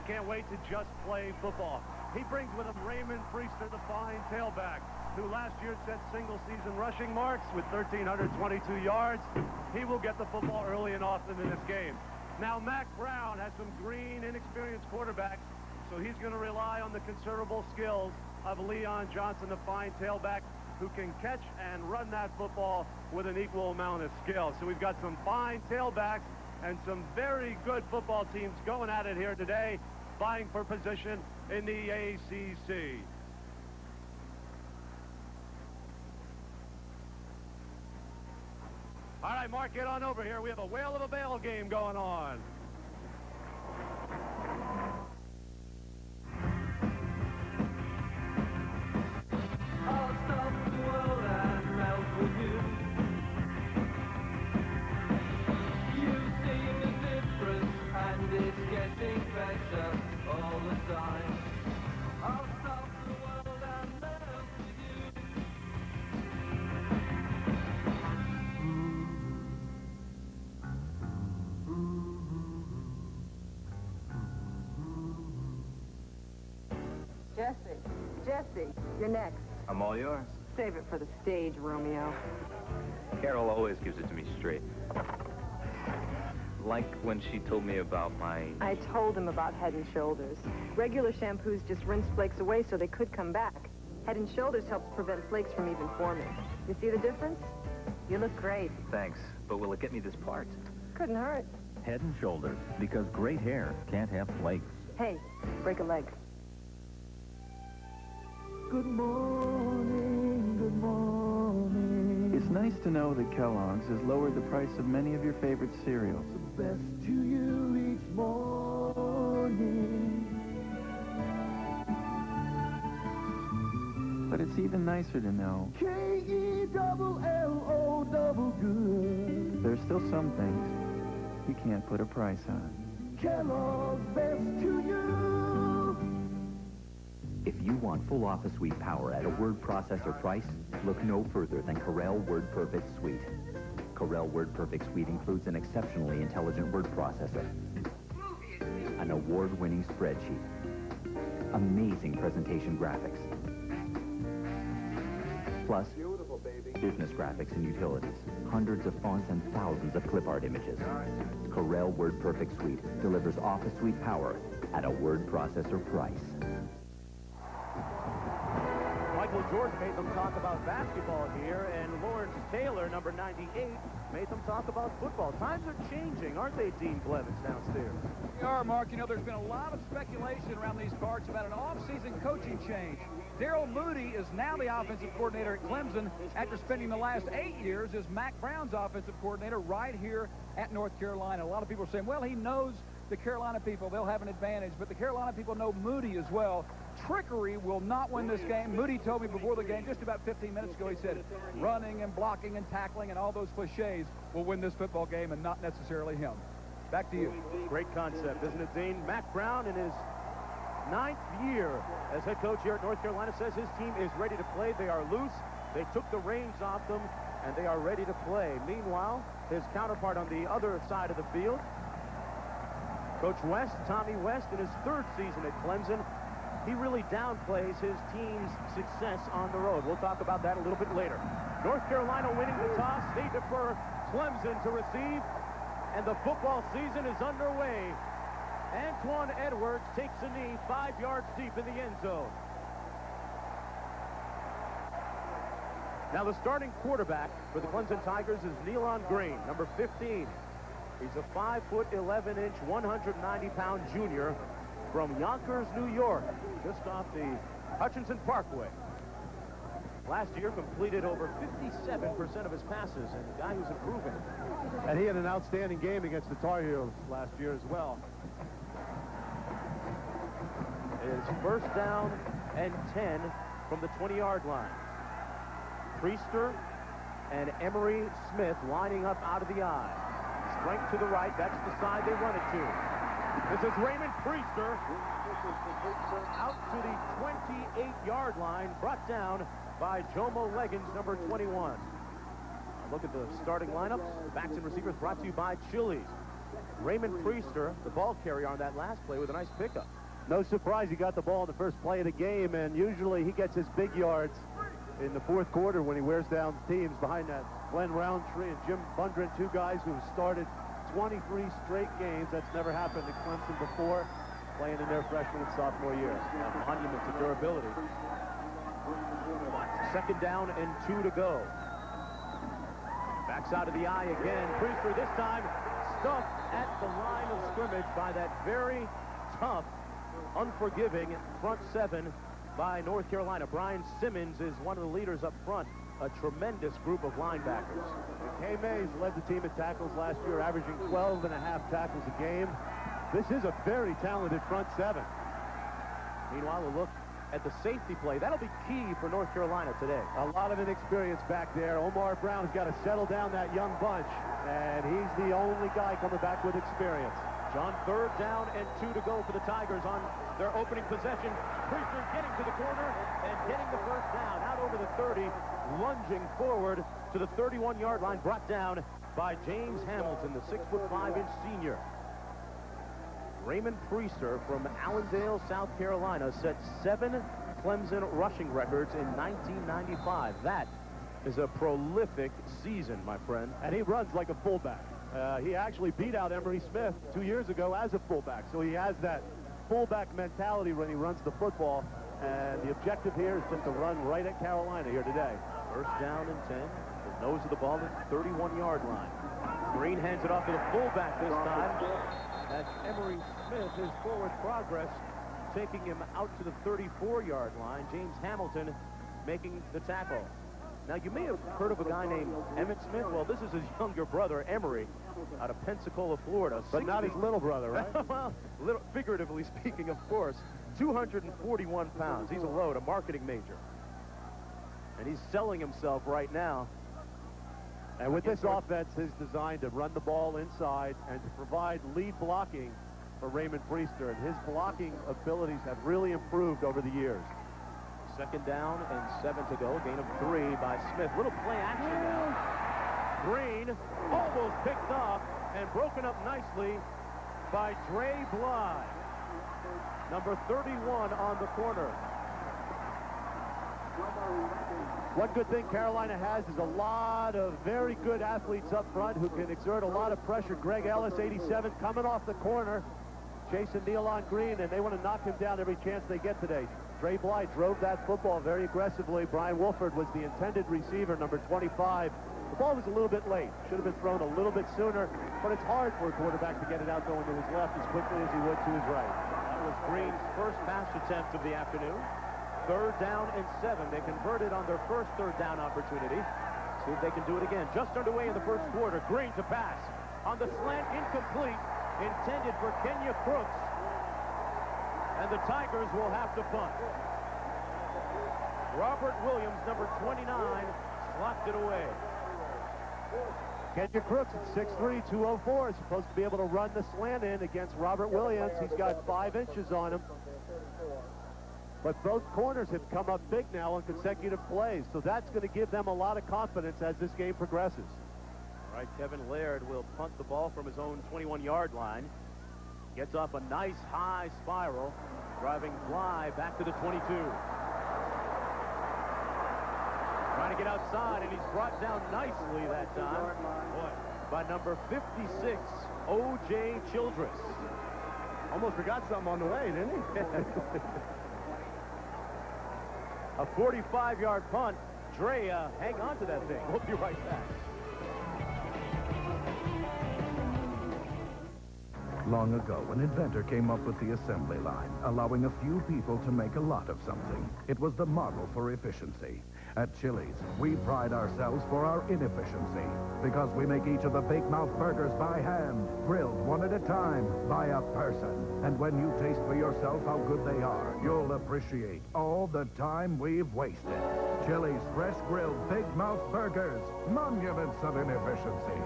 can't wait to just play football. He brings with him Raymond Priester, the fine tailback, who last year set single-season rushing marks with 1,322 yards. He will get the football early and often in this game. Now, Mac Brown has some green, inexperienced quarterbacks, so he's going to rely on the considerable skills of Leon Johnson, the fine tailback, who can catch and run that football with an equal amount of skill. So we've got some fine tailbacks and some very good football teams going at it here today, vying for position in the ACC. All right, Mark, get on over here. We have a whale of a bale game going on. I'll stop the world and melt with you. You seem indifferent and it's getting better all the time. I'll stop the world and melt with you. Jesse, you're next. I'm all yours. Save it for the stage, Romeo. Carol always gives it to me straight. Like when she told me about my... I told him about Head & Shoulders. Regular shampoos just rinse flakes away so they could come back. Head & Shoulders helps prevent flakes from even forming. You see the difference? You look great. Thanks, but will it get me this part? Couldn't hurt. Head & Shoulders, because great hair can't have flakes. Hey, break a leg. Good morning, good morning. It's nice to know that Kellogg's has lowered the price of many of your favorite cereals. The best to you each morning. But it's even nicer to know K-E-double-L-O double good. there's still some things you can't put a price on. Kellogg's best to you. If you want full office suite power at a word processor price, look no further than Corel Word Perfect Suite. Corel Word Perfect Suite includes an exceptionally intelligent word processor, an award-winning spreadsheet, amazing presentation graphics, plus business graphics and utilities, hundreds of fonts and thousands of clip art images. Corel Word Perfect Suite delivers office suite power at a word processor price. Michael Jordan made them talk about basketball here, and Lawrence Taylor, number 98, made them talk about football. Times are changing, aren't they, Dean Blevins downstairs? They are, Mark. You know, there's been a lot of speculation around these parts about an off-season coaching change. Daryl Moody is now the offensive coordinator at Clemson after spending the last 8 years as Mac Brown's offensive coordinator right here at North Carolina. A lot of people are saying, well, he knows the Carolina people. They'll have an advantage, but the Carolina people know Moody as well. Trickery will not win this game. Moody told me before the game, just about 15 minutes ago, he said running and blocking and tackling and all those cliches will win this football game and not necessarily him. Back to you. Great concept, isn't it, Dean? Mac Brown, in his 9th year as head coach here at North Carolina, says his team is ready to play. They are loose. They took the reins off them, and they are ready to play. Meanwhile, his counterpart on the other side of the field, Coach West, Tommy West, in his 3rd season at Clemson, he really downplays his team's success on the road. We'll talk about that a little bit later. North Carolina winning the toss. They defer Clemson to receive, and the football season is underway. Antoine Edwards takes a knee 5 yards deep in the end zone. Now the starting quarterback for the Clemson Tigers is Nealon Green, number 15. He's a 5'11" 190-pound junior from Yonkers, New York, just off the Hutchinson Parkway. Last year completed over 57% of his passes, and the guy who's improving. And he had an outstanding game against the Tar Heels last year as well. It's 1st down and 10 from the 20-yard line. Priester and Emery Smith lining up out of the eye. Strength to the right, that's the side they run it to. This is Raymond Priester out to the 28-yard line, brought down by Jomo Leggins, number 21. Look at the starting lineups. Backs and receivers brought to you by Chili's. Raymond Priester, the ball carrier on that last play with a nice pickup. No surprise he got the ball in the first play of the game, and usually he gets his big yards in the fourth quarter when he wears down teams behind that Glenn Roundtree and Jim Bundren, two guys who started 23 straight games. That's never happened at Clemson before, playing in their freshman and sophomore years. A monument to durability. Second down and 2 to go. Backs out of the eye again. Priester this time stuffed at the line of scrimmage by that very tough, unforgiving front seven by North Carolina. Brian Simmons is one of the leaders up front. A tremendous group of linebackers. Kay Mays led the team in tackles last year, averaging 12.5 tackles a game. This is a very talented front seven. Meanwhile, a look at the safety play. That'll be key for North Carolina today. A lot of inexperience back there. Omar Brown's got to settle down that young bunch, and he's the only guy coming back with experience. John, third down and 2 to go for the Tigers on their opening possession. Priester getting to the corner and getting the first down. Out over the 30, lunging forward to the 31-yard line, brought down by James Hamilton, the 6'5" senior. Raymond Priester from Allendale, South Carolina, set 7 Clemson rushing records in 1995. That is a prolific season, my friend. And he runs like a fullback. He actually beat out Emery Smith 2 years ago as a fullback, so he has that fullback mentality when he runs the football, and the objective here is just to run right at Carolina here today. First down and 10. The nose of the ball at the 31-yard line. Green hands it off to the fullback this time. That's Emery Smith, his forward progress, taking him out to the 34-yard line. James Hamilton making the tackle. Now, you may have heard of a guy named Emmitt Smith. Well, this is his younger brother, Emery, out of Pensacola, Florida. But not his little brother, right? Well, figuratively speaking, of course. 241 pounds. He's a load, a marketing major. And he's selling himself right now. And with this offense, is designed to run the ball inside and to provide lead blocking for Raymond Priester. And his blocking abilities have really improved over the years. Second down and 7 to go. Gain of 3 by Smith. Little play action now. Green almost picked off and broken up nicely by Dre Bly. Number 31 on the corner. One good thing Carolina has is a lot of very good athletes up front who can exert a lot of pressure. Greg Ellis, 87, coming off the corner, chasing Nealon Green, and they want to knock him down every chance they get today. Dre Bly drove that football very aggressively. Brian Wolford was the intended receiver, number 25. The ball was a little bit late. Should have been thrown a little bit sooner, but it's hard for a quarterback to get it out going to his left as quickly as he would to his right. That was Green's first pass attempt of the afternoon. Third down and 7. They converted on their first third down opportunity. See if they can do it again. Just underway in the first quarter. Green to pass. On the slant, incomplete. Intended for Kenya Crooks. And the Tigers will have to punt. Robert Williams, number 29, slopped it away. Kenya Crooks at 6'3", 204, is supposed to be able to run the slant in against Robert Williams. He's got 5 inches on him. But both corners have come up big now on consecutive plays, so that's going to give them a lot of confidence as this game progresses. All right, Kevin Laird will punt the ball from his own 21-yard line. Gets off a nice high spiral, driving Bly back to the 22. Trying to get outside, and he's brought down nicely that time by number 56, O.J. Childress. Almost forgot something on the way, didn't he? A 45-yard punt. Dre, hang on to that thing. We'll be right back. Long ago, an inventor came up with the assembly line, allowing a few people to make a lot of something. It was the model for efficiency. At Chili's, we pride ourselves for our inefficiency, because we make each of the Big Mouth burgers by hand, grilled one at a time by a person. And when you taste for yourself how good they are, you'll appreciate all the time we've wasted. Chili's fresh grilled Big Mouth burgers, monuments of inefficiency.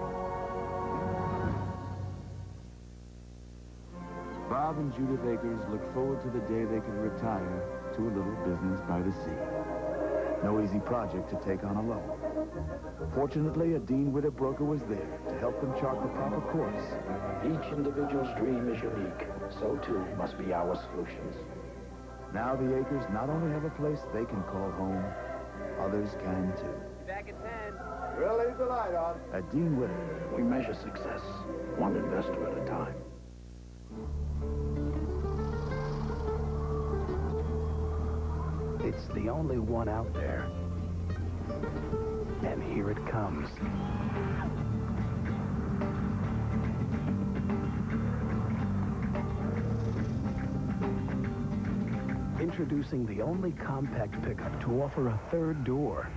Bob and Judith Akers look forward to the day they can retire to a little business by the sea. No easy project to take on alone. Fortunately, a Dean Witter broker was there to help them chart the proper course. Each individual's dream is unique. So too must be our solutions. Now the Acres not only have a place they can call home, others can too. Back at 10. We'll leave the light on. At Dean Witter, We measure success one investor at a time. It's the only one out there. And here it comes. Introducing the only compact pickup to offer a third door.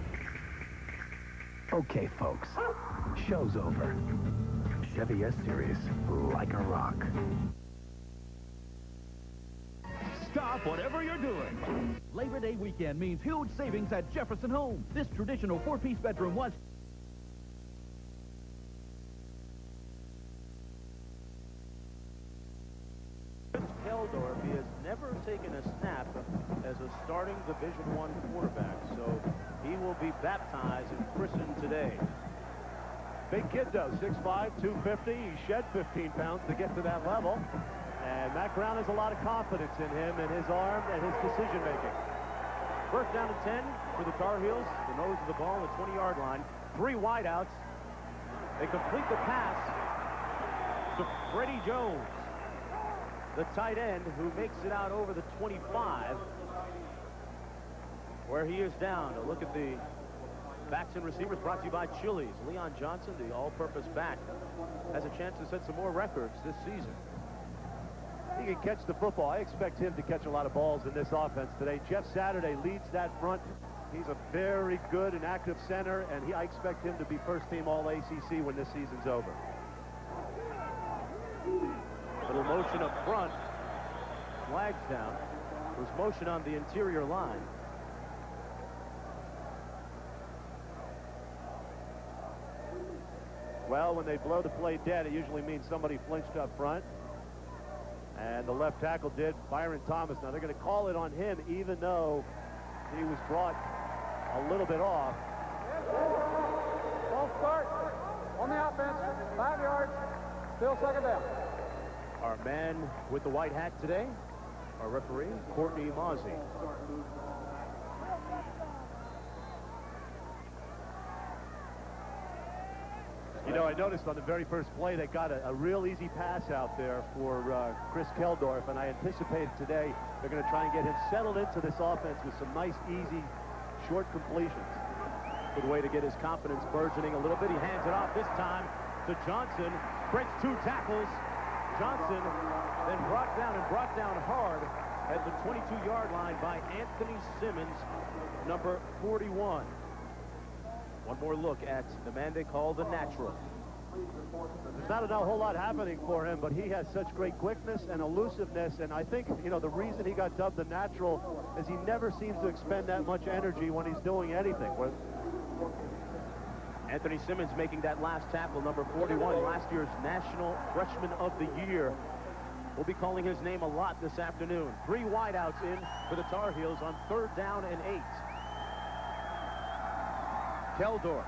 Okay, folks, show's over. Chevy S-Series, like a rock. Stop whatever you're doing. Labor Day weekend means huge savings at Jefferson Home. This traditional 4-piece bedroom was... Keldorf, he has never taken a snap as a starting Division I quarterback, so he will be baptized and christened today. Big kid, though, 6'5", 250. He shed 15 pounds to get to that level. And Matt Brown has a lot of confidence in him and his arm and his decision-making. First down and 10 for the Tar Heels. The nose of the ball on the 20-yard line. 3 wideouts. They complete the pass to Freddie Jones, the tight end, who makes it out over the 25, where he is down. A look at the backs and receivers brought to you by Chili's. Leon Johnson, the all-purpose back, has a chance to set some more records this season. He can catch the football. I expect him to catch a lot of balls in this offense today. Jeff Saturday leads that front. He's a very good and active center, and I expect him to be first-team All-ACC when this season's over. Little motion up front. Flags down. There's motion on the interior line. Well, when they blow the play dead, it usually means somebody flinched up front. And the left tackle did. Byron Thomas. Now, they're going to call it on him, even though he was brought a little bit off. Ball start on the offense. 5 yards. Still second down. Our man with the white hat today, our referee, Courtney Mozzie. You know, I noticed on the very first play they got a real easy pass out there for Chris Keldorf, and I anticipated today they're going to try and get him settled into this offense with some nice, easy, short completions. Good way to get his confidence burgeoning a little bit. He hands it off this time to Johnson. Breaks 2 tackles. Johnson then brought down hard at the 22-yard line by Anthony Simmons, number 41. One more look at the man they call the Natural. There's not a whole lot happening for him, but he has such great quickness and elusiveness, and I think, you know, the reason he got dubbed the Natural is he never seems to expend that much energy when he's doing anything. Anthony Simmons making that last tackle, number 41, last year's National Freshman of the Year. We'll be calling his name a lot this afternoon. 3 wideouts in for the Tar Heels on 3rd down and 8. Keldorf.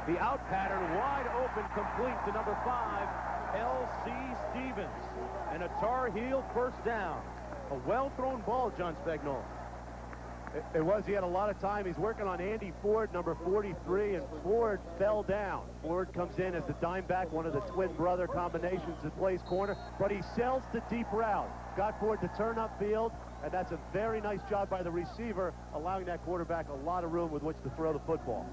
The out pattern wide open, complete to number 5, L.C. Stevens. And a Tar Heel first down. A well-thrown ball, John Spagnuolo. It was. He had a lot of time. He's working on Andy Ford, number 43, and Ford fell down. Ford comes in as the dime back, one of the twin brother combinations that plays corner, but he sells the deep route. Got Ford to turn upfield, and that's a very nice job by the receiver, allowing that quarterback a lot of room with which to throw the football.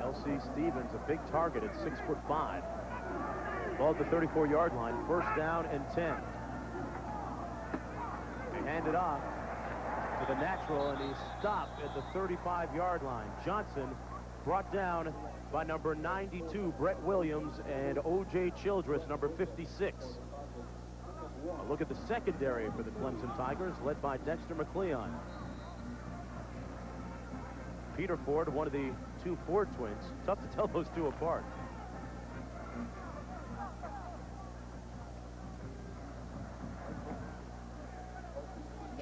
L.C. Stevens, a big target at 6'5". Ball at the 34-yard line, 1st down and 10. They hand it off to the Natural, and he stopped at the 35-yard line. Johnson brought down by number 92, Brett Williams, and O.J. Childress, number 56. A look at the secondary for the Clemson Tigers, led by Dexter McLeon. Peter Ford, one of the 2 Ford twins. Tough to tell those 2 apart.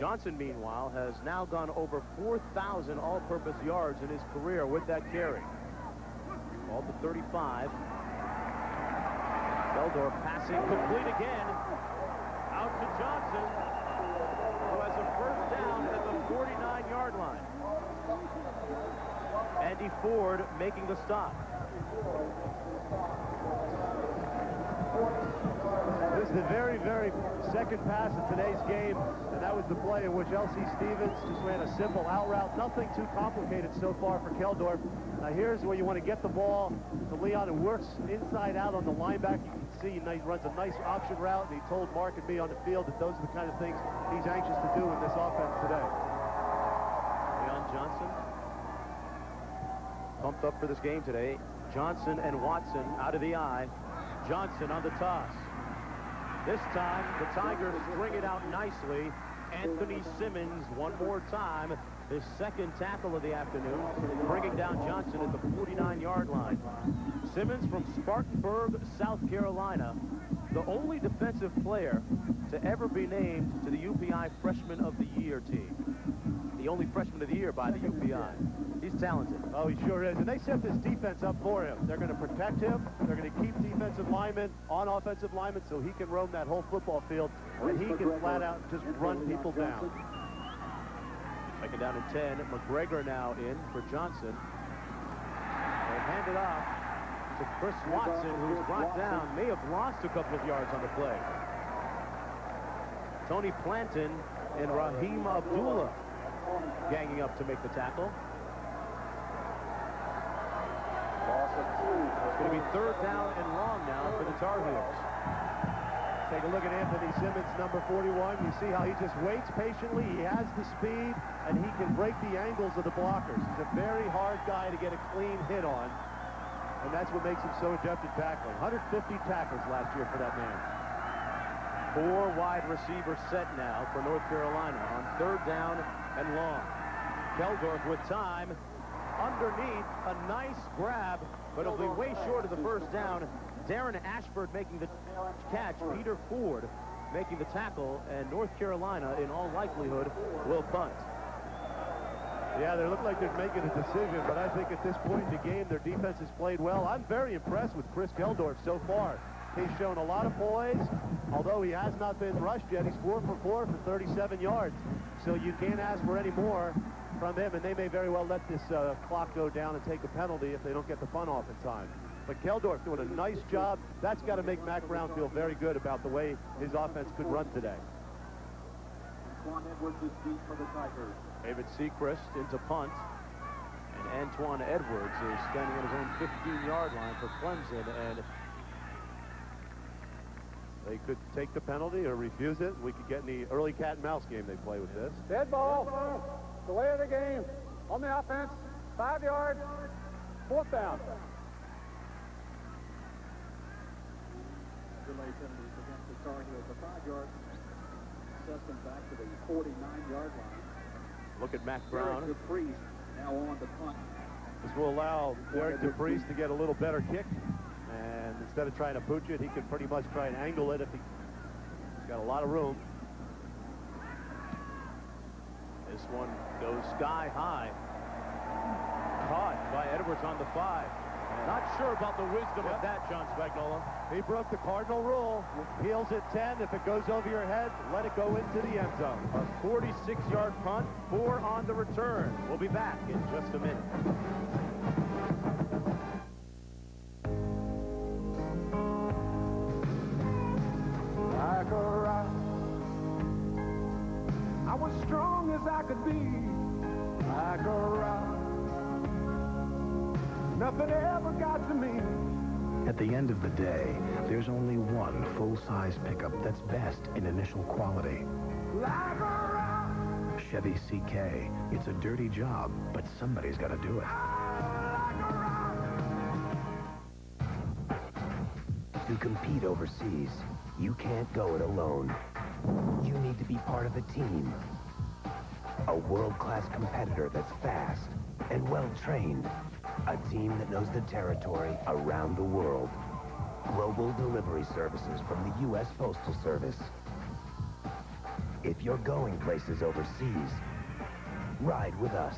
Johnson, meanwhile, has now gone over 4,000 all-purpose yards in his career with that carry. Ball to 35. Keldorf passing complete again. Out to Johnson, who has a first down at the 49-yard line. Andy Ford making the stop. This is the very, very second pass of today's game, and that was the play in which L.C. Stevens just ran a simple out route. Nothing too complicated so far for Keldorf. Now here's where you want to get the ball to Leon, who works inside out on the linebacker. You can see he runs a nice option route, and he told Mark and me on the field that those are the kind of things he's anxious to do in this offense today. Leon Johnson pumped up for this game today. Johnson and Watson out of the eye. Johnson on the toss. This time, the Tigers string it out nicely. Anthony Simmons, one more time, his second tackle of the afternoon, bringing down Johnson at the 49-yard line. Simmons from Spartanburg, South Carolina, the only defensive player to ever be named to the UPI Freshman of the Year team. The only Freshman of the Year by the UPI. He's talented. Oh, he sure is. And they set this defense up for him. They're going to protect him. They're going to keep defensive linemen on offensive linemen so he can roam that whole football field, and he can flat out just run people down. Second down and 10. McGregor now in for Johnson. They hand it off to Chris Watson, who's brought down, may have lost a couple of yards on the play. Tony Planton and Raheem Abdullah ganging up to make the tackle. It's going to be third down and long now for the Tar Heels. Take a look at Anthony Simmons, number 41. You see how he just waits patiently. He has the speed, and he can break the angles of the blockers. He's a very hard guy to get a clean hit on, and that's what makes him so adept at tackling. 150 tackles last year for that man. 4 wide receiver set now for North Carolina on third down and long. Keldorf with time. Underneath, a nice grab, but it'll be way short of the first down. Darren Ashford making the catch. Peter Ford making the tackle, and North Carolina, in all likelihood, will punt. Yeah, they look like they're making a decision, but I think at this point in the game, their defense has played well. I'm very impressed with Chris Keldorf so far. He's shown a lot of poise, although he has not been rushed yet. He's 4 for 4 for 37 yards, so you can't ask for any more from him, and they may very well let this clock go down and take a penalty if they don't get the punt off in time. But Keldorf doing a nice job. That's got to make Mac Brown feel very good about the way his offense could run today. Antoine Edwards is deep for the Tigers. David Sechrist into punt, and Antoine Edwards is standing on his own 15-yard line for Clemson, and they could take the penalty or refuse it. We could get in the early cat and mouse game they play with this. Dead ball. Delay of the game. On the offense. 5 yards. 4th down. Delay penalties against the Tar Heels. The 5-yard sets them back to the 49-yard line. Look at Mac Brown. Derek DePriest now on the punt. This will allow Derek DePriest to get a little better kick. And instead of trying to pooch it, he can pretty much try and angle it if he's got a lot of room. This one goes sky high. Caught by Edwards on the 5. Not sure about the wisdom of that, John Spagnola. He broke the cardinal rule. Peels at 10. If it goes over your head, let it go into the end zone. A 46-yard punt, 4 on the return. We'll be back in just a minute. Like a rock, I was strong as I could be. Like a rock, nothing ever got to me. At the end of the day, there's only one full-size pickup that's best in initial quality. Like a rock, Chevy CK. It's a dirty job, but somebody's got to do it. To compete overseas, you can't go it alone. You need to be part of a team. A world-class competitor that's fast and well-trained. A team that knows the territory around the world. Global delivery services from the U.S. Postal Service. If you're going places overseas, ride with us.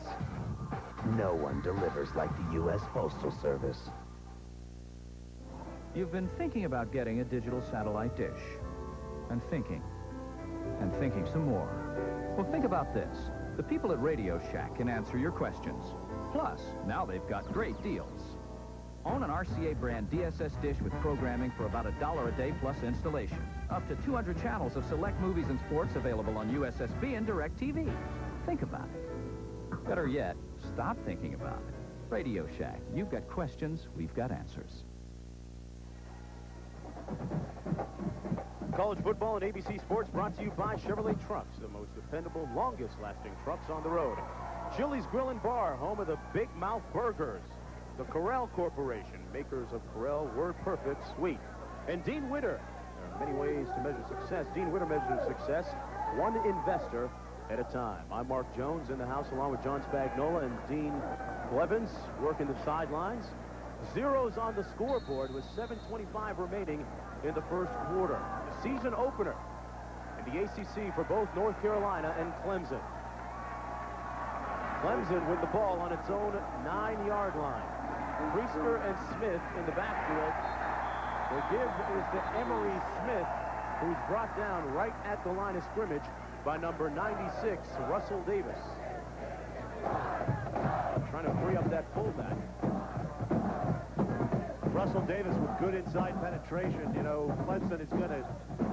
No one delivers like the U.S. Postal Service. You've been thinking about getting a digital satellite dish. And thinking some more. Well, think about this. The people at Radio Shack can answer your questions. Plus, now they've got great deals. Own an RCA brand DSS dish with programming for about $1 a day plus installation. Up to 200 channels of select movies and sports available on USSB and DirecTV. Think about it. Better yet, stop thinking about it. Radio Shack. You've got questions, we've got answers. College football and ABC Sports brought to you by Chevrolet Trucks, the most dependable, longest-lasting trucks on the road. Chili's Grill and Bar, home of the Big Mouth Burgers. The Corral Corporation, makers of Corral Word Perfect Sweet. And Dean Witter. There are many ways to measure success. Dean Witter measures success one investor at a time. I'm Mark Jones in the house along with John Spagnola and Dean Blevins working the sidelines. Zeros on the scoreboard with 7:25 remaining in the first quarter. The season opener in the ACC for both North Carolina and Clemson. Clemson with the ball on its own 9-yard line. Priester and Smith in the backfield. The give is to Emery Smith, who's brought down right at the line of scrimmage by number 96, Russell Davis. Trying to free up that fullback. Russell Davis with good inside penetration. You know, Clemson is going to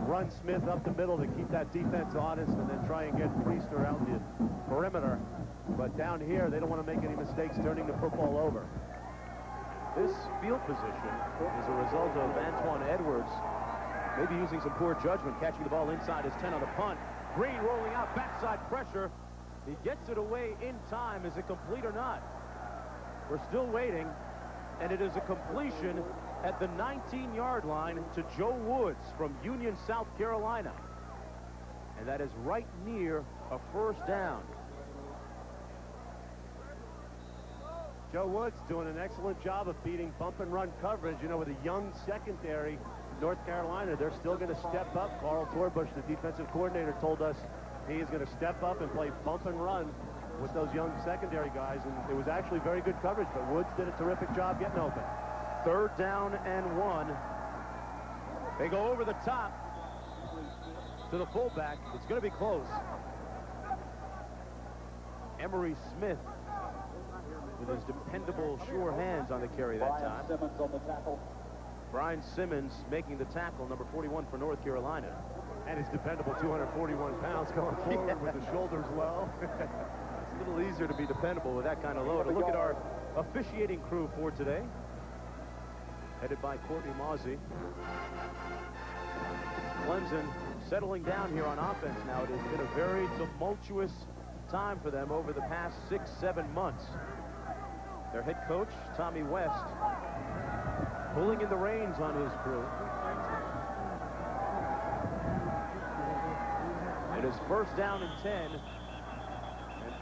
run Smith up the middle to keep that defense honest and then try and get Priester out in the perimeter. But down here, they don't want to make any mistakes turning the football over. This field position is a result of Antoine Edwards maybe using some poor judgment, catching the ball inside his 10 on the punt. Green rolling out, backside pressure. He gets it away in time. Is it complete or not? We're still waiting. And it is a completion at the 19-yard line to Joe Woods from Union, South Carolina. And that is right near a first down. Joe Woods doing an excellent job of beating bump and run coverage. You know, with a young secondary, North Carolina, they're still going to step up. Carl Torbush, the defensive coordinator, told us he is going to step up and play bump and run with those young secondary guys, and it was actually very good coverage, but Woods did a terrific job getting open. 3rd down and 1. They go over the top to the fullback. It's going to be close. Emery Smith with his dependable, sure hands on the carry that time. Simmons on the tackle. Brian Simmons making the tackle, number 41 for North Carolina. And his dependable 241 pounds going forward with the shoulders well. It's a little easier to be dependable with that kind of load. A look at our officiating crew for today, headed by Courtney Mozzie. Clemson settling down here on offense now. It has been a very tumultuous time for them over the past 6-7 months. Their head coach, Tommy West, pulling in the reins on his crew. It is 1st down and 10.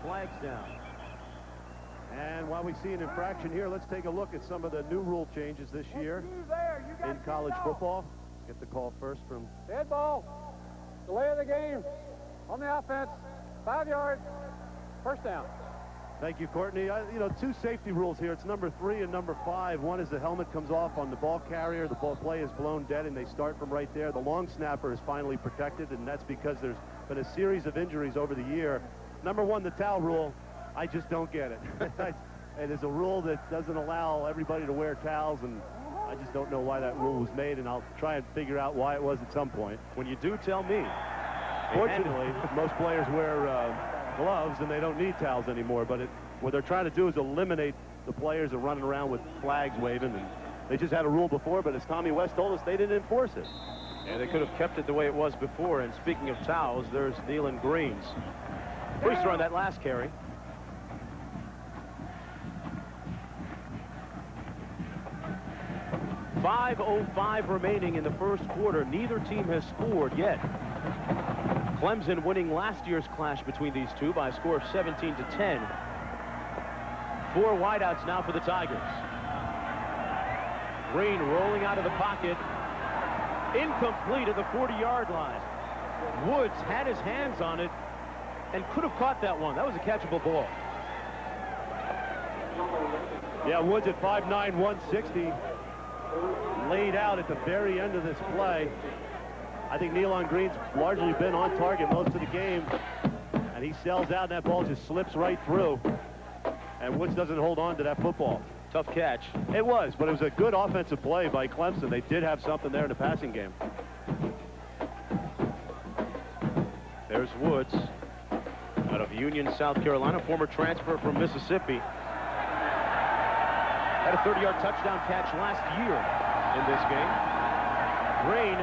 Flags down. And while we see an infraction here, let's take a look at some of the new rule changes this year in college football. Let's get the call first from... Dead ball. Delay of the game. On the offense. 5 yards. First down. Thank you, Courtney. You know, 2 safety rules here. It's number 3 and number 5. One is the helmet comes off on the ball carrier. The ball play is blown dead, and they start from right there. The long snapper is finally protected, and that's because there's been a series of injuries over the year. Number 1, the towel rule. I just don't get it. It is a rule that doesn't allow everybody to wear towels, and I just don't know why that rule was made, and I'll try and figure out why it was at some point. When you do, tell me. Fortunately, most players wear gloves, and they don't need towels anymore, but what they're trying to do is eliminate the players that are running around with flags waving, and they just had a rule before, but as Tommy West told us, they didn't enforce it. Yeah, they could have kept it the way it was before, and speaking of towels, there's Thielen Greens. Priester on that last carry. .505 remaining in the first quarter. Neither team has scored yet. Clemson winning last year's clash between these two by a score of 17-10. 4 wideouts now for the Tigers. Green rolling out of the pocket. Incomplete at the 40-yard line. Woods had his hands on it and could have caught that one. That was a catchable ball. Yeah, Woods at 5'9", 160, laid out at the very end of this play. I think Nealon Green's largely been on target most of the game, and he sells out, and that ball just slips right through, and Woods doesn't hold on to that football. Tough catch. It was, but it was a good offensive play by Clemson. They did have something there in the passing game. There's Woods out of Union, South Carolina, former transfer from Mississippi. Had a 30-yard touchdown catch last year in this game. Green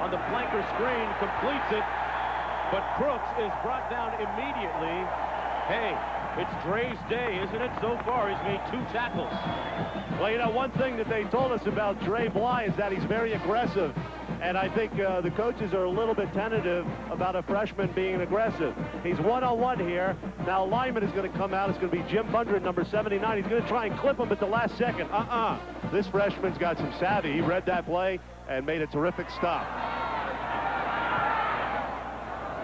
on the flanker screen completes it, but Crooks is brought down immediately. Hey, it's Dre's day, isn't it? So far, he's made 2 tackles. Well, you know, one thing that they told us about Dre Bly is that he's very aggressive. And I think the coaches are a little bit tentative about a freshman being aggressive. He's one-on-one here. Now, lineman is going to come out. It's going to be Jim Bundren, number 79. He's going to try and clip him at the last second. This freshman's got some savvy. He read that play and made a terrific stop.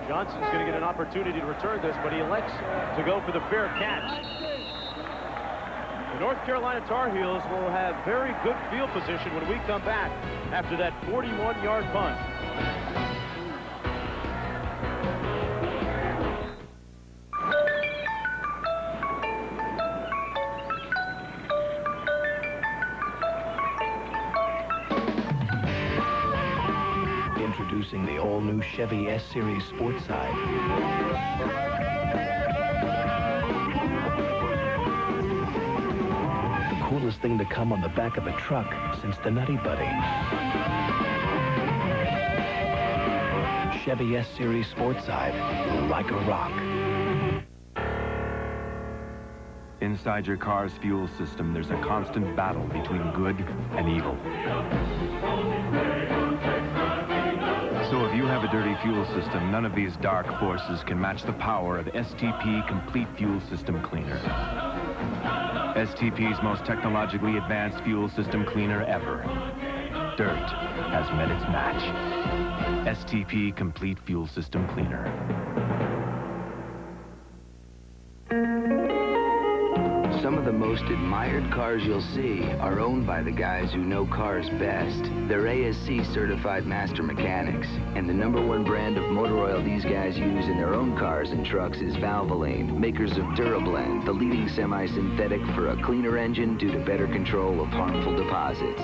Johnson's going to get an opportunity to return this, but he elects to go for the fair catch. The North Carolina Tar Heels will have very good field position when we come back after that 41-yard punt. Introducing the all-new Chevy S-Series Sports Side. Coolest thing to come on the back of a truck since the Nutty Buddy. Chevy S-Series Sportside, like a rock. Inside your car's fuel system, there's a constant battle between good and evil. So if you have a dirty fuel system, none of these dark forces can match the power of STP Complete Fuel System Cleaner. STP's most technologically advanced fuel system cleaner ever. Dirt has met its match. STP Complete Fuel System Cleaner. Some of the most admired cars you'll see are owned by the guys who know cars best. They're ASC certified master mechanics, and the #1 brand of motor oil these guys use in their own cars and trucks is Valvoline, makers of Durablend, the leading semi-synthetic for a cleaner engine due to better control of harmful deposits.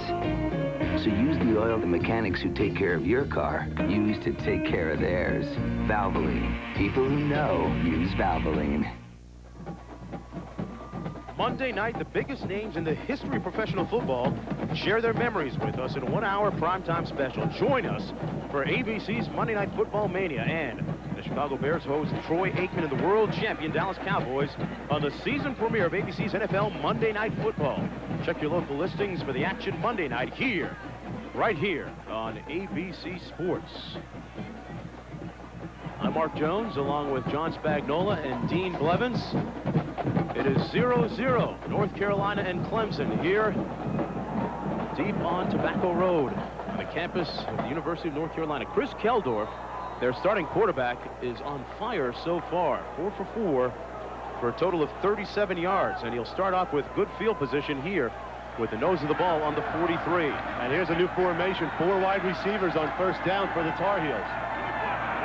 So use the oil the mechanics who take care of your car use to take care of theirs. Valvoline. People who know use Valvoline. Monday night, the biggest names in the history of professional football share their memories with us in a 1-hour primetime special. Join us for ABC's Monday Night Football Mania, and the Chicago Bears host Troy Aikman and the world champion Dallas Cowboys on the season premiere of ABC's NFL Monday Night Football. Check your local listings for the action Monday night here, right here on ABC Sports. I'm Mark Jones, along with John Spagnola and Dean Blevins. It is 0-0, North Carolina and Clemson here deep on Tobacco Road on the campus of the University of North Carolina. Chris Keldorf, their starting quarterback, is on fire so far. 4 for 4 for a total of 37 yards, and he'll start off with good field position here with the nose of the ball on the 43. And here's a new formation, 4 wide receivers on first down for the Tar Heels.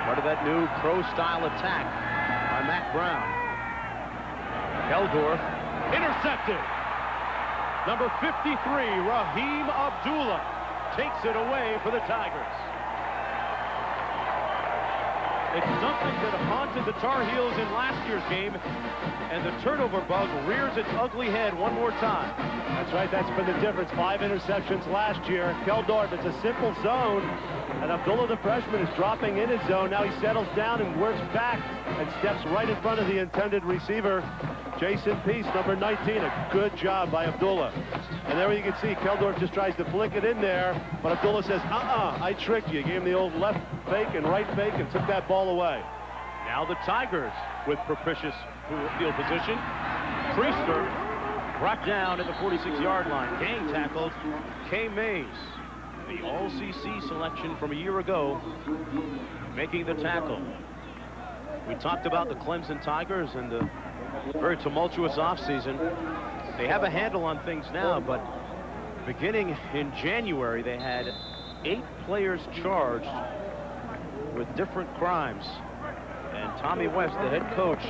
Part of that new pro-style attack by Mac Brown. Keldorf intercepted. Number 53, Raheem Abdullah, takes it away for the Tigers. It's something that haunted the Tar Heels in last year's game, and the turnover bug rears its ugly head one more time. That's right, that's been the difference. 5 interceptions last year. Keldorf, it's a simple zone, and Abdullah, the freshman, is dropping in his zone. Now he settles down and works back and steps right in front of the intended receiver, Jason Peace, number 19. A good job by Abdullah. And there you can see Keldorf just tries to flick it in there, but Abdullah says, I tricked you. Gave him the old left fake and right fake and took that ball away. Now the Tigers with propitious field position. Priester brought down at the 46-yard line. Gang tackled Kay Mays. the All-CC selection from a year ago, making the tackle. We talked about the Clemson Tigers and the very tumultuous offseason. They have a handle on things now, but beginning in January, they had 8 players charged with different crimes. And Tommy West, the head coach,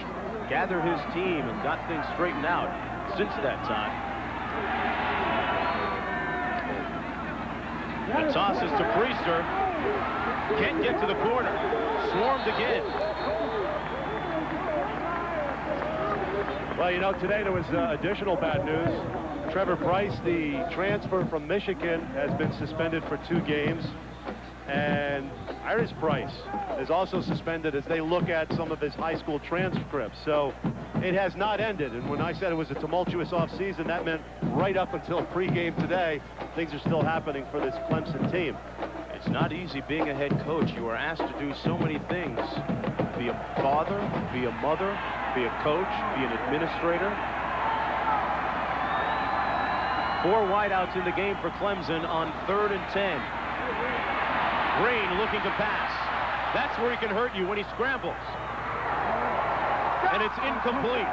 gathered his team and got things straightened out since that time. The toss is to Priester. Can't get to the corner. Swarmed again. Well, you know, today there was additional bad news. Trevor Price, the transfer from Michigan, has been suspended for 2 games. And Iris Price is also suspended as they look at some of his high school transcripts. So it has not ended. And when I said it was a tumultuous offseason, that meant right up until pregame today, things are still happening for this Clemson team. It's not easy being a head coach. You are asked to do so many things. Be a father, be a mother, be a coach, be an administrator. 4 wideouts in the game for Clemson on 3rd and 10. Green looking to pass. That's where he can hurt you, when he scrambles. And it's incomplete.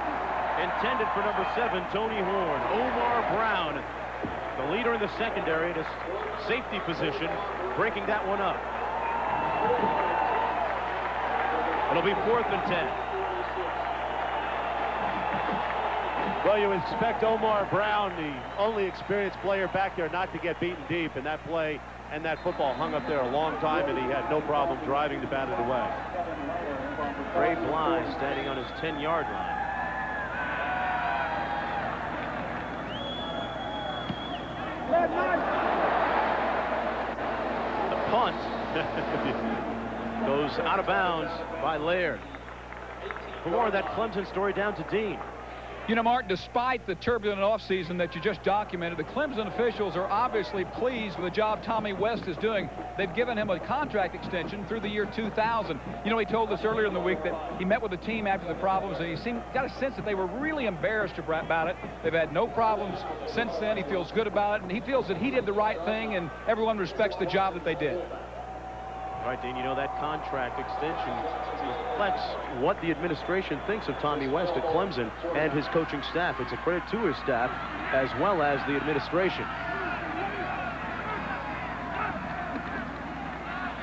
Intended for number 7, Tony Horn. Omar Brown, the leader in the secondary, in a safety position, breaking that one up. It'll be 4th and 10. Well, you expect Omar Brown, the only experienced player back there, not to get beaten deep, and that play and that football hung up there a long time, and he had no problem driving to bat it away. Trey Bly standing on his 10-yard line. The punt goes out of bounds by Laird. For more of that Clemson story, down to Dean. You know, Mark, despite the turbulent offseason that you just documented, the Clemson officials are obviously pleased with the job Tommy West is doing. They've given him a contract extension through the year 2000. You know, he told us earlier in the week that he met with the team after the problems, and he got a sense that they were really embarrassed about it. They've had no problems since then. He feels good about it, and he feels that he did the right thing, and everyone respects the job that they did. Right, Dean, you know, that contract extension reflects what the administration thinks of Tommy West at Clemson and his coaching staff. It's a credit to his staff as well as the administration.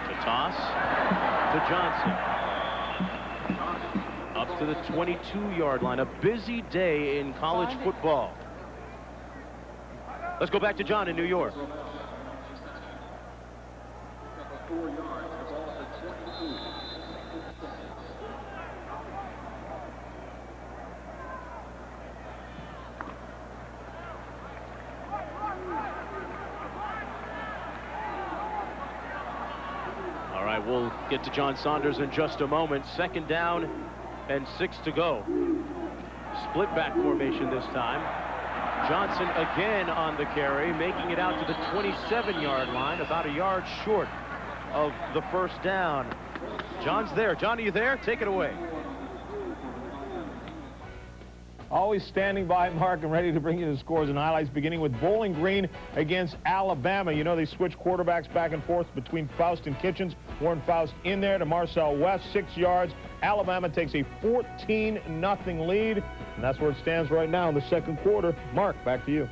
The toss to Johnson. Up to the 22-yard line. A busy day in college football. Let's go back to John in New York. 4 yards. The ball at 22. All right, we'll get to John Saunders in just a moment. 2nd down and 6 to go. Split back formation this time. Johnson again on the carry, making it out to the 27-yard line, about a yard short of the 1st down. John's there. John, are you there? Take it away. Always standing by, Mark, and ready to bring you the scores and highlights, beginning with Bowling Green against Alabama. You know, they switch quarterbacks back and forth between Faust and Kitchens. Warren Faust in there to Marcel West, 6 yards. Alabama takes a 14-0 lead, and that's where it stands right now in the 2nd quarter. Mark, back to you.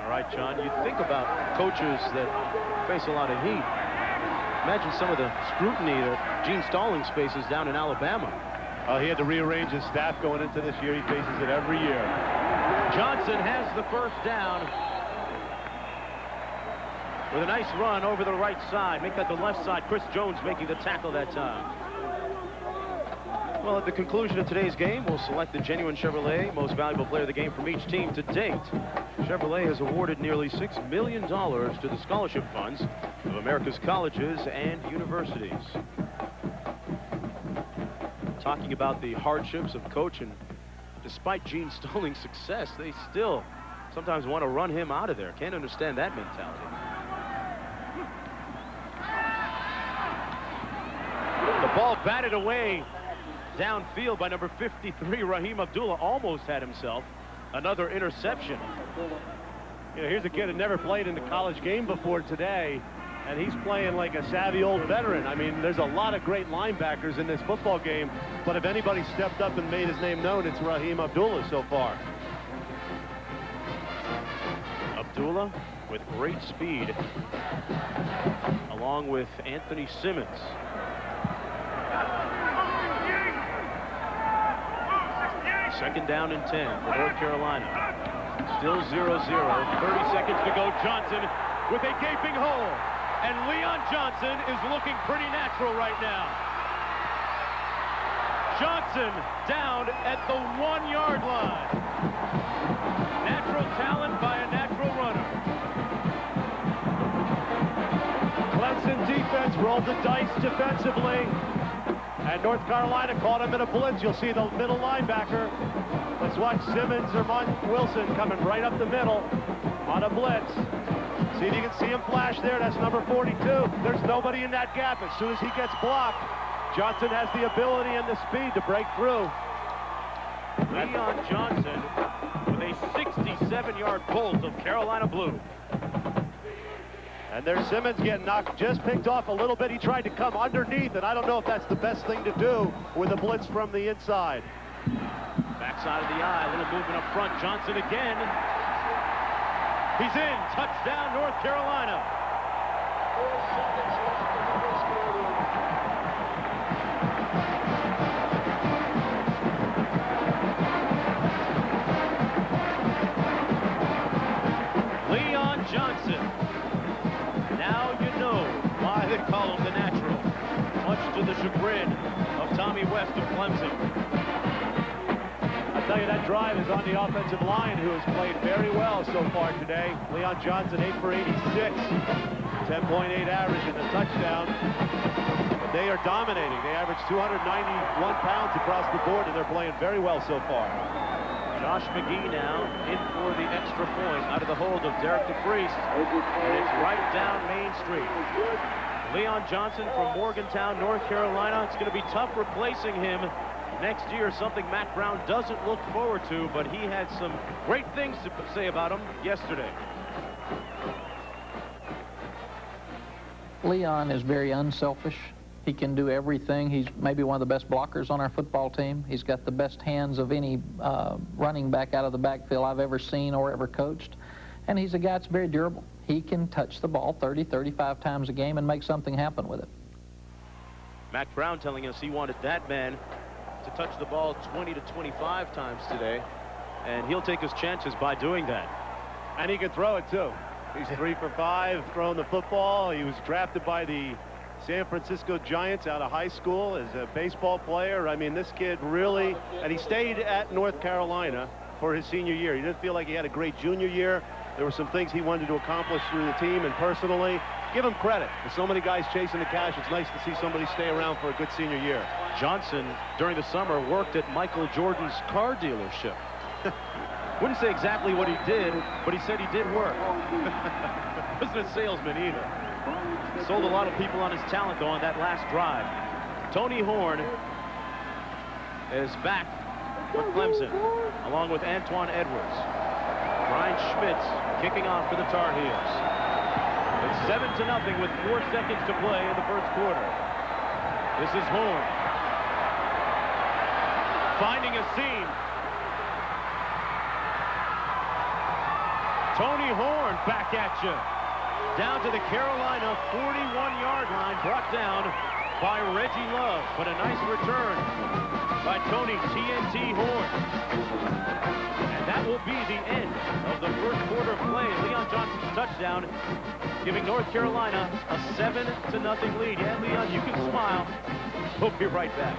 All right, John, you think about coaches that face a lot of heat. Imagine some of the scrutiny that Gene Stallings faces down in Alabama. He had to rearrange his staff going into this year. He faces it every year. Johnson has the 1st down with a nice run over the right side. Make that the left side. Chris Jones making the tackle that time. Well, at the conclusion of today's game, we'll select the genuine Chevrolet most valuable player of the game from each team to date. Chevrolet has awarded nearly $6 million to the scholarship funds of America's colleges and universities. Talking about the hardships of coaching, despite Gene Stallings' success, they still sometimes want to run him out of there. Can't understand that mentality. The ball batted away downfield by number 53, Raheem Abdullah. Almost had himself another interception. You know, here's a kid who never played in the college game before today, and he's playing like a savvy old veteran. I mean, there's a lot of great linebackers in this football game, but if anybody stepped up and made his name known, it's Raheem Abdullah so far. Abdullah with great speed, along with Anthony Simmons. Second down and 10 for North Carolina. Still 0-0, 30 seconds to go. Johnson with a gaping hole, and Leon Johnson is looking pretty natural right now. Johnson down at the 1-yard line. Natural talent by a natural runner. Clemson defense rolled the dice defensively, and North Carolina caught him in a blitz. You'll see the middle linebacker. Let's watch Simmons or Wilson coming right up the middle on a blitz. See if you can see him flash there. That's number 42. There's nobody in that gap. As soon as he gets blocked, Johnson has the ability and the speed to break through. Leon Johnson with a 67-yard bolt of Carolina blue. And there's Simmons getting knocked, just picked off a little bit. He tried to come underneath, and I don't know if that's the best thing to do with a blitz from the inside. Backside of the eye, a little movement up front. Johnson again. He's in. Touchdown, North Carolina. Leon Johnson. Now you know why they call him the natural, much to the chagrin of Tommy West of Clemson. I'll tell you, that drive is on the offensive line, who has played very well so far today. Leon Johnson, 8 for 86, 10.8 average in the touchdown. But they are dominating. They average 291 pounds across the board, and they're playing very well so far. Josh McGee now in for the extra point out of the hold of Derek DeFries, and it's right down Main Street. Leon Johnson from Morgantown, North Carolina. It's going to be tough replacing him next year, something Matt Brown doesn't look forward to, but he had some great things to say about him yesterday. Leon is very unselfish. He can do everything. He's maybe one of the best blockers on our football team. He's got the best hands of any running back out of the backfield I've ever seen or ever coached. And he's a guy that's very durable. He can touch the ball 30, 35 times a game and make something happen with it. Matt Brown telling us he wanted that man to touch the ball 20 to 25 times today, and he'll take his chances by doing that. And he can throw it, too. He's 3 for 5 throwing the football. He was drafted by the San Francisco Giants out of high school as a baseball player. I mean, this kid really, and he stayed at North Carolina for his senior year. He didn't feel like he had a great junior year. There were some things he wanted to accomplish through the team and personally. Give him credit. There's so many guys chasing the cash. It's nice to see somebody stay around for a good senior year. Johnson, during the summer, worked at Michael Jordan's car dealership. Wouldn't say exactly what he did, but he said he did work. Wasn't a salesman either. Sold a lot of people on his talent, though, on that last drive. Tony Horn is back for Clemson, along with Antoine Edwards. Brian Schmitz kicking off for the Tar Heels. It's 7-0 with 4 seconds to play in the first quarter. This is Horn. Finding a seam. Tony Horn back at you. Down to the Carolina 41-yard line, brought down by Reggie Love, but a nice return by Tony TNT Horn. And that will be the end of the first quarter of play. Leon Johnson's touchdown, giving North Carolina a 7-0 lead. Yeah, Leon, you can smile. We'll be right back.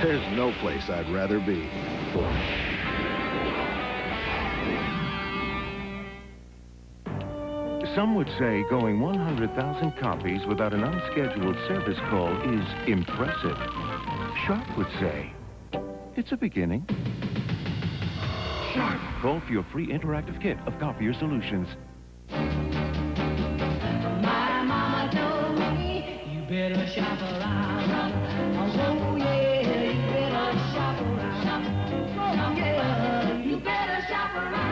There's no place I'd rather be. Some would say going 100,000 copies without an unscheduled service call is impressive. Sharp would say, it's a beginning. Sharp. Call for your free interactive kit of copier solutions. My mama told me you better shop around. Oh yeah, you better shop around. Oh yeah, you better shop around.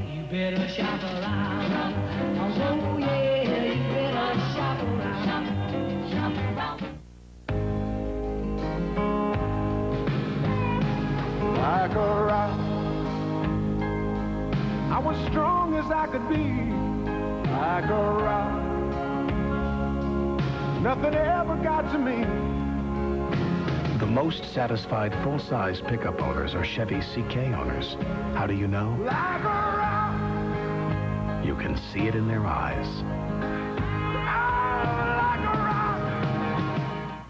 You better shop around. Oh yeah, you better shop around. Shop around. Like a rock, I was strong as I could be. Like a rock, nothing ever got to me. The most satisfied full-size pickup owners are Chevy CK owners. How do you know? Like a rock, You can see it in their eyes. like a rock.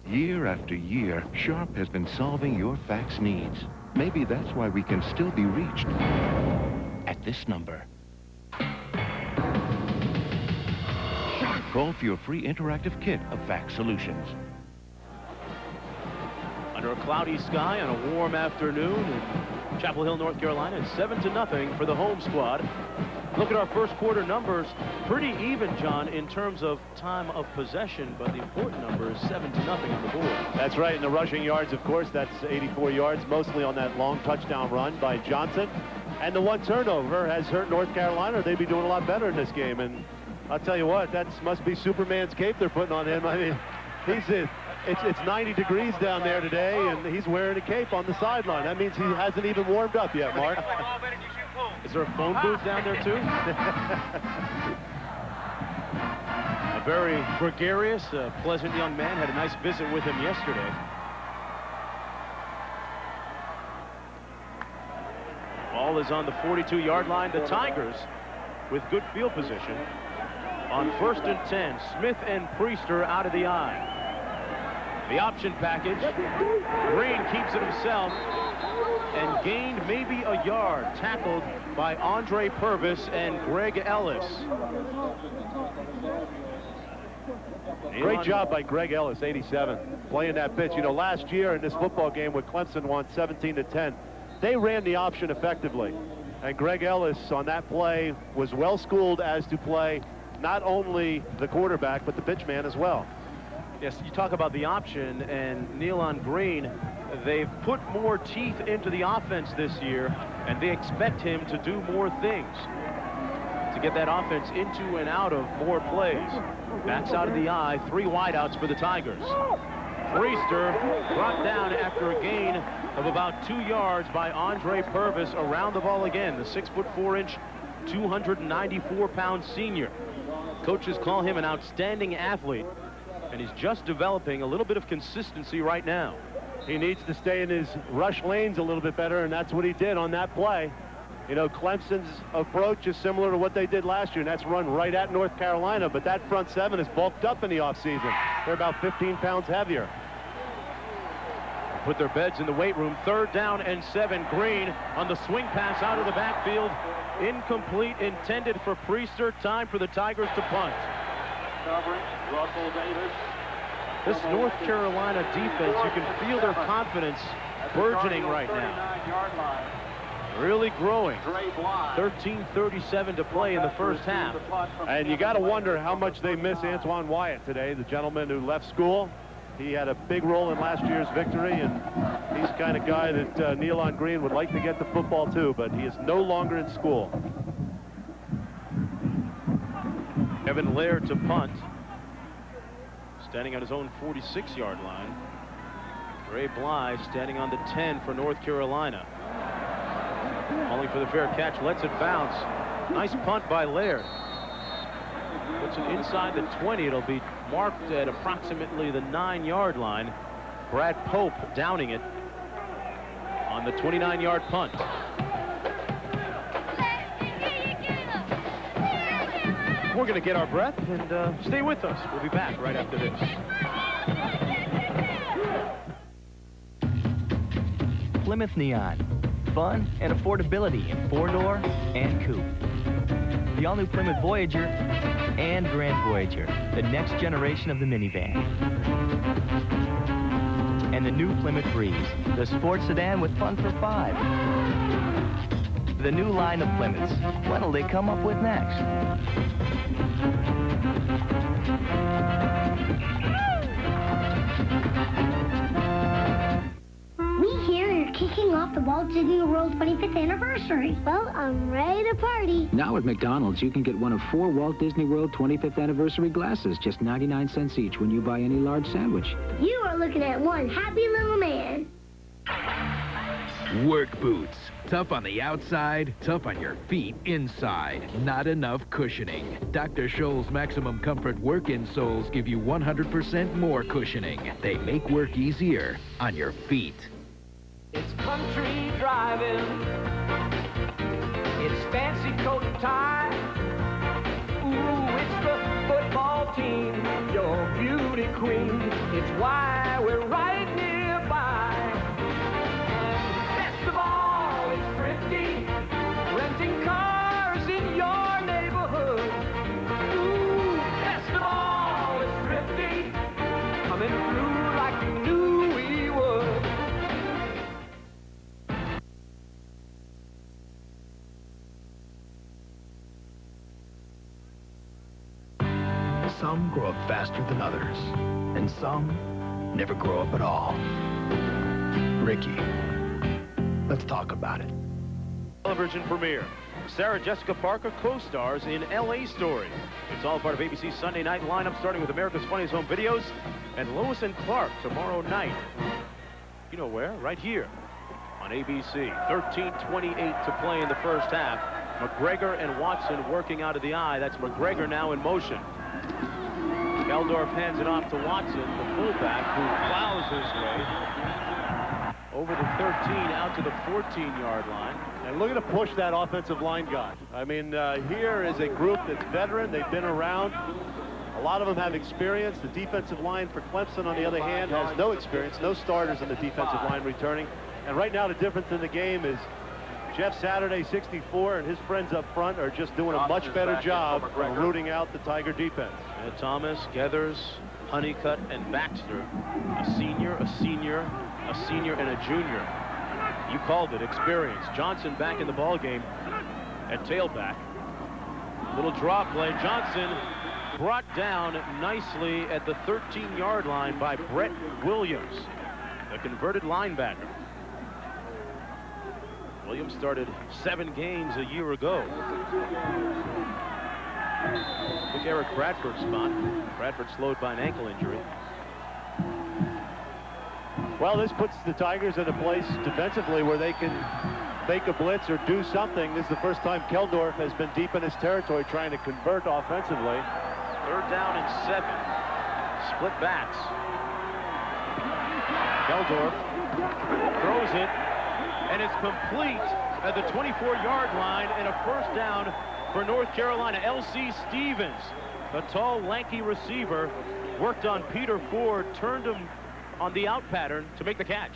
Year after year, Sharp has been solving your fax needs. Maybe that's why we can still be reached at this number. Sharp. Call for your free interactive kit of fax solutions. Under a cloudy sky on a warm afternoon in Chapel Hill, North Carolina, it's 7-0 for the home squad. Look at our first quarter numbers. Pretty even, John, in terms of time of possession, but the important number is 7-0 on the board. That's right. In the rushing yards, of course, that's 84 yards, mostly on that long touchdown run by Johnson. And the one turnover has hurt North Carolina. They'd be doing a lot better in this game. And I'll tell you what, that must be Superman's cape they're putting on him. I mean, it's 90 degrees down there today, and he's wearing a cape on the sideline. That means he hasn't even warmed up yet, Mark. Is there a phone booth down there, too? A very gregarious, pleasant young man. Had a nice visit with him yesterday. Ball is on the 42-yard line. The Tigers, with good field position, on 1st and 10. Smith and Priester out of the eye. The option package. Green keeps it himself and gained maybe a yard. Tackled by Andre Purvis and Greg Ellis. Great job by Greg Ellis, 87, playing that pitch. You know, last year in this football game when Clemson won 17-10, they ran the option effectively. And Greg Ellis on that play was well schooled as to play not only the quarterback, but the pitchman as well. Yes, you talk about the option, and Nealon Green, they've put more teeth into the offense this year, and they expect him to do more things to get that offense into and out of more plays. Backs out of the eye, 3 wideouts for the Tigers. Priester brought down after a gain of about 2 yards by Andre Purvis around the ball again, the 6'4", 294-pound senior. Coaches call him an outstanding athlete, and he's just developing a little bit of consistency right now. He needs to stay in his rush lanes a little bit better, and that's what he did on that play. You know, Clemson's approach is similar to what they did last year, and that's run right at North Carolina, but that front seven is bulked up in the offseason. They're about 15 pounds heavier. Put their beds in the weight room. 3rd down and 7. Green on the swing pass out of the backfield. Incomplete, intended for Priester. Time for the Tigers to punt. Coverage, Russell Davis. This North Carolina defense, you can feel their confidence burgeoning right now. Really growing. 13:37 to play in the first half. And you got to wonder how much they miss Antoine Wyatt today, the gentleman who left school. He had a big role in last year's victory, and he's the kind of guy that Nealon Green would like to get the football to, but he is no longer in school. Kevin Laird to punt. Standing on his own 46-yard line. Ray Bly standing on the 10 for North Carolina. Calling for the fair catch, lets it bounce. Nice punt by Laird. Puts it inside the 20. It'll be marked at approximately the 9-yard line. Brad Pope downing it on the 29-yard punt. We're going to get our breath and stay with us. We'll be back right after this. Plymouth Neon. Fun and affordability in 4-door and coupe. The all-new Plymouth Voyager and Grand Voyager, the next generation of the minivan. And the new Plymouth Breeze, the sports sedan with fun for 5. The new line of Plymouths. What'll they come up with next? We hear you're kicking off the Walt Disney World 25th anniversary. Well, I'm ready to party. Now at McDonald's, you can get one of 4 Walt Disney World 25th anniversary glasses, just 99 cents each when you buy any large sandwich. You are looking at one happy little man. Work boots. Tough on the outside, tough on your feet inside. Not enough cushioning. Dr. Scholl's Maximum Comfort work insoles give you 100% more cushioning. They make work easier on your feet. It's country driving. It's fancy coat and tie. Ooh, it's the football team, your beauty queen. It's why we're right nearby. And best of all, it's thrifty, renting cars in your neighborhood. Ooh, best of all, it's thrifty, coming through like you knew we would. Some grow up faster than others, and some never grow up at all. Ricky, let's talk about it. Television premiere. Sarah Jessica Parker co-stars in L.A. Story. It's all part of ABC's Sunday night lineup, starting with America's Funniest Home Videos and Lois and Clark tomorrow night. You know where? Right here on ABC. 13:28 to play in the first half. McGregor and Watson working out of the eye. That's McGregor now in motion. Geldorf hands it off to Watson, the fullback, who plows his way over the 13 out to the 14-yard line. And look at him push that offensive line guy. I mean, here is a group that's veteran. They've been around. A lot of them have experience. The defensive line for Clemson, on the other hand, has no experience, no starters in the defensive line returning. And right now, the difference in the game is Jeff Saturday, 64, and his friends up front are just doing a much better job of rooting out the Tiger defense. Thomas, Geathers, Honeycutt, and Baxter. A senior, a senior, a senior, and a junior. You called it, experience. Johnson back in the ball game at tailback. Little draw play. Johnson brought down nicely at the 13-yard line by Brett Williams, the converted linebacker. Williams started 7 games a year ago. Took Eric Bradford's spot. Bradford slowed by an ankle injury. Well, this puts the Tigers in a place defensively where they can fake a blitz or do something. This is the first time Geldorf has been deep in his territory trying to convert offensively. 3rd down and 7. Split backs. Geldorf throws it, and it's complete at the 24-yard line, and a first down for North Carolina. L.C. Stevens, the tall, lanky receiver, worked on Peter Ford, turned him on the out pattern to make the catch.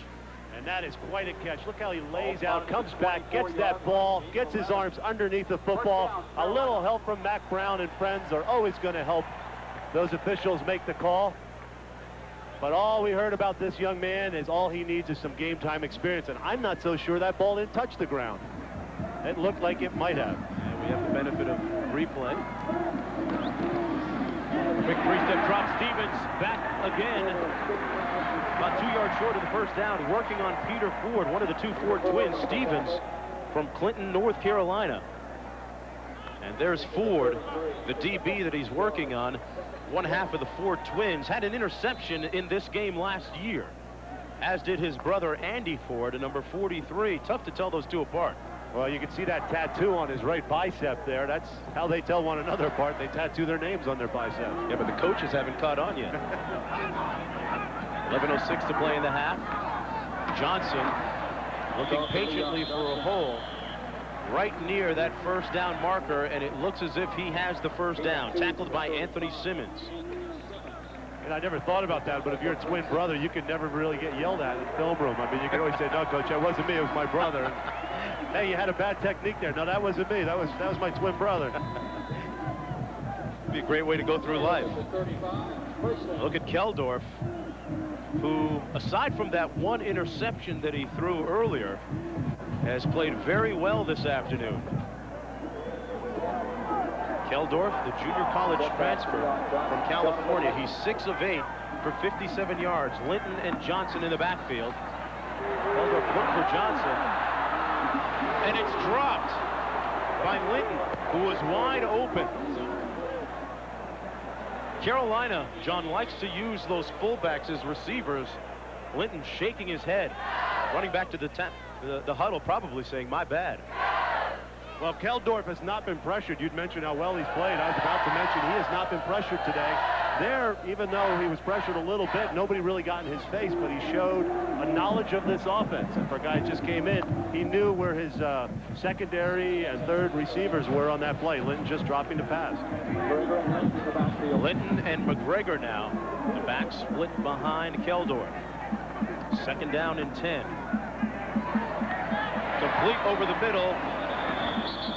And that is quite a catch. Look how he lays out, comes back, gets that ball, gets his arms underneath the football. A little help from Mac Brown and friends are always going to help those officials make the call. But all we heard about this young man is all he needs is some game time experience. And I'm not so sure that ball didn't touch the ground. It looked like it might have. And we have the benefit of replay. Quick 3-step drop. Stevens back again. About 2 yards short of the first down, working on Peter Ford, one of the 2 Ford twins. Stevens from Clinton, North Carolina. And there's Ford, the DB that he's working on. One half of the Ford twins had an interception in this game last year, as did his brother Andy Ford, number 43. Tough to tell those two apart. Well, you can see that tattoo on his right bicep there. That's how they tell one another apart. They tattoo their names on their bicep. Yeah, but the coaches haven't caught on yet. 11:06 to play in the half. Johnson looking patiently for a hole right near that first down marker, and it looks as if he has the first down. Tackled by Anthony Simmons. And I never thought about that, but if you're a twin brother, you can never really get yelled at in the film room. I mean, you can always say, no, Coach, that wasn't me, it was my brother. And, hey, you had a bad technique there. No, that wasn't me, that was my twin brother. Be a great way to go through life. Look at Keldorf, who, aside from that one interception that he threw earlier, has played very well this afternoon. Keldorf, the junior college transfer from California. He's 6 of 8 for 57 yards. Linton and Johnson in the backfield. Keldorf looked for Johnson. And it's dropped by Linton, who was wide open. Carolina, John, likes to use those fullbacks as receivers. Linton shaking his head, running back to the huddle, probably saying, my bad. Well, Keldorf has not been pressured. You'd mentioned how well he's played. I was about to mention he has not been pressured today. There, even though he was pressured a little bit, nobody really got in his face, but he showed a knowledge of this offense. And for a guy who just came in, he knew where his secondary and third receivers were on that play. Linton just dropping the pass. Linton and McGregor now. The back split behind Keldorf. 2nd down and 10. Complete over the middle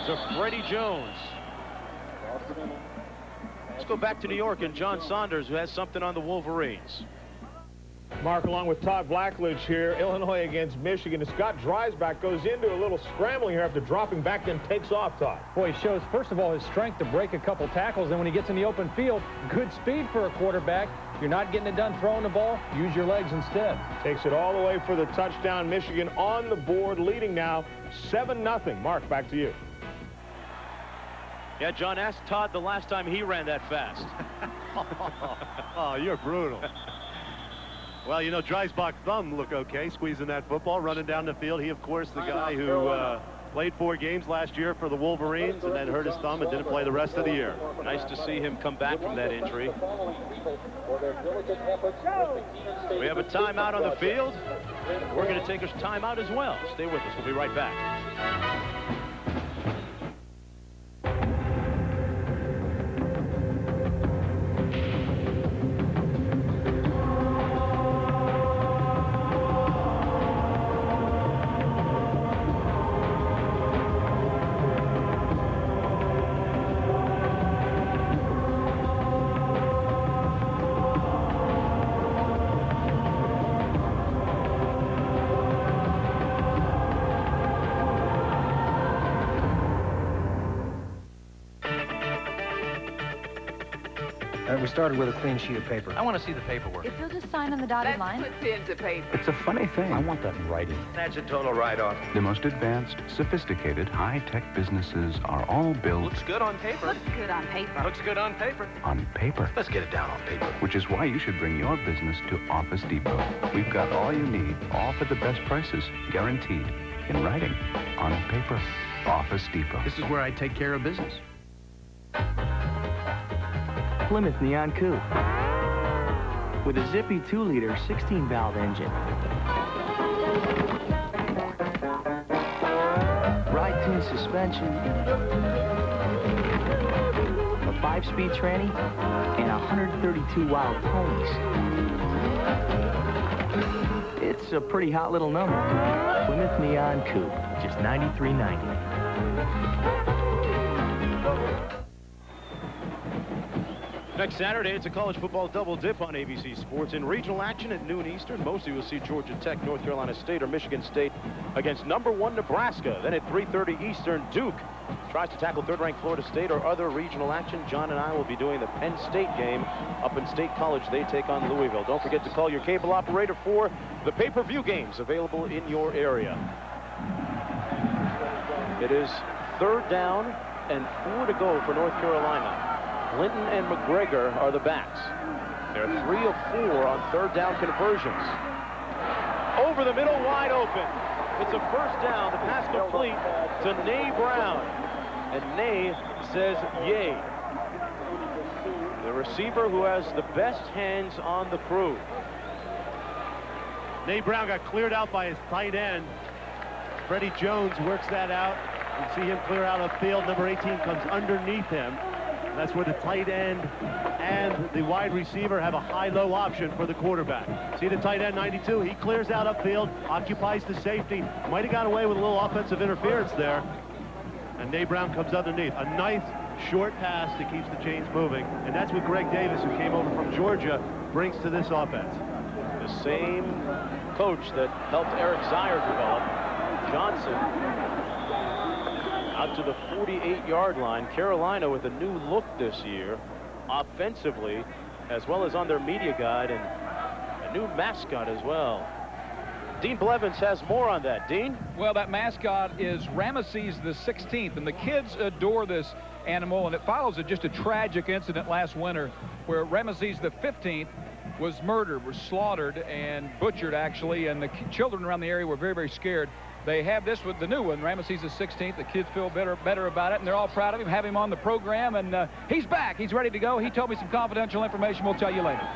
to Freddie Jones. Let's go back to New York and John Saunders, who has something on the Wolverines. Mark, along with Todd Blackledge here, Illinois against Michigan. And Scott Dreisbach goes into a little scrambling here after dropping back, then takes off, Todd. Boy, he shows, first of all, his strength to break a couple tackles. And when he gets in the open field, good speed for a quarterback. You're not getting it done throwing the ball. Use your legs instead. Takes it all the way for the touchdown. Michigan on the board, leading now 7-0. Mark, back to you. Yeah, John, asked Todd the last time he ran that fast. Oh, you're brutal. Well, you know, Dreisbach's thumb look okay, squeezing that football, running down the field. He, of course, the guy who played 4 games last year for the Wolverines and then hurt his thumb and didn't play the rest of the year. Nice to see him come back from that injury. We have a timeout on the field. We're going to take a timeout as well. Stay with us. We'll be right back. We started with a clean sheet of paper. I want to see the paperwork. If you'll just sign on the dotted line. Let's put pen to paper. It's a funny thing. I want that in writing. That's a total write-off. The most advanced, sophisticated, high-tech businesses are all built... Looks good on paper. Looks good on paper. Looks good on paper. On paper. Let's get it down on paper. Which is why you should bring your business to Office Depot. We've got all you need, all for the best prices, guaranteed. In writing, on paper. Office Depot. This is where I take care of business. Plymouth Neon Coupe with a zippy 2-liter 16-valve engine. Ride-tuned suspension, a 5-speed tranny, and 132 wild ponies. It's a pretty hot little number. Plymouth Neon Coupe, just $93.90. Next Saturday, it's a college football double dip on ABC Sports. In regional action at noon Eastern, mostly you'll see Georgia Tech, North Carolina State, or Michigan State against #1 Nebraska. Then at 3:30 Eastern, Duke tries to tackle 3rd-ranked Florida State, or other regional action. John and I will be doing the Penn State game up in State College. They take on Louisville. Don't forget to call your cable operator for the pay-per-view games available in your area. It is 3rd down and 4 to go for North Carolina. Linton and McGregor are the backs. They're 3 of 4 on 3rd down conversions. Over the middle, wide open. It's a 1st down. The pass complete to Nay Brown. And Nay says yay. The receiver who has the best hands on the crew. Nay Brown got cleared out by his tight end. Freddie Jones works that out. You see him clear out of the field. Number 18 comes underneath him. That's where the tight end and the wide receiver have a high-low option for the quarterback. See the tight end, 92? He clears out upfield, occupies the safety. Might have got away with a little offensive interference there. And Nate Brown comes underneath. A nice short pass that keeps the chains moving. And that's what Greg Davis, who came over from Georgia, brings to this offense. The same coach that helped Eric Zier develop, Johnson, out to the 48-yard line. Carolina with a new look this year, offensively, as well as on their media guide, and a new mascot as well. Dean Blevins has more on that. Dean? Well, that mascot is Ramesses the 16th, and the kids adore this animal, and it follows just a tragic incident last winter where Ramesses the 15th was murdered, was slaughtered and butchered, actually, and the children around the area were very, very scared. They have this with the new one, Ramesses the 16th. The kids feel better about it, and they're all proud of him, have him on the program, and he's back. He's ready to go. He told me some confidential information. We'll tell you later.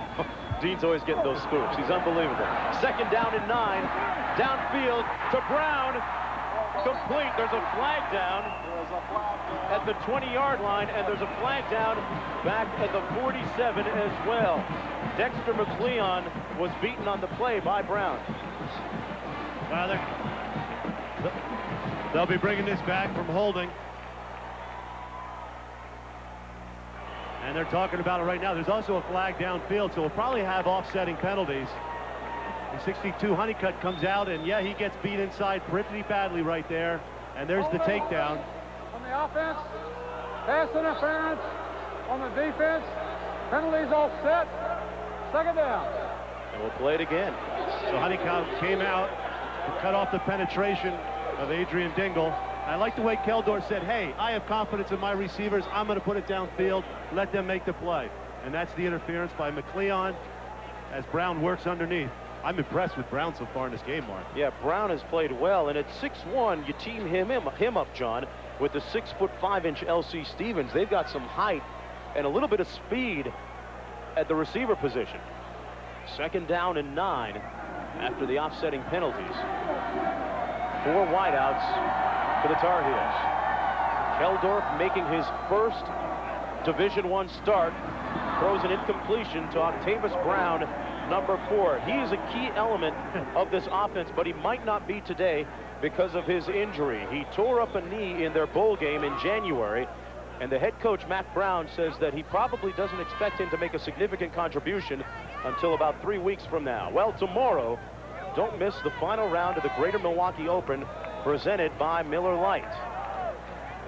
Dean's always getting those scoops. He's unbelievable. 2nd down and 9. Downfield to Brown. Complete. There's a flag down at the 20-yard line, and there's a flag down back at the 47 as well. Dexter McLeon was beaten on the play by Brown. Well, they'll be bringing this back from holding. And they're talking about it right now. There's also a flag downfield, so we'll probably have offsetting penalties. The 62 Honeycutt comes out, and yeah, he gets beat inside pretty badly right there. And there's the takedown. On the offense, pass interference. On the defense, penalties offset. 2nd down. And we'll play it again. So Honeycutt came out to cut off the penetration of Adrian Dingle. I like the way Keldor said, hey, I have confidence in my receivers. I'm going to put it downfield. Let them make the play. And that's the interference by McLeon as Brown works underneath. I'm impressed with Brown so far in this game, Mark. Yeah, Brown has played well, and at 6'1", you team him up, John, with the 6'5" LC Stevens. They've got some height and a little bit of speed at the receiver position. 2nd down and 9 after the offsetting penalties. 4 wideouts for the Tar Heels. Keldorf making his first Division I start, throws an incompletion to Octavius Brown, number 4. He is a key element of this offense, but he might not be today because of his injury. He tore up a knee in their bowl game in January, and the head coach, Matt Brown, says that he probably doesn't expect him to make a significant contribution until about 3 weeks from now. Well, tomorrow, don't miss the final round of the Greater Milwaukee Open presented by Miller Lite.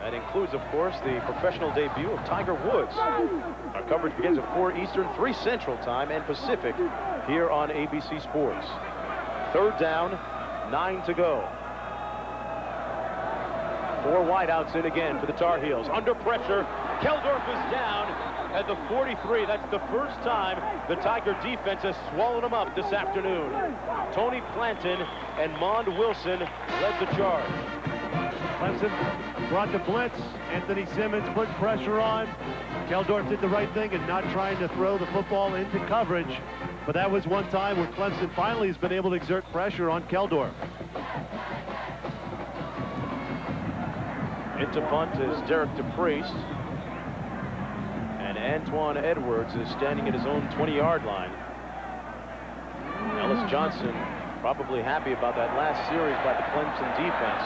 That includes, of course, the professional debut of Tiger Woods. Our coverage begins at 4 Eastern, 3 Central Time and Pacific here on ABC Sports. 3rd down, 9 to go. 4 wideouts in again for the Tar Heels. Under pressure, Keldorf is down at the 43. That's the first time the Tiger defense has swallowed him up this afternoon. Tony Planton and Mond Wilson led the charge. Clemson brought the blitz. Anthony Simmons put pressure on. Keldorf did the right thing in not trying to throw the football into coverage. But that was one time where Clemson finally has been able to exert pressure on Keldorf. Into punt is Derek DePriest. And Antoine Edwards is standing at his own 20-yard line. Ellis Johnson probably happy about that last series by the Clemson defense.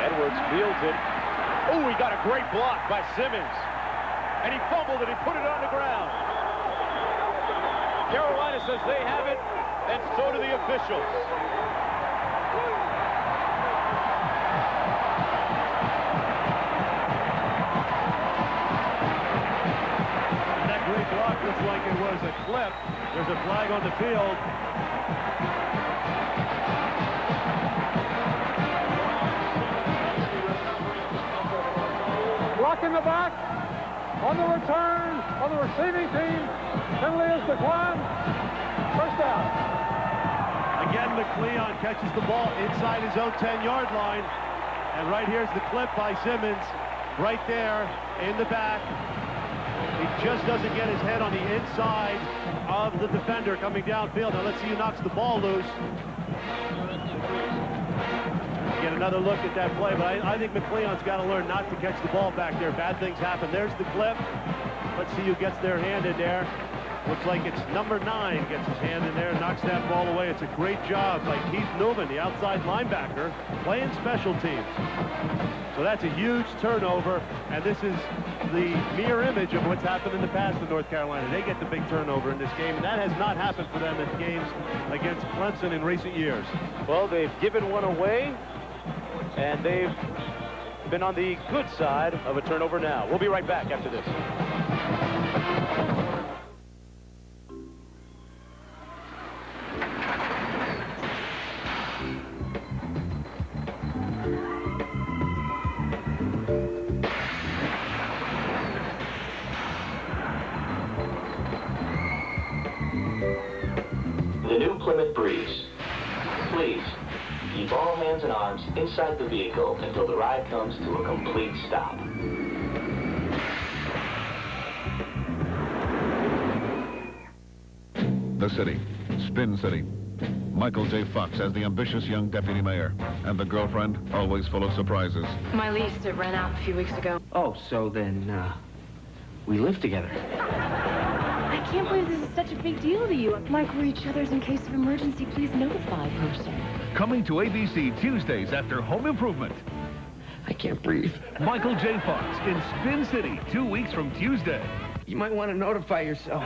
Edwards fields it. Oh, he got a great block by Simmons. And he fumbled it. He put it on the ground. Carolina says they have it, and so do the officials. Block looks like it was a clip. There's a flag on the field. Block in the back. On the return, on the receiving team. Penalty is declined. 1st down. Again, McLeon catches the ball inside his own 10-yard line. And right here's the clip by Simmons. Right there in the back. He just doesn't get his head on the inside of the defender coming downfield. Now let's see who knocks the ball loose. get another look at that play, but I think McLeon's got to learn not to catch the ball back there. Bad things happen. There's the clip. Let's see who gets their hand in there. Looks like it's number 9 gets his hand in there and knocks that ball away. It's a great job by Keith Newman, the outside linebacker, playing special teams. So that's a huge turnover, and this is the mirror image of what's happened in the past in North Carolina. They get the big turnover in this game, and that has not happened for them in games against Clemson in recent years. Well, they've given one away, and they've been on the good side of a turnover now. We'll be right back after this. The new Plymouth Breeze. Please, keep all hands and arms inside the vehicle until the ride comes to a complete stop. The city, Spin City. Michael J. Fox as the ambitious young deputy mayor. And the girlfriend, always full of surprises. My lease, it ran out a few weeks ago. Oh, so then, we live together. I can't believe this is such a big deal to you. Like we're each other's in case of emergency. Please notify person. Coming to ABC Tuesdays after Home Improvement. I can't breathe. Michael J. Fox in Spin City, 2 weeks from Tuesday. You might want to notify yourself.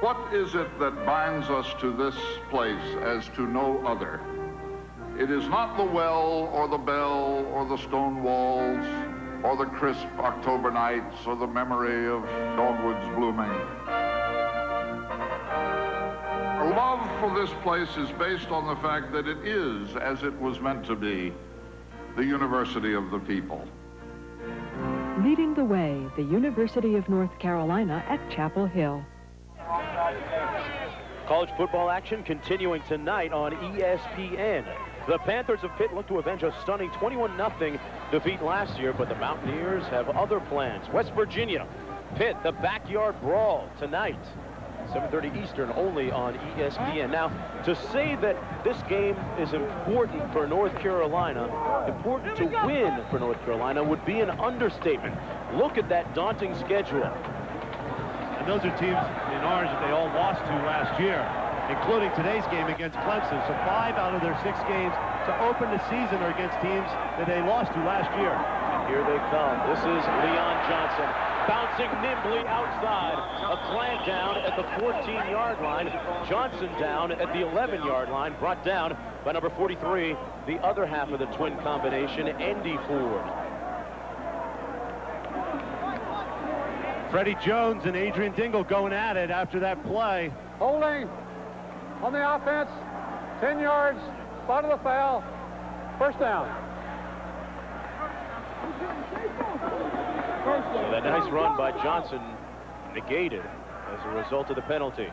What is it that binds us to this place as to no other? It is not the well or the bell or the stone walls or the crisp October nights or the memory of dogwoods blooming. Our love for this place is based on the fact that it is, as it was meant to be, the University of the people. Leading the way, the University of North Carolina at Chapel Hill. College football action continuing tonight on ESPN. The Panthers of Pitt look to avenge a stunning 21-0 defeat last year, but the Mountaineers have other plans. West Virginia, Pitt, the backyard brawl tonight. 7:30 Eastern, only on ESPN. Now, to say that this game is important for North Carolina, important to win for North Carolina, would be an understatement. Look at that daunting schedule. And those are teams in orange that they all lost to last year, including today's game against Clemson. So 5 out of their 6 games to open the season are against teams that they lost to last year. And here they come. This is Leon Johnson bouncing nimbly outside. A flag down at the 14-yard line. Johnson down at the 11-yard line, brought down by number 43, the other half of the twin combination, Andy Ford. Freddie Jones and Adrian Dingle going at it after that play. Holding on the offense, 10 yards, spot of the foul, first down. So that nice run by Johnson negated as a result of the penalty.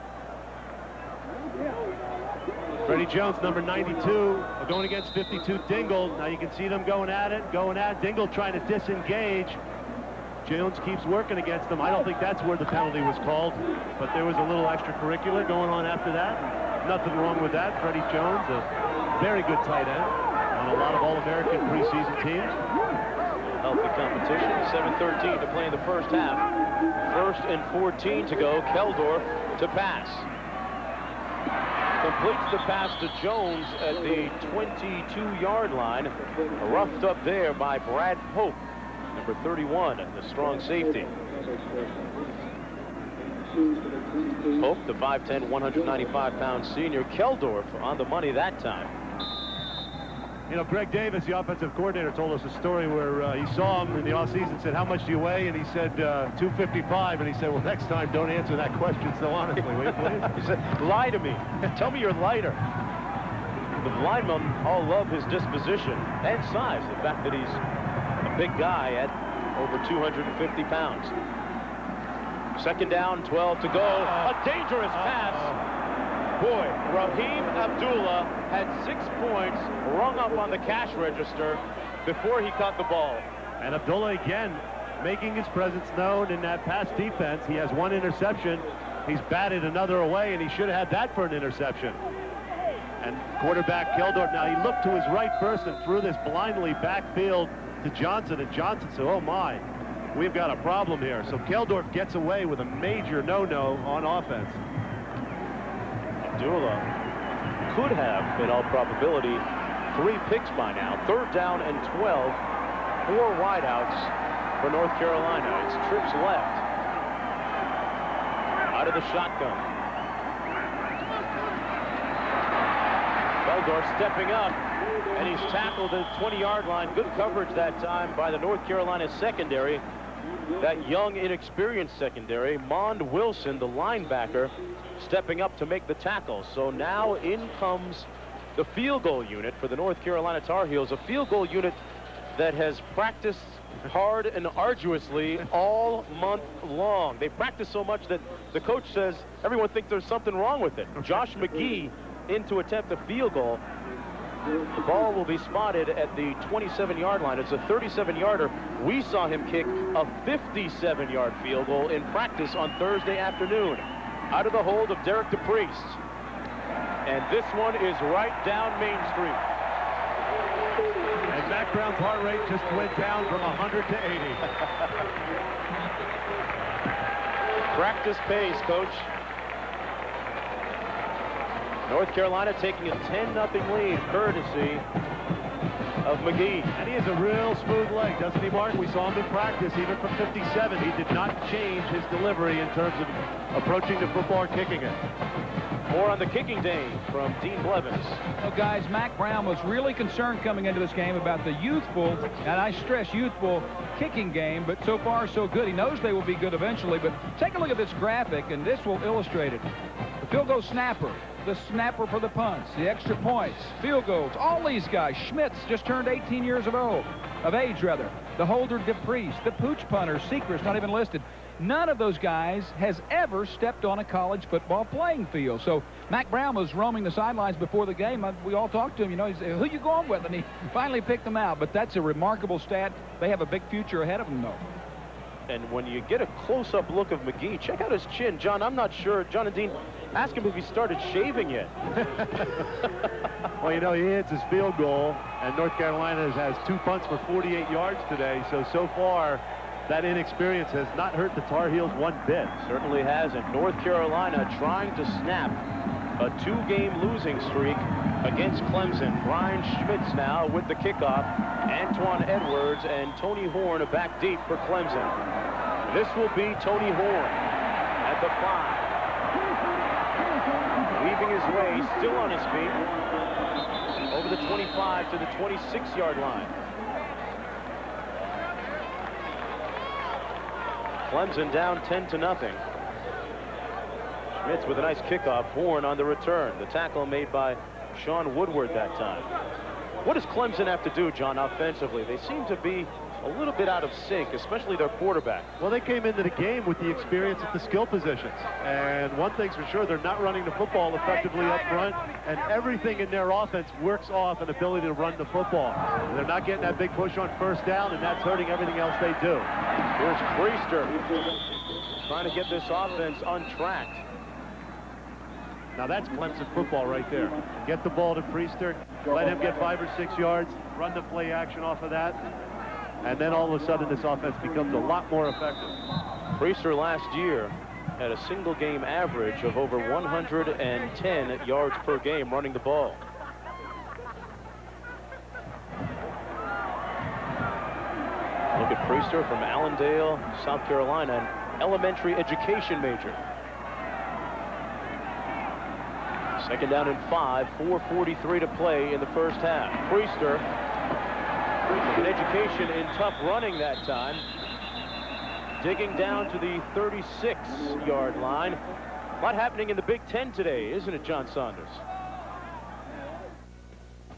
Freddie Jones, number 92, going against 52 Dingle. Now you can see them going at it, Dingle trying to disengage. Jones keeps working against them. I don't think that's where the penalty was called, but there was a little extracurricular going on after that. Nothing wrong with that. Freddie Jones, a very good tight end on a lot of All-American preseason teams. Healthy competition. 7:13 to play in the first half. 1st and 14 to go. Keldorf to pass. Completes the pass to Jones at the 22-yard line. Roughed up there by Brad Pope, number 31, the strong safety. Pope, the 5'10", 195-pound senior. Keldorf on the money that time. You know, Greg Davis, the offensive coordinator, told us a story where he saw him in the offseason, said, "How much do you weigh?" And he said, 255. And he said, "Well, next time, don't answer that question so honestly, will you please?" He said, "Lie to me. Tell me you're lighter." the linemen all love his disposition and size. The fact that he's a big guy at over 250 pounds. Second down, 12 to go. A dangerous pass. Boy, Raheem Abdullah had 6 points rung up on the cash register before he caught the ball. And Abdullah again making his presence known in that pass defense. He has 1 interception. He's batted another away, and he should have had that for an interception. And quarterback Keldorf, now he looked to his right first and threw this blindly backfield to Johnson, and Johnson said, oh my, we've got a problem here. So Keldorf gets away with a major no-no on offense. Abdullah could have, in all probability, 3 picks by now. Third down and 12, 4 wideouts for North Carolina. It's trips left. Out of the shotgun. Keldorf stepping up, and he's tackled at the 20-yard line. Good coverage that time by the North Carolina secondary. That young, inexperienced secondary. Mond Wilson, the linebacker, stepping up to make the tackle. So now in comes the field goal unit for the North Carolina Tar Heels, a field goal unit that has practiced hard and arduously all month long. They practice so much that the coach says everyone thinks there's something wrong with it. Josh McGee in to attempt a field goal. The ball will be spotted at the 27-yard line. It's a 37-yarder. We saw him kick a 57-yard field goal in practice on Thursday afternoon. Out of the hold of Derek DePriest. And this one is right down Main Street. And Mac Brown's heart rate just went down from 100 to 80. Practice pays, Coach. North Carolina taking a 10-0 lead, courtesy of McGee. And he has a real smooth leg, doesn't he, Mark? We saw him in practice, even from 57. He did not change his delivery in terms of approaching the football or kicking it. More on the kicking day from Dean Blevins. Well, guys, Mac Brown was really concerned coming into this game about the youthful, and I stress youthful, kicking game, but so far so good. He knows they will be good eventually, but take a look at this graphic, and this will illustrate it. The field goal snapper, the snapper for the punts, the extra points, field goals, all these guys. Schmitz just turned 18 years of age. The holder DePriest, the pooch punter, Secret's not even listed. None of those guys has ever stepped on a college football playing field. So Mac Brown was roaming the sidelines before the game. We all talked to him, you know, he said, who you going with? And he finally picked them out. But that's a remarkable stat. They have a big future ahead of them, though. And when you get a close-up look of McGee, check out his chin. John, I'm not sure. John and Dean, ask him if he started shaving yet. Well, you know, he hits his field goal, and North Carolina has 2 punts for 48 yards today. So far, that inexperience has not hurt the Tar Heels one bit. Certainly hasn't. North Carolina trying to snap a 2-game losing streak against Clemson. Brian Schmitz now with the kickoff. Antoine Edwards and Tony Horn back deep for Clemson. This will be Tony Horn at the 5. Weaving his way, still on his feet, over the 25 to the 26-yard line. Clemson down 10-0. Schmitz with a nice kickoff. Horn on the return. The tackle made by Sean Woodward that time. What does Clemson have to do, John, offensively? They seem to be a little bit out of sync, especially their quarterback. Well, they came into the game with the experience at the skill positions. And one thing's for sure, they're not running the football effectively up front. And everything in their offense works off an ability to run the football. And they're not getting that big push on first down, and that's hurting everything else they do. Here's Priester trying to get this offense untracked. Now that's Clemson football right there. Get the ball to Priester, let him get 5 or 6 yards, run the play action off of that, and then all of a sudden this offense becomes a lot more effective. Priester last year had a single game average of over 110 yards per game running the ball. Look at Priester from Allendale, South Carolina, an elementary education major. Second down and 5, 4:43 to play in the first half. Priester, an education in tough running that time, digging down to the 36-yard line. A lot happening in the Big Ten today, isn't it, John Saunders?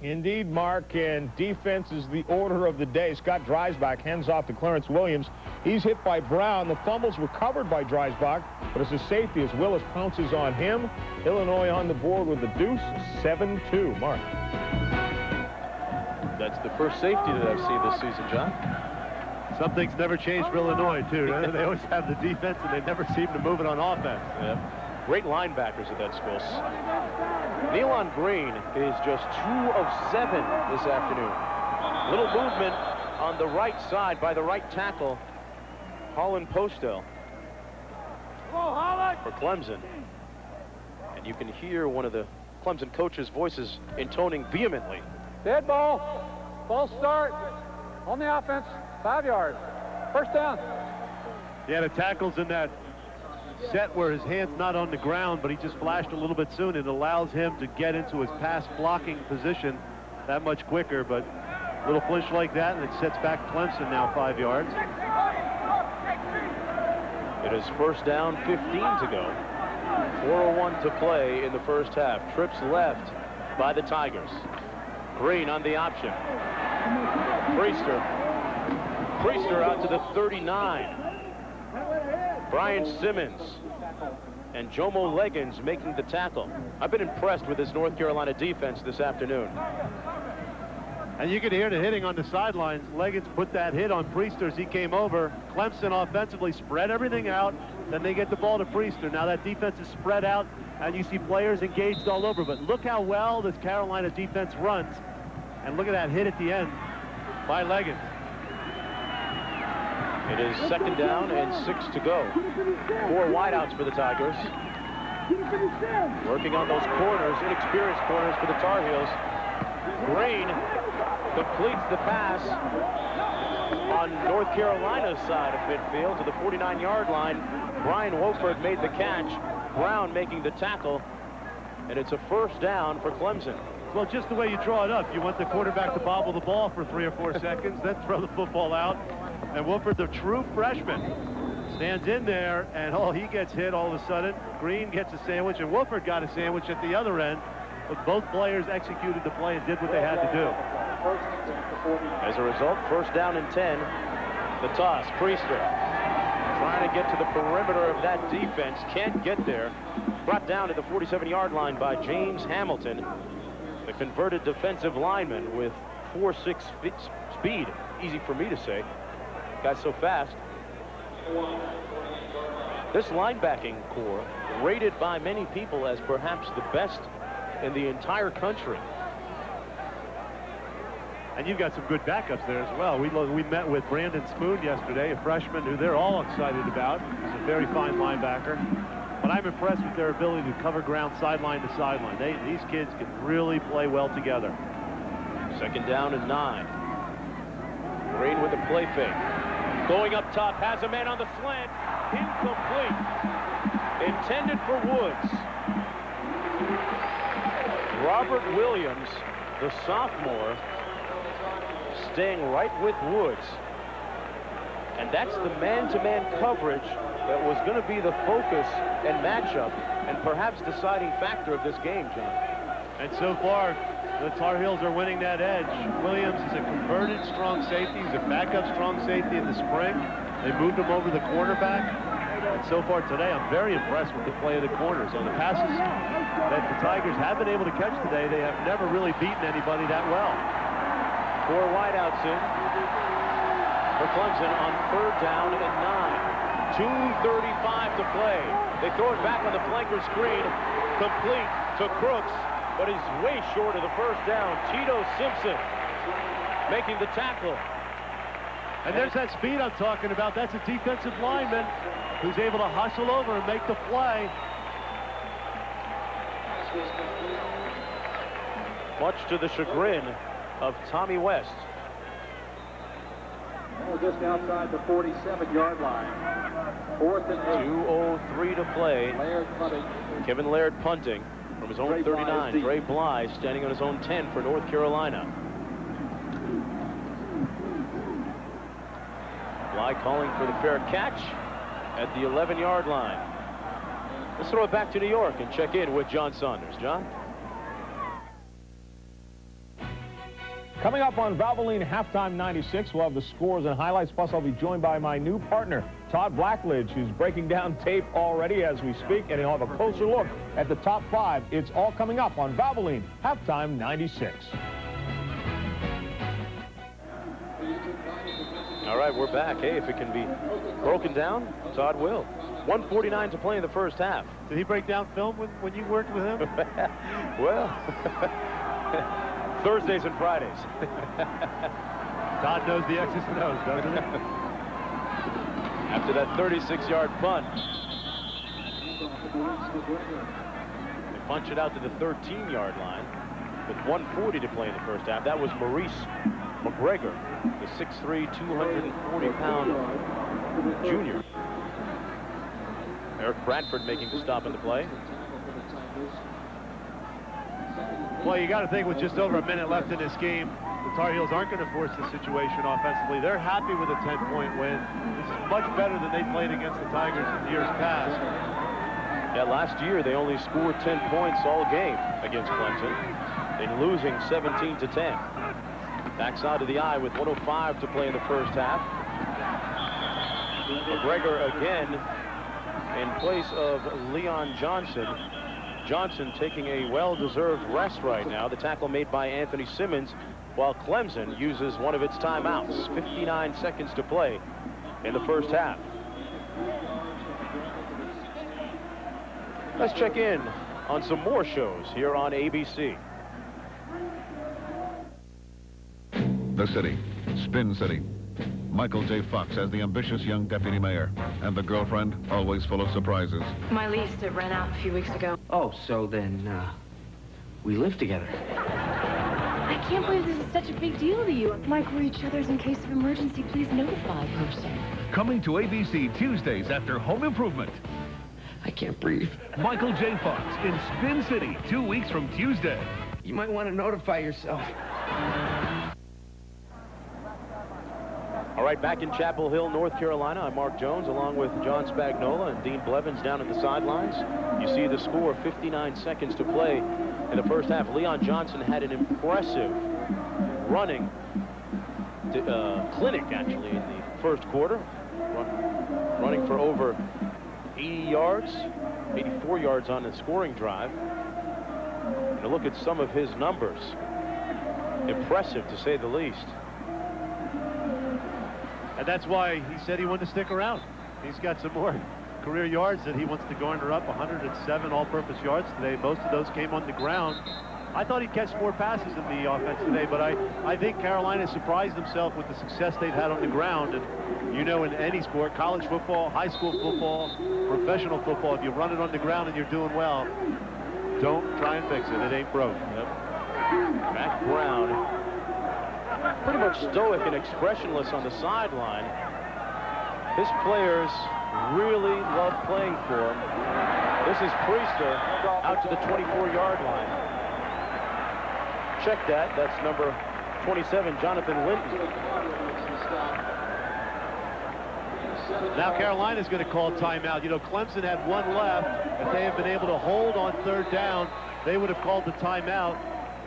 Indeed, Mark, and defense is the order of the day. Scott Dreisbach hands off to Clarence Williams. He's hit by Brown. The fumble's recovered by Dreisbach, but it's a safety as Willis pounces on him. Illinois on the board with the deuce, 7-2. Mark. That's the first safety that I've seen this season, John. Some things never change for Illinois, too. They always have the defense, and they never seem to move it on offense. Yeah. Great linebackers at that school. Nealon Green is just 2 of 7 this afternoon. Little movement on the right side by the right tackle, Holland Postel, for Clemson. And you can hear one of the Clemson coaches' voices intoning vehemently. Dead ball. False start. On the offense. 5 yards. First down. Yeah, the tackle's in that set where his hand's not on the ground, but he just flashed a little bit soon. It allows him to get into his pass blocking position that much quicker, but a little flinch like that, and it sets back Clemson now 5 yards. It is first down, 15 to go. 4:01 to play in the first half. Trips left by the Tigers. Green on the option. Priester out to the 39. Brian Simmons and Jomo Leggins making the tackle. I've been impressed with this North Carolina defense this afternoon. And you can hear the hitting on the sidelines. Leggins put that hit on Priester as he came over. Clemson offensively spread everything out. Then they get the ball to Priester. Now that defense is spread out, and you see players engaged all over. But look how well this Carolina defense runs. And look at that hit at the end by Leggins. It is second down and 6 to go. 4 wideouts for the Tigers. Working on those corners, inexperienced corners for the Tar Heels. Green completes the pass on North Carolina's side of midfield to the 49-yard line. Brian Wolford made the catch. Brown making the tackle. And it's a first down for Clemson. Well, just the way you draw it up. You want the quarterback to bobble the ball for 3 or 4 seconds, then throw the football out. And Wolford, the true freshman, stands in there, and he gets hit all of a sudden. Green gets a sandwich, and Wolford got a sandwich at the other end. But both players executed the play and did what they had to do. As a result, first down and 10. The toss, Priester trying to get to the perimeter of that defense. Can't get there. Brought down to the 47-yard line by James Hamilton, the converted defensive lineman with 4.6 speed. Easy for me to say. Got so fast. This linebacking core, rated by many people as perhaps the best in the entire country. And you've got some good backups there as well. We met with Brandon Spoon yesterday, a freshman who they're all excited about. He's a very fine linebacker. But I'm impressed with their ability to cover ground sideline to sideline. These kids can really play well together. Second down and 9. Green with the play fake. Going up top, has a man on the slant. Incomplete. Intended for Woods. Robert Williams, the sophomore, staying right with Woods. And that's the man-to-man coverage that was going to be the focus and matchup and perhaps deciding factor of this game, John. And so far, the Tar Heels are winning that edge. Williams is a converted strong safety. He's a backup strong safety in the spring. They moved him over the cornerback. And so far today, I'm very impressed with the play of the corners. On the passes that the Tigers have been able to catch today, they have never really beaten anybody that well. 4 wideouts in for Clemson on third down and 9. 2:35 to play. They throw it back on the flanker screen. Complete to Crooks, but he's way short of the first down. Tito Simpson making the tackle. And there's that speed I'm talking about. That's a defensive lineman who's able to hustle over and make the play. Much to the chagrin of Tommy West. Just outside the 47-yard line. 4th and 8. 2:03 to play. Laird punting. Kevin Laird punting from his own 39. Dre Bly standing on his own 10 for North Carolina. Bly calling for the fair catch at the 11-yard line. Let's throw it back to New York and check in with John Saunders. John? Coming up on Valvoline Halftime 96, we'll have the scores and highlights. Plus, I'll be joined by my new partner, Todd Blackledge, who's breaking down tape already as we speak, and he'll have a closer look at the top 5. It's all coming up on Valvoline Halftime 96. All right, we're back. Hey, if it can be broken down, Todd will. 1:49 to play in the first half. Did he break down film when you worked with him? Well, Thursdays and Fridays. Todd knows the X's and O's, doesn't he? After that 36-yard punt, they punch it out to the 13-yard line with 1:40 to play in the first half. That was Maurice McGregor, the 6'3", 240-pound junior. Eric Bradford making the stop in the play. Well, you got to think with just over a minute left in this game, the Tar Heels aren't going to force the situation offensively. They're happy with a 10-point win. This is much better than they played against the Tigers in years past. Yeah, last year they only scored 10 points all game against Clemson, and losing 17-10. Backside of the eye with 1:05 to play in the first half. McGregor again in place of Leon Johnson. Johnson taking a well-deserved rest right now. The tackle made by Anthony Simmons, while Clemson uses one of its timeouts. 59 seconds to play in the first half. Let's check in on some more shows here on ABC. The city, Spin City. Michael J. Fox as the ambitious young deputy mayor, and the girlfriend always full of surprises. My lease, it ran out a few weeks ago. Oh, so then, we live together. I can't believe this is such a big deal to you. Like we're each other's in case of emergency, please notify person. Coming to ABC Tuesdays after Home Improvement. I can't breathe. Michael J. Fox in Spin City, 2 weeks from Tuesday. You might want to notify yourself. All right, back in Chapel Hill, North Carolina, I'm Mark Jones, along with John Spagnola and Dean Blevins down at the sidelines. You see the score, 59 seconds to play in the first half. Leon Johnson had an impressive running clinic, actually, in the first quarter, running for over 80 yards, 84 yards on the scoring drive. And a look at some of his numbers. Impressive, to say the least. And that's why he said he wanted to stick around. He's got some more career yards that he wants to garner up, 107 all-purpose yards today. Most of those came on the ground. I thought he'd catch more passes in the offense today, but I think Carolina surprised himself with the success they've had on the ground. And you know, in any sport, college football, high school football, professional football, if you run it on the ground and you're doing well, don't try and fix it. It ain't broke. Yep. Mac Brown, pretty much stoic and expressionless on the sideline. His players really love playing for him. This is Priester out to the 24-yard line. Check that. That's number 27, Jonathan Linton. Now Carolina's going to call timeout. You know, Clemson had one left. If they had been able to hold on third down, they would have called the timeout.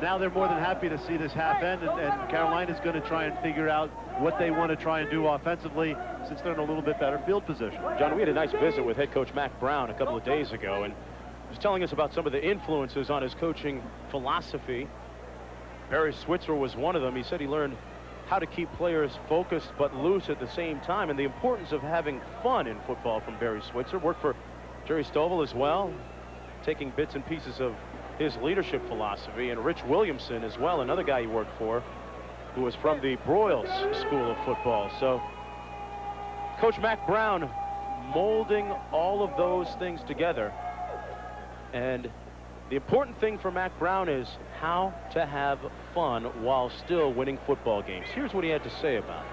Now they're more than happy to see this half end, and Carolina's going to try and figure out what they want to try and do offensively since they're in a little bit better field position. John, we had a nice visit with head coach Mac Brown a couple of days ago, and he was telling us about some of the influences on his coaching philosophy. Barry Switzer was one of them. He said he learned how to keep players focused but loose at the same time, and the importance of having fun in football from Barry Switzer. Worked for Jerry Stovall as well, taking bits and pieces of his leadership philosophy, and Rich Williamson as well, another guy he worked for, who was from the Broyles School of Football. So Coach Mac Brown molding all of those things together. And the important thing for Mac Brown is how to have fun while still winning football games. Here's what he had to say about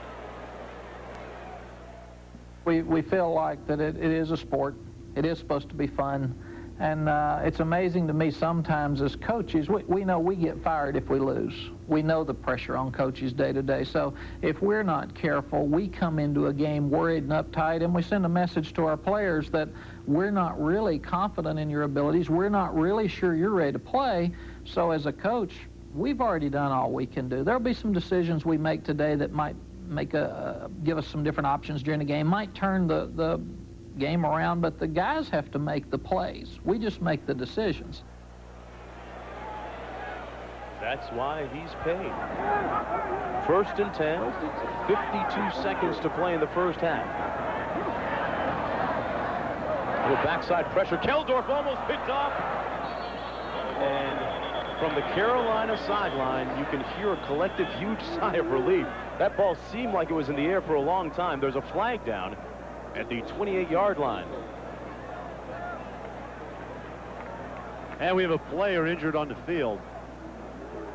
it. We feel like that it is a sport. It is supposed to be fun. And it's amazing to me sometimes as coaches, we know we get fired if we lose. We know the pressure on coaches day to day. So if we're not careful, we come into a game worried and uptight, and we send a message to our players that we're not really confident in your abilities. We're not really sure you're ready to play. So as a coach, we've already done all we can do. There'll be some decisions we make today that might give us some different options during the game, might turn the game around, but the guys have to make the plays. We just make the decisions. That's why he's paid. 1st and 10, 52 seconds to play in the first half. Little backside pressure. Keldorf almost picked off. And from the Carolina sideline, you can hear a collective huge sigh of relief. That ball seemed like it was in the air for a long time. There's a flag down at the 28-yard line. And we have a player injured on the field.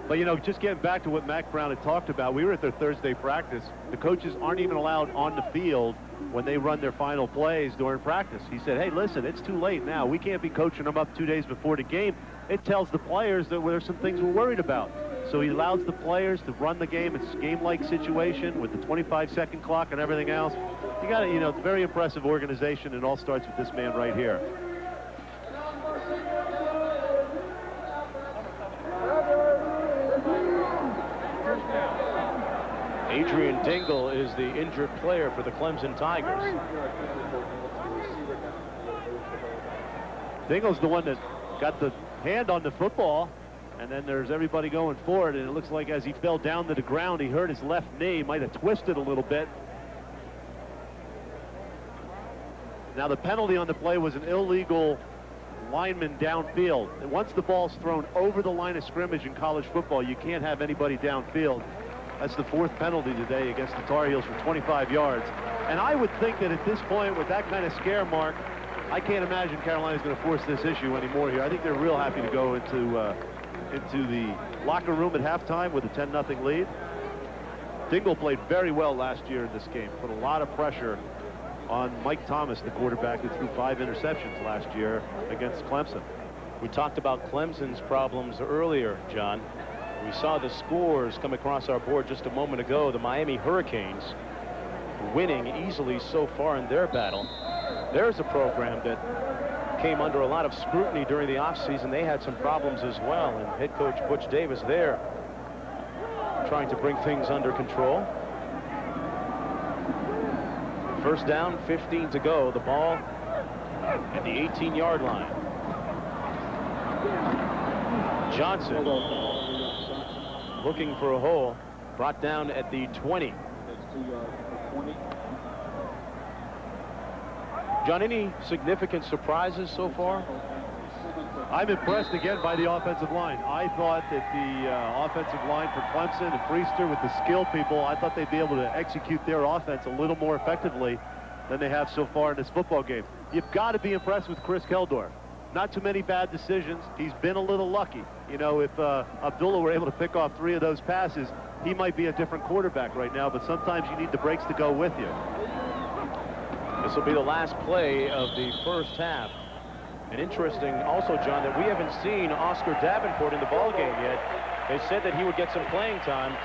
But, you know, just getting back to what Mac Brown had talked about, we were at their Thursday practice. The coaches aren't even allowed on the field when they run their final plays during practice. He said, hey, listen, it's too late now. We can't be coaching them up 2 days before the game. It tells the players that there's some things we're worried about. So he allows the players to run the game. It's a game-like situation with the 25-second clock and everything else. You got to, you know, it's a very impressive organization. It all starts with this man right here. Adrian Dingle is the injured player for the Clemson Tigers. Dingle's the one that got the hand on the football, and then there's everybody going for it, and it looks like as he fell down to the ground, he hurt his left knee, might have twisted a little bit. Now the penalty on the play was an illegal lineman downfield. And once the ball's thrown over the line of scrimmage in college football, you can't have anybody downfield. That's the 4th penalty today against the Tar Heels for 25 yards. And I would think that at this point, with that kind of scare mark, I can't imagine Carolina's going to force this issue anymore here. I think they're real happy to go into the locker room at halftime with a 10-0 lead. Dingle played very well last year in this game, put a lot of pressure on Mike Thomas, the quarterback who threw 5 interceptions last year against Clemson. We talked about Clemson's problems earlier, John. We saw the scores come across our board just a moment ago. The Miami Hurricanes winning easily so far in their battle. There's a program that came under a lot of scrutiny during the offseason. They had some problems as well, and head coach Butch Davis there trying to bring things under control. First down, 15 to go. The ball at the 18-yard line. Johnson looking for a hole, brought down at the 20. John, any significant surprises so far? I'm impressed again by the offensive line. I thought that the offensive line for Clemson and Priester with the skill people, I thought they'd be able to execute their offense a little more effectively than they have so far in this football game. You've got to be impressed with Chris Keldorf. Not too many bad decisions. He's been a little lucky. You know, if Abdullah were able to pick off 3 of those passes, he might be a different quarterback right now, but sometimes you need the breaks to go with you. This will be the last play of the first half. And interesting also, John, that we haven't seen Oscar Davenport in the ballgame yet. They said that he would get some playing time.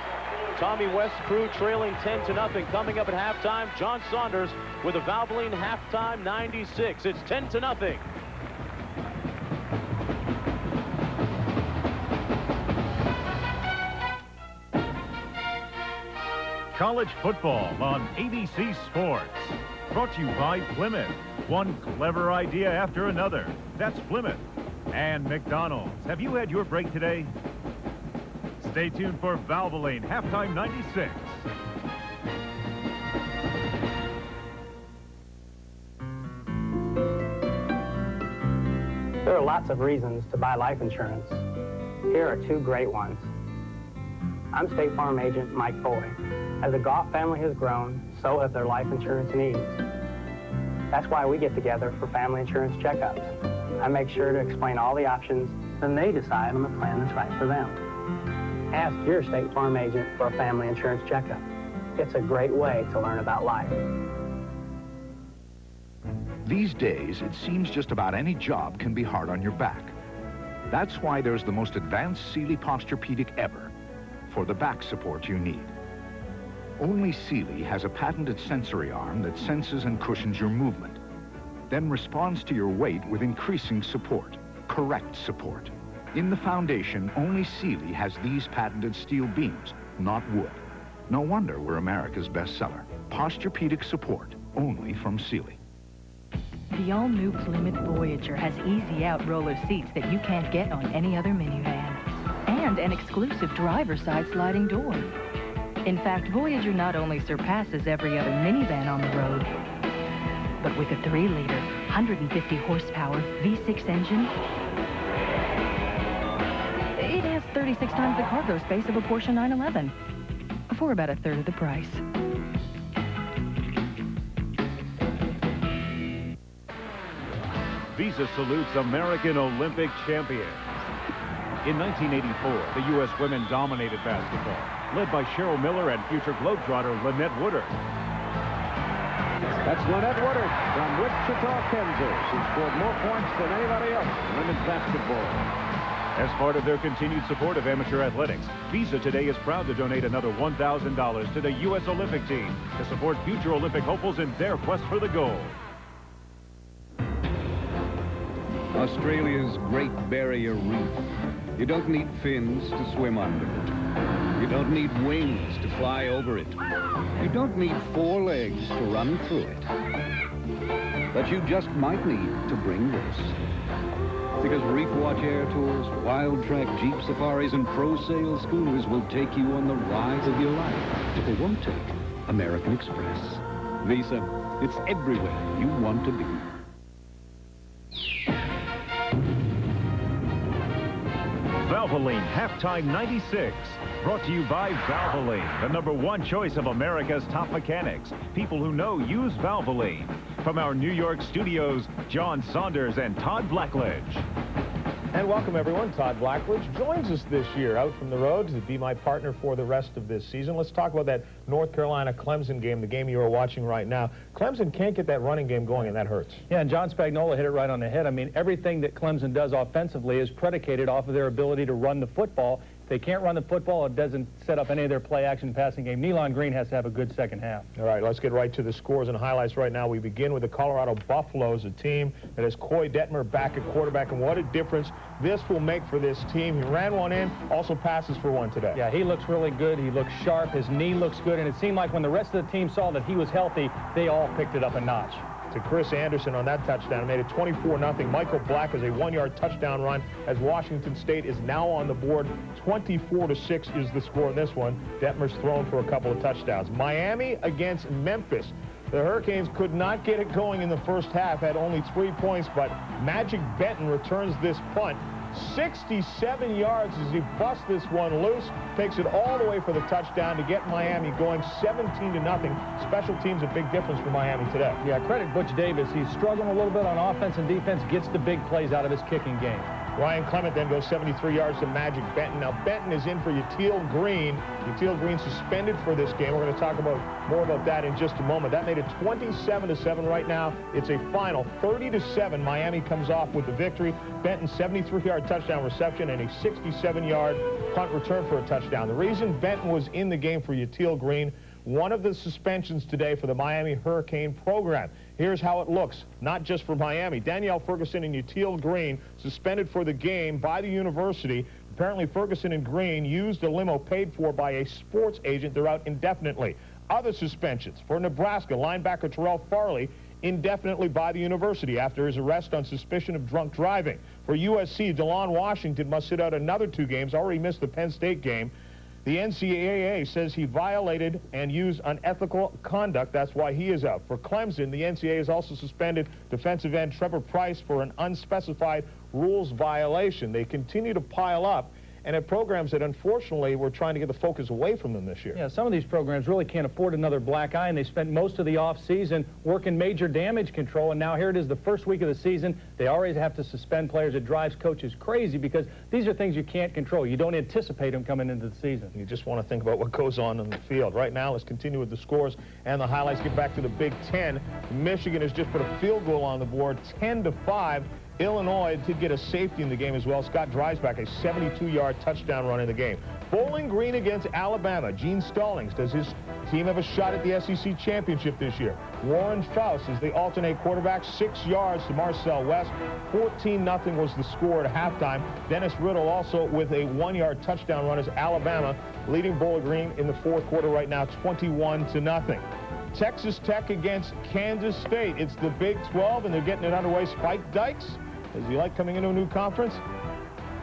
Tommy West's crew trailing 10-0. Coming up at halftime, John Saunders with a Valvoline halftime 96. It's 10-0. College football on ABC Sports. Brought to you by Plymouth. One clever idea after another. That's Plymouth. And McDonald's. Have you had your break today? Stay tuned for Valvoline Halftime 96. There are lots of reasons to buy life insurance. Here are 2 great ones. I'm State Farm Agent Mike Foley. As the Goff family has grown, so have their life insurance needs. That's why we get together for family insurance checkups. I make sure to explain all the options, then they decide on the plan that's right for them. Ask your State Farm agent for a family insurance checkup. It's a great way to learn about life. These days, it seems just about any job can be hard on your back. That's why there's the most advanced Sealy Posturepedic ever for the back support you need. Only Sealy has a patented sensory arm that senses and cushions your movement, then responds to your weight with increasing support, correct support. In the foundation, only Sealy has these patented steel beams, not wood. No wonder we're America's bestseller. Posturepedic support, only from Sealy. The all-new Plymouth Voyager has easy-out roller seats that you can't get on any other minivan. And an exclusive driver's-side sliding door. In fact, Voyager not only surpasses every other minivan on the road, but with a 3-liter, 150 horsepower V6 engine, it has 36 times the cargo space of a Porsche 911 for about a third of the price. Visa salutes American Olympic champions. In 1984, the U.S. women dominated basketball, led by Cheryl Miller and future Globetrotter Lynette Woodard. That's Lynette Woodard from Wichita, Kansas. She scored more points than anybody else in women's basketball. As part of their continued support of amateur athletics, Visa today is proud to donate another $1,000 to the U.S. Olympic team to support future Olympic hopefuls in their quest for the gold. Australia's Great Barrier Reef. You don't need fins to swim under it. You don't need wings to fly over it. You don't need 4 legs to run through it. But you just might need to bring this. Because Reef Watch Air Tours, Wild Track Jeep Safaris, and Pro Sail Schooners will take you on the ride of your life. But they won't take American Express. Visa, it's everywhere you want to be. Valvoline Halftime 96, brought to you by Valvoline, the #1 choice of America's top mechanics. People who know use Valvoline. From our New York studios, John Saunders and Todd Blackledge. And welcome, everyone. Todd Blackledge joins us this year out from the road to be my partner for the rest of this season. Let's talk about that North Carolina-Clemson game, the game you are watching right now. Clemson can't get that running game going, and that hurts. Yeah, and John Spagnuolo hit it right on the head. I mean, everything that Clemson does offensively is predicated off of their ability to run the football. If they can't run the football, it doesn't set up any of their play-action passing game. Nealon Green has to have a good second half. All right, let's get right to the scores and highlights right now. We begin with the Colorado Buffaloes, a team that has Coy Detmer back at quarterback, and what a difference this will make for this team. He ran one in, also passes for one today. Yeah, he looks really good. He looks sharp. His knee looks good, and it seemed like when the rest of the team saw that he was healthy, they all picked it up a notch. To Chris Anderson on that touchdown, made it 24-0. Michael Black has a 1-yard touchdown run as Washington State is now on the board. 24-6 is the score in this one. Detmer's thrown for a couple of touchdowns. Miami against Memphis. The Hurricanes could not get it going in the first half, had only 3 points, but Magic Benton returns this punt. 67 yards as he busts this one loose, takes it all the way for the touchdown to get Miami going 17-0. Special teams a big difference for Miami today. Yeah, credit Butch Davis. He's struggling a little bit on offense and defense, gets the big plays out of his kicking game. Ryan Clement then goes 73 yards to Magic Benton. Now, Benton is in for Yatil Green. Yatil Green suspended for this game. We're going to talk more about that in just a moment. That made it 27-7 right now. It's a final 30-7. Miami comes off with the victory. Benton 73-yard touchdown reception and a 67-yard punt return for a touchdown. The reason Benton was in the game for Yatil Green, one of the suspensions today for the Miami Hurricane program. Here's how it looks, not just for Miami. Danielle Ferguson and Yatil Green suspended for the game by the university. Apparently, Ferguson and Green used a limo paid for by a sports agent. They're out indefinitely. Other suspensions for Nebraska linebacker Terrell Farley, indefinitely by the university after his arrest on suspicion of drunk driving. For USC, DeLon Washington must sit out another 2 games, already missed the Penn State game. The NCAA says he violated and used unethical conduct. That's why he is out. For Clemson, the NCAA has also suspended defensive end Trevor Price for an unspecified rules violation. They continue to pile up, and at programs that unfortunately we're trying to get the focus away from them this year. Yeah, some of these programs really can't afford another black eye, and they spent most of the offseason working major damage control, and now here it is the first week of the season. They always have to suspend players. It drives coaches crazy because these are things you can't control. You don't anticipate them coming into the season. You just want to think about what goes on in the field. Right now, let's continue with the scores and the highlights. Get back to the Big Ten. Michigan has just put a field goal on the board, 10-5. Illinois did get a safety in the game as well. Scott Dreisbach, a 72-yard touchdown run in the game. Bowling Green against Alabama. Gene Stallings, does his team have a shot at the SEC championship this year? Warren Faust is the alternate quarterback, 6 yards to Marcel West. 14-0 was the score at halftime. Dennis Riddle also with a 1-yard touchdown run as Alabama leading Bowling Green in the fourth quarter right now, 21-0. Texas Tech against Kansas State. It's the Big 12, and they're getting it underway. Spike Dykes, does he like coming into a new conference?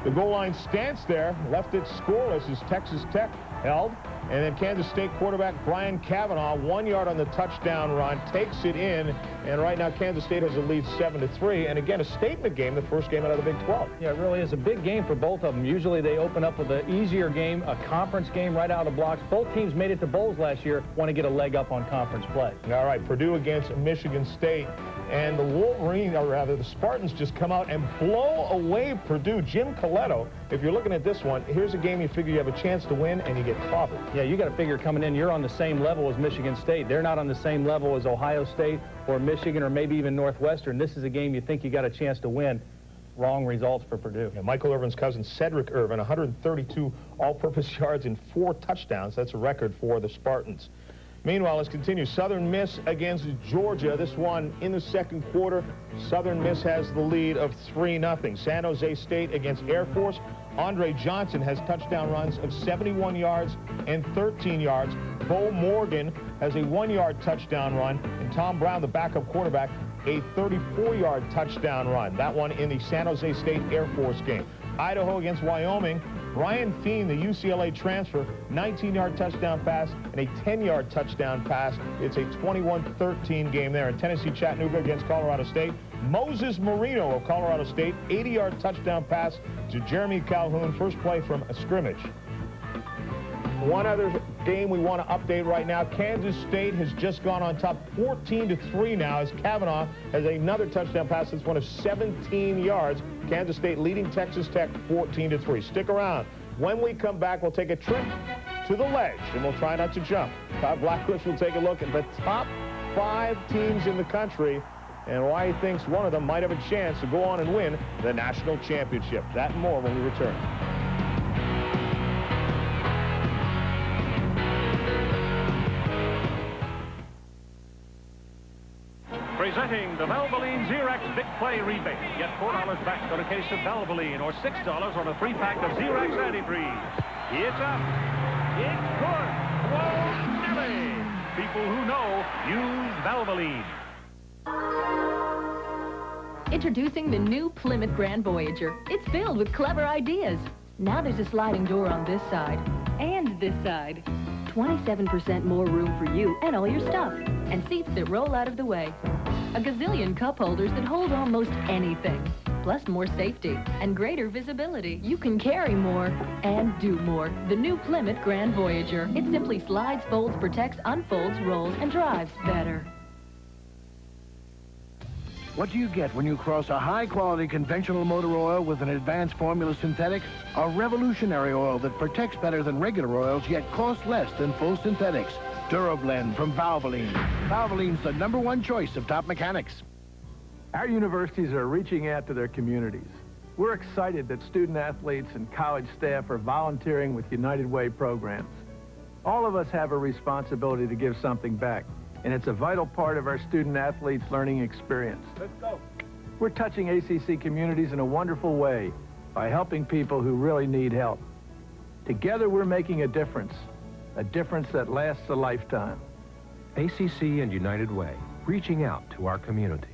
The goal line stance there, left it scoreless as Texas Tech held. And then Kansas State quarterback Brian Cavanaugh, 1 yard on the touchdown run, takes it in. And right now Kansas State has a lead 7-3. And again, a statement game, the first game out of the Big 12. Yeah, it really is a big game for both of them. Usually they open up with an easier game, a conference game right out of the blocks. Both teams made it to bowls last year, want to get a leg up on conference play. All right, Purdue against Michigan State. And the Wolverines, or rather the Spartans, just come out and blow away Purdue. Jim Coletto, if you're looking at this one, here's a game you figure you have a chance to win, and you get clobbered. Yeah, you got to figure coming in, you're on the same level as Michigan State. They're not on the same level as Ohio State or Michigan or maybe even Northwestern. This is a game you think you got a chance to win. Wrong results for Purdue. Yeah, Michael Irvin's cousin, Cedric Irvin, 132 all-purpose yards and 4 touchdowns. That's a record for the Spartans. Meanwhile, let's continue. Southern Miss against Georgia. This one in the second quarter. Southern Miss has the lead of 3-0. San Jose State against Air Force. Andre Johnson has touchdown runs of 71 yards and 13 yards. Bo Morgan has a 1-yard touchdown run. And Tom Brown, the backup quarterback, a 34-yard touchdown run. That one in the San Jose State Air Force game. Idaho against Wyoming. Brian Feen, the UCLA transfer, 19-yard touchdown pass and a 10-yard touchdown pass. It's a 21-13 game there. In Tennessee, Chattanooga against Colorado State. Moses Marino of Colorado State, 80-yard touchdown pass to Jeremy Calhoun. First play from a scrimmage. One other game we want to update right now. Kansas State has just gone on top 14-3 now as Cavanaugh has another touchdown pass. That's one of 17 yards. Kansas State leading Texas Tech 14-3. Stick around. When we come back, we'll take a trip to the ledge, and we'll try not to jump. Todd Blackledge will take a look at the top 5 teams in the country and why he thinks one of them might have a chance to go on and win the national championship. That and more when we return. Presenting the Valvoline Xerox Big Play Rebate. Get $4 back on a case of Valvoline or $6 on a 3-pack of Xerox Antifreeze. It's up. It's good. Whoa, Nelly. People who know use Valvoline. Introducing the new Plymouth Grand Voyager. It's filled with clever ideas. Now there's a sliding door on this side and this side. 27% more room for you and all your stuff. And seats that roll out of the way. A gazillion cup holders that hold almost anything. Plus more safety and greater visibility. You can carry more and do more. The new Plymouth Grand Voyager. It simply slides, folds, protects, unfolds, rolls, and drives better. What do you get when you cross a high-quality conventional motor oil with an advanced formula synthetic? A revolutionary oil that protects better than regular oils, yet costs less than full synthetics. DuraBlend from Valvoline. Valvoline's the #1 choice of top mechanics. Our universities are reaching out to their communities. We're excited that student athletes and college staff are volunteering with United Way programs. All of us have a responsibility to give something back, and it's a vital part of our student athletes' learning experience. Let's go. We're touching ACC communities in a wonderful way by helping people who really need help. Together, we're making a difference that lasts a lifetime. ACC and United Way, reaching out to our community.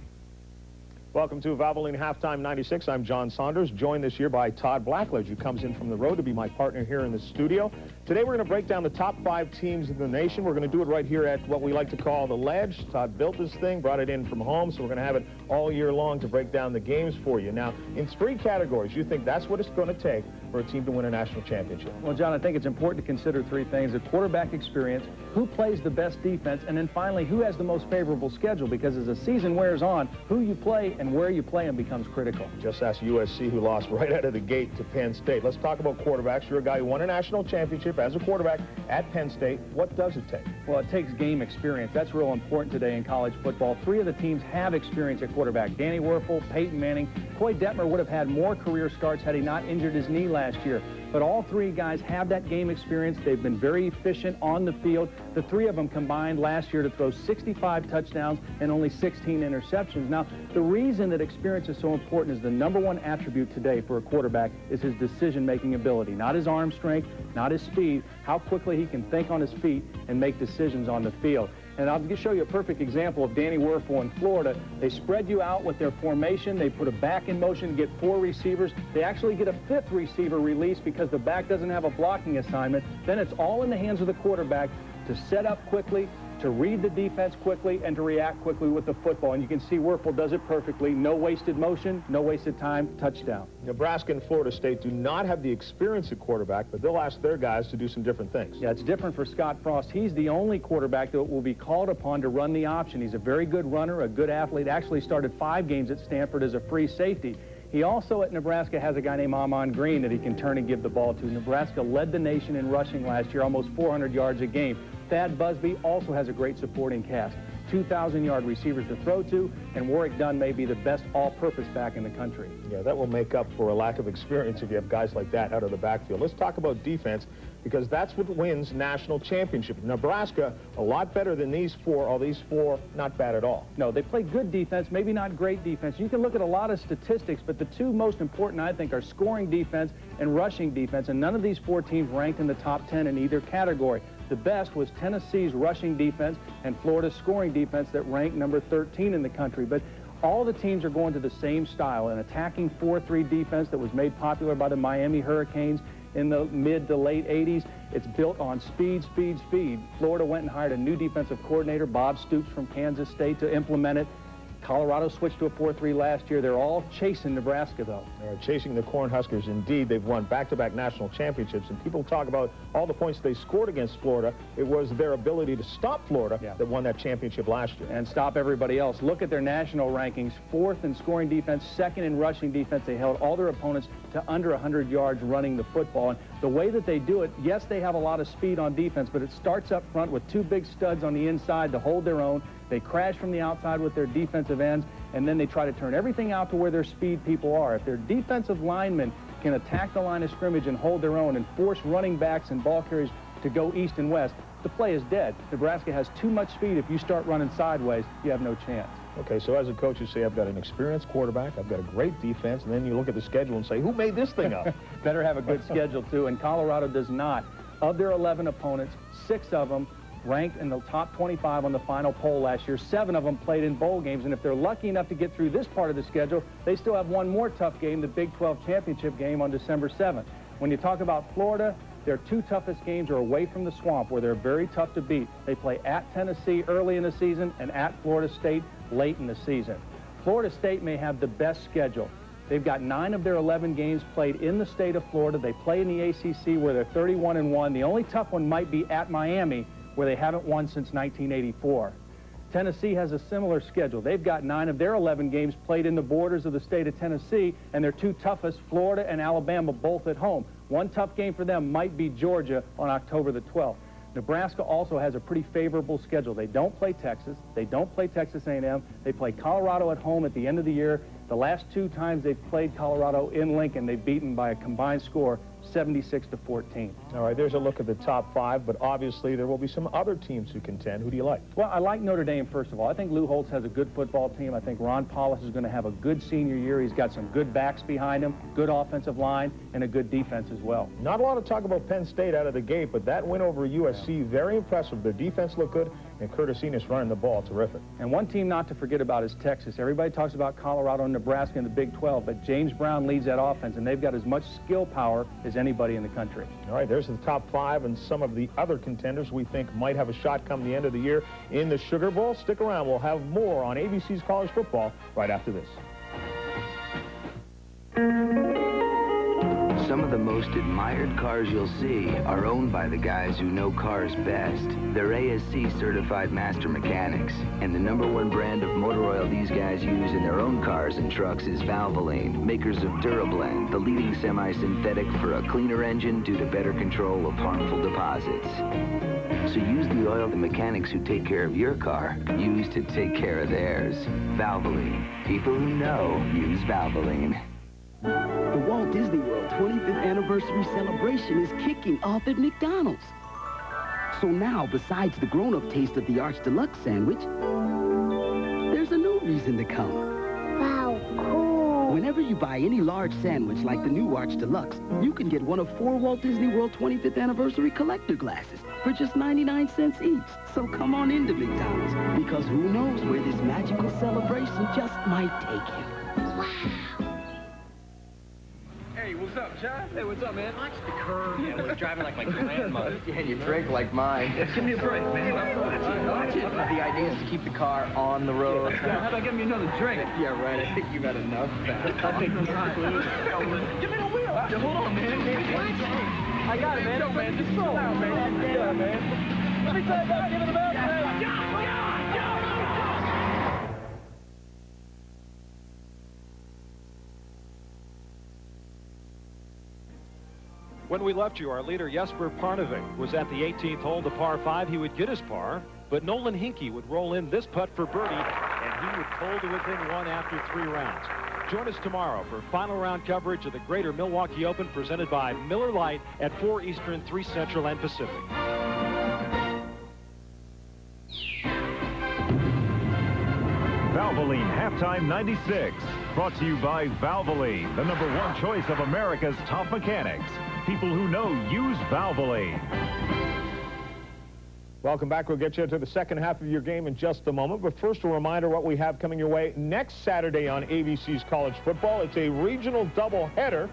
Welcome to Valvoline Halftime 96. I'm John Saunders, joined this year by Todd Blackledge, who comes in from the road to be my partner here in the studio. Today we're going to break down the top 5 teams in the nation. We're going to do it right here at what we like to call the Ledge. Todd built this thing, brought it in from home, so we're going to have it all year long to break down the games for you. Now, in 3 categories, you think that's what it's going to take for a team to win a national championship? Well, John, I think it's important to consider 3 things: the quarterback experience, who plays the best defense, and then finally, who has the most favorable schedule, because as the season wears on, who you play and where you play them becomes critical. Just ask USC, who lost right out of the gate to Penn State. Let's talk about quarterbacks. You're a guy who won a national championship as a quarterback at Penn State. What does it take? Well, it takes game experience. That's real important today in college football. 3 of the teams have experience at quarterback: Danny Werfel, Peyton Manning. Troy Detmer would have had more career starts had he not injured his knee last year. But all three guys have that game experience. They've been very efficient on the field. The three of them combined last year to throw 65 touchdowns and only 16 interceptions. Now, the reason that experience is so important is the #1 attribute today for a quarterback is his decision-making ability. Not his arm strength, not his speed, how quickly he can think on his feet and make decisions on the field. And I'll just show you a perfect example of Danny Werfel in Florida. They spread you out with their formation. They put a back in motion, get 4 receivers. They actually get a 5th receiver release because the back doesn't have a blocking assignment. Then it's all in the hands of the quarterback to set up quickly, to read the defense quickly, and to react quickly with the football. And you can see Werfel does it perfectly. No wasted motion, no wasted time, touchdown. Nebraska and Florida State do not have the experience at quarterback, but they'll ask their guys to do some different things. Yeah, it's different for Scott Frost. He's the only quarterback that will be called upon to run the option. He's a very good runner, a good athlete. Actually started 5 games at Stanford as a free safety. He also at Nebraska has a guy named Amon Green that he can turn and give the ball to. Nebraska led the nation in rushing last year, almost 400 yards a game. Thad Busby also has a great supporting cast. 2,000-yard receivers to throw to, and Warwick Dunn may be the best all-purpose back in the country. Yeah, that will make up for a lack of experience if you have guys like that out of the backfield. Let's talk about defense, because that's what wins national championship. Nebraska, a lot better than these 4, or these 4 not bad at all. No, they play good defense, maybe not great defense. You can look at a lot of statistics, but the 2 most important, I think, are scoring defense and rushing defense, and none of these 4 teams ranked in the top 10 in either category. The best was Tennessee's rushing defense and Florida's scoring defense that ranked number 13 in the country. But all the teams are going to the same style, an attacking 4-3 defense that was made popular by the Miami Hurricanes in the mid to late 80s. It's built on speed, speed, speed. Florida went and hired a new defensive coordinator, Bob Stoops from Kansas State, to implement it. Colorado switched to a 4-3 last year. They're all chasing Nebraska, though. They're chasing the Cornhuskers, indeed. They've won back-to-back national championships, and people talk about all the points they scored against Florida. It was their ability to stop Florida that won that championship last year. And stop everybody else. Look at their national rankings. 4th in scoring defense, 2nd in rushing defense. They held all their opponents to under 100 yards running the football. And the way that they do it, yes, they have a lot of speed on defense, but it starts up front with 2 big studs on the inside to hold their own. They crash from the outside with their defensive ends, and then they try to turn everything out to where their speed people are. If their defensive linemen can attack the line of scrimmage and hold their own and force running backs and ball carriers to go east and west, the play is dead. Nebraska has too much speed. If you start running sideways, you have no chance. Okay, so as a coach, you say, I've got an experienced quarterback, I've got a great defense, and then you look at the schedule and say, who made this thing up? Better have a good schedule, too, and Colorado does not. Of their 11 opponents, 6 of them ranked in the top 25 on the final poll last year. 7 of them played in bowl games, and if they're lucky enough to get through this part of the schedule, they still have one more tough game, the Big 12 championship game on December 7th. When you talk about Florida, their 2 toughest games are away from the swamp, where they're very tough to beat. They play at Tennessee early in the season and at Florida State late in the season. Florida State may have the best schedule. They've got 9 of their 11 games played in the state of Florida. They play in the ACC, where they're 31-1. The only tough one might be at Miami, where they haven't won since 1984. Tennessee has a similar schedule. They've got 9 of their 11 games played in the borders of the state of Tennessee, and their 2 toughest, Florida and Alabama, both at home. One tough game for them might be Georgia on October the 12th. Nebraska also has a pretty favorable schedule. They don't play Texas. They don't play Texas A&M. They play Colorado at home at the end of the year. The last 2 times they've played Colorado in Lincoln, they've beaten by a combined score 76-14. All right, there's a look at the top 5, but obviously there will be some other teams who contend. Who do you like? Well, I like Notre Dame, first of all. I think Lou Holtz has a good football team. I think Ron Paulus is going to have a good senior year. He's got some good backs behind him, good offensive line, and a good defense as well. Not a lot of talk about Penn State out of the gate, but that win over USC, very impressive. Their defense looked good, and Curtis Enos running the ball, terrific. And one team not to forget about is Texas. Everybody talks about Colorado and Nebraska in the Big 12, but James Brown leads that offense, and they've got as much skill power as anybody in the country. All right, there's the top 5 and some of the other contenders we think might have a shot come the end of the year in the Sugar Bowl. Stick around. We'll have more on ABC's College Football right after this. Some of the most admired cars you'll see are owned by the guys who know cars best. They're ASC certified master mechanics, and the #1 brand of motor oil these guys use in their own cars and trucks is Valvoline, makers of Durablend, the leading semi-synthetic for a cleaner engine due to better control of harmful deposits. So use the oil the mechanics who take care of your car use to take care of theirs. Valvoline. People who know use Valvoline. The Walt Disney World 25th anniversary celebration is kicking off at McDonald's. So now, besides the grown-up taste of the Arch Deluxe sandwich, there's a new reason to come. Wow, cool. Whenever you buy any large sandwich like the new Arch Deluxe, you can get one of 4 Walt Disney World 25th anniversary collector glasses for just 99 cents each. So come on into McDonald's, because who knows where this magical celebration just might take you. Wow. Hey, what's up, John? Hey, what's up, man? Watch the curve. Yeah, we're driving like my grandma. Yeah, and you drink like mine. Give me a break, man. Watch it. The idea is to keep the car on the road. Yeah, how about giving me another drink? Yeah, right. I think you've had enough. Give me the wheel. Hold on, man. I got it, man. Yo, man, just slow down, man. Yeah, man. Let me tell you about giving the bell, man. When we left you, our leader, Jesper Parnevik, was at the 18th hole, the par 5. He would get his par, but Nolan Hinkey would roll in this putt for birdie, and he would pull to within 1 after 3 rounds. Join us tomorrow for final round coverage of the Greater Milwaukee Open, presented by Miller Lite at 4 Eastern, 3 Central, and Pacific. Valvoline Halftime 96, brought to you by Valvoline, the #1 choice of America's top mechanics. People who know use Valvoline. Welcome back. We'll get you to the second half of your game in just a moment. But first, a reminder what we have coming your way next Saturday on ABC's College Football. It's a regional doubleheader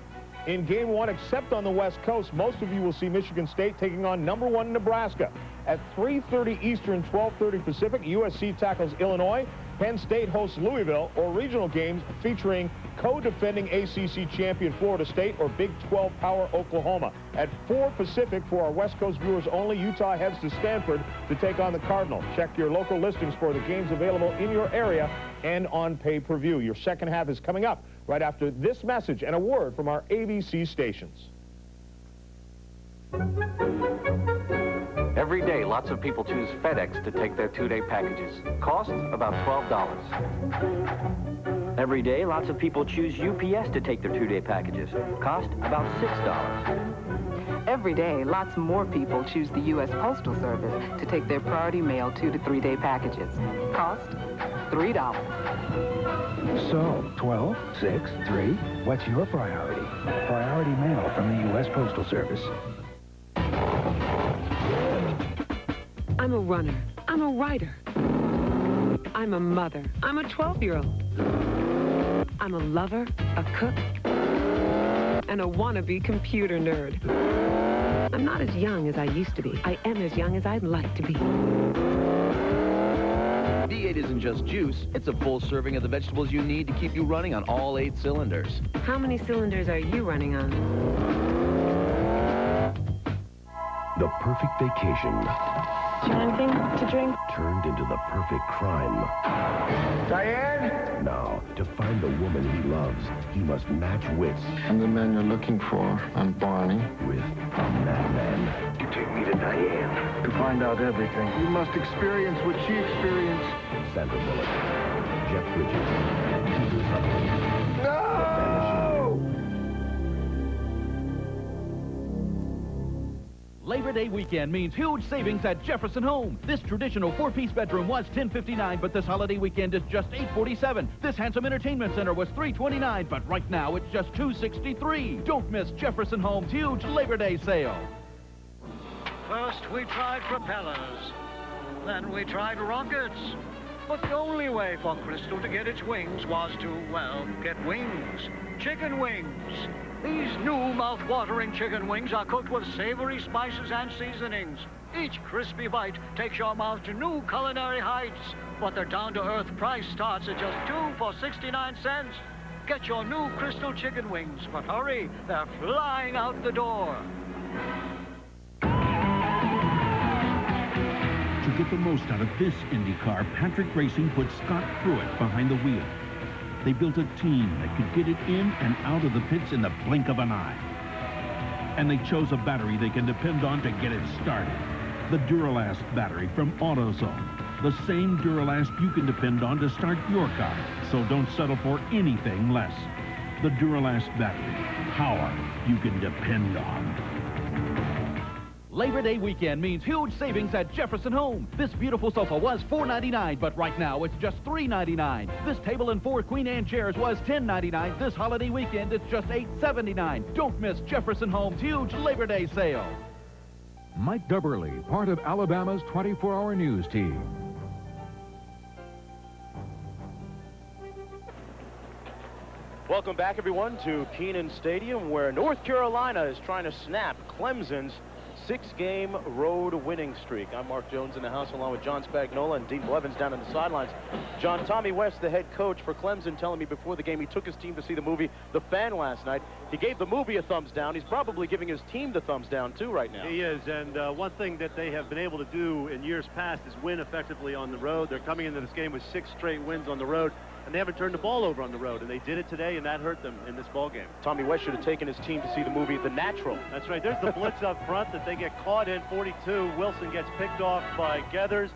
in Game 1, except on the West Coast. Most of you will see Michigan State taking on #1 Nebraska. At 3:30 Eastern, 12:30 Pacific, USC tackles Illinois. Penn State hosts Louisville, or regional games featuring co-defending ACC champion Florida State or Big 12 power Oklahoma. At 4 Pacific, for our West Coast viewers only, Utah heads to Stanford to take on the Cardinals. Check your local listings for the games available in your area and on pay-per-view. Your second half is coming up right after this message and a word from our ABC stations. Every day, lots of people choose FedEx to take their 2-day packages. Cost about $12. Every day, lots of people choose UPS to take their 2-day packages. Cost about $6. Every day, lots more people choose the U.S. Postal Service to take their priority mail 2- to 3-day packages. Cost $3. So, 12, 6, 3, what's your priority? Priority mail from the U.S. Postal Service. I'm a runner. I'm a writer. I'm a mother. I'm a 12-year-old. I'm a lover, a cook, and a wannabe computer nerd. I'm not as young as I used to be. I am as young as I'd like to be. D8 isn't just juice. It's a full serving of the vegetables you need to keep you running on all 8 cylinders. How many cylinders are you running on? The perfect vacation. Do you want anything to drink? Turned into the perfect crime. Diane? Now, to find the woman he loves, he must match wits. I'm the man you're looking for. I'm Barney. With a madman. You take me to Diane. To find out everything. You must experience what she experienced. Sandra Bullock, Jeff Bridges, Peter Sutherland. No! Labor Day weekend means huge savings at Jefferson Home. This traditional 4-piece bedroom was $10.59, but this holiday weekend is just $8.47. This handsome entertainment center was $3.29, but right now it's just $2.63. Don't miss Jefferson Home's huge Labor Day sale. First we tried propellers, then we tried rockets. But the only way for Crystal to get its wings was to, well, get wings. Chicken wings. These new mouth-watering chicken wings are cooked with savory spices and seasonings. Each crispy bite takes your mouth to new culinary heights. But their down-to-earth price starts at just $2 for 69 cents. Get your new Crystal Chicken Wings, but hurry, they're flying out the door. To get the most out of this Indy car, Patrick Racing put Scott Pruitt behind the wheel. They built a team that could get it in and out of the pits in the blink of an eye. And they chose a battery they can depend on to get it started. The Duralast battery from AutoZone. The same Duralast you can depend on to start your car. So don't settle for anything less. The Duralast battery. Power you can depend on. Labor Day weekend means huge savings at Jefferson Home. This beautiful sofa was $4.99, but right now it's just $3.99. This table and 4 Queen Anne chairs was $10.99. This holiday weekend it's just $8.79. Don't miss Jefferson Home's huge Labor Day sale. Mike Dubberly, part of Alabama's 24-hour news team. Welcome back, everyone, to Kenan Stadium, where North Carolina is trying to snap Clemson's 6-game road winning streak. I'm Mark Jones in the house, along with John Spagnola and Dean Blevins down on the sidelines. John, Tommy West, the head coach for Clemson, telling me before the game he took his team to see the movie The Fan last night. He gave the movie a thumbs down. He's probably giving his team the thumbs down, too, right now. He is, and one thing that they have been able to do in years past is win effectively on the road. They're coming into this game with 6 straight wins on the road, and they haven't turned the ball over on the road, and they did it today, and that hurt them in this ball game. Tommy West should have taken his team to see the movie The Natural. That's right. There's the blitz up front that they get caught in, 42. Wilson gets picked off by Geathers,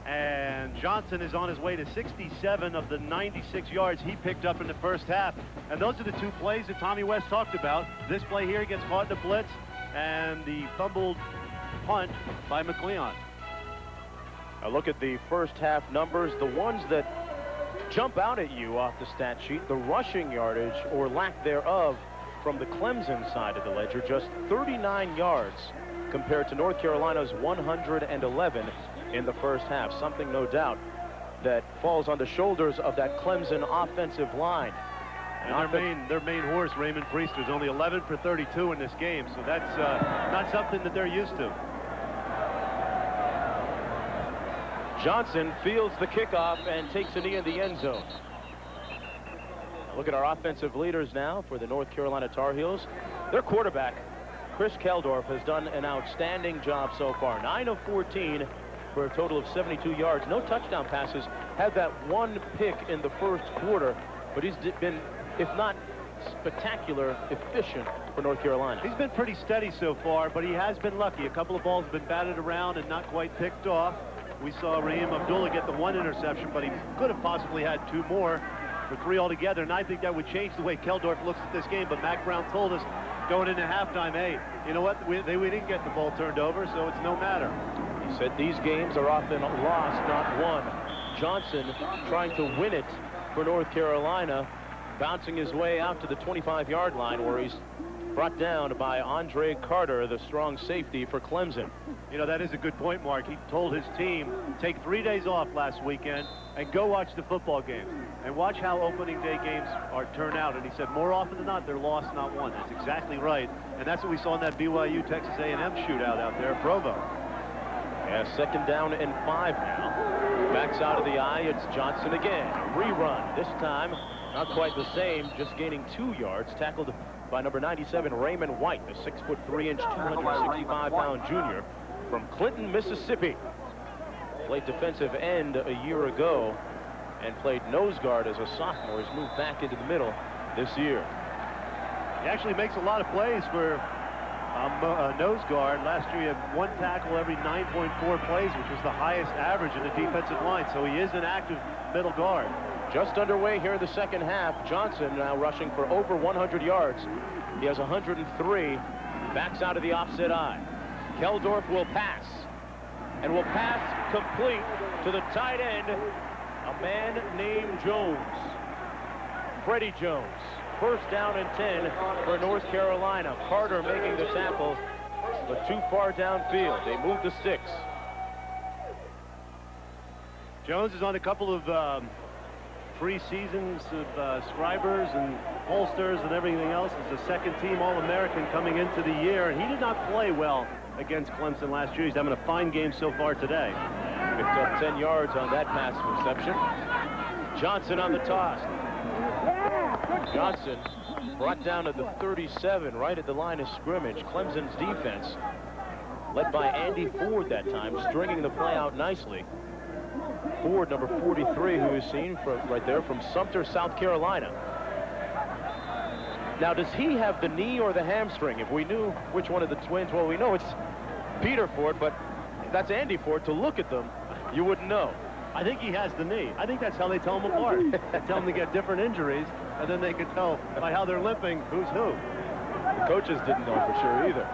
and Johnson is on his way to 67 of the 96 yards he picked up in the first half. And those are the 2 plays that Tommy West talked about. This play here gets caught in the blitz, and the fumbled punt by McLeon. Now look at the first half numbers. The ones that jump out at you off the stat sheet, the rushing yardage or lack thereof from the Clemson side of the ledger, just 39 yards compared to North Carolina's 111 in the first half. Something, no doubt, that falls on the shoulders of that Clemson offensive line. And their main horse, Raymond Priest, was only 11 for 32 in this game, so that's not something that they're used to. Johnson fields the kickoff and takes a knee in the end zone. Look at our offensive leaders now for the North Carolina Tar Heels. Their quarterback, Chris Keldorf, has done an outstanding job so far. 9 of 14 for a total of 72 yards. No touchdown passes. Had that 1 pick in the first quarter, but he's been, if not spectacular, efficient for North Carolina. He's been pretty steady so far, but he has been lucky. A couple of balls have been batted around and not quite picked off. We saw Raheem Abdullah get the 1 interception, but he could have possibly had 2 more for 3 altogether, and I think that would change the way Keldorf looks at this game. But Mac Brown told us going into halftime, hey, you know what, we didn't get the ball turned over, so it's no matter. He said these games are often lost, not won. Johnson trying to win it for North Carolina, bouncing his way out to the 25-yard line, where he's brought down by Andre Carter, the strong safety for Clemson. You know, that is a good point, Mark. He told his team, take 3 days off last weekend and go watch the football games and watch how opening day games turn out. And he said more often than not, they're lost, not won. That's exactly right. And that's what we saw in that BYU Texas A&M shootout out there at Provo. Yeah, 2nd down and 5 now. Backs out of the eye. It's Johnson again. Rerun. This time, not quite the same, just gaining 2 yards. Tackled by number 97, Raymond White, the 6'3", 265-pound junior from Clinton, Mississippi. Played defensive end a year ago and played nose guard as a sophomore. He's moved back into the middle this year. He actually makes a lot of plays for a nose guard. Last year he had 1 tackle every 9.4 plays, which was the highest average in the defensive line. So he is an active middle guard. Just underway here in the second half. Johnson now rushing for over 100 yards. He has 103. Backs out of the offset eye. Keldorf will pass. And will pass complete to the tight end, a man named Jones. Freddie Jones. 1st down and 10 for North Carolina. Carter making the tackle, but too far downfield. They move to 6. Jones is on a couple of pre-seasons of scribers and pollsters and everything else. He's a 2nd-team All-American coming into the year, and he did not play well against Clemson last year. He's having a fine game so far today. Picked up 10 yards on that pass reception. Johnson on the toss. Johnson brought down to the 37, right at the line of scrimmage. Clemson's defense, led by Andy Ford that time, stringing the play out nicely. Ford, number 43, who is seen right there from Sumter, South Carolina. Now, does he have the knee or the hamstring? If we knew which one of the twins, well, we know it's Peter Ford, but that's Andy Ford. To look at them, you wouldn't know. I think he has the knee. I think that's how they tell them apart. They tell them to get different injuries, and then they can tell by how they're limping who's who. The coaches didn't know for sure either.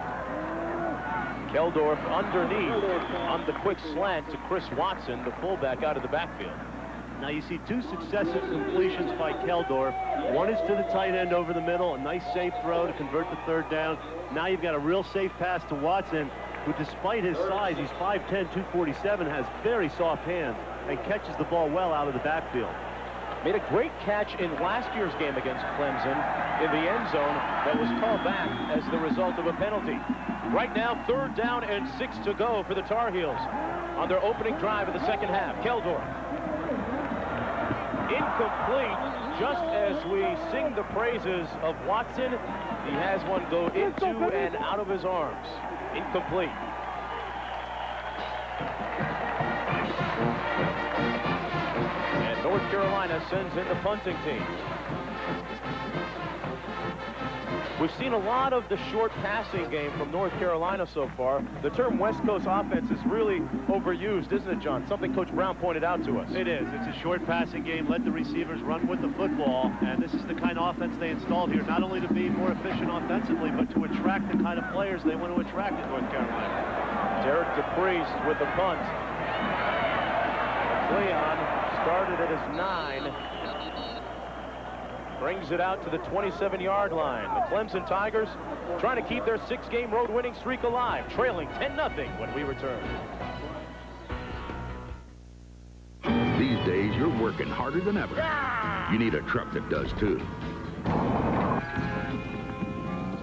Keldorf underneath on the quick slant to Chris Watson, the fullback out of the backfield. Now you see two successive completions by Keldorf. One is to the tight end over the middle, a nice safe throw to convert the third down. Now you've got a real safe pass to Watson, who despite his size, he's 5'10", 247, has very soft hands and catches the ball well out of the backfield. Made a great catch in last year's game against Clemson in the end zone that was called back as the result of a penalty. Right now, 3rd down and 6 to go for the Tar Heels on their opening drive of the second half. Keldorf. Incomplete. Just as we sing the praises of Watson, he has one go into and out of his arms. Incomplete. And North Carolina sends in the punting team. We've seen a lot of the short passing game from North Carolina so far. The term West Coast offense is really overused, isn't it, John? Something Coach Brown pointed out to us. It is. It's a short passing game. Let the receivers run with the football. And this is the kind of offense they installed here, not only to be more efficient offensively, but to attract the kind of players they want to attract in North Carolina. Derek DePriest with the punt. Leon started at his 9. Brings it out to the 27-yard line. The Clemson Tigers trying to keep their 6-game road winning streak alive, trailing 10-0 when we return. These days, you're working harder than ever. You need a truck that does, too.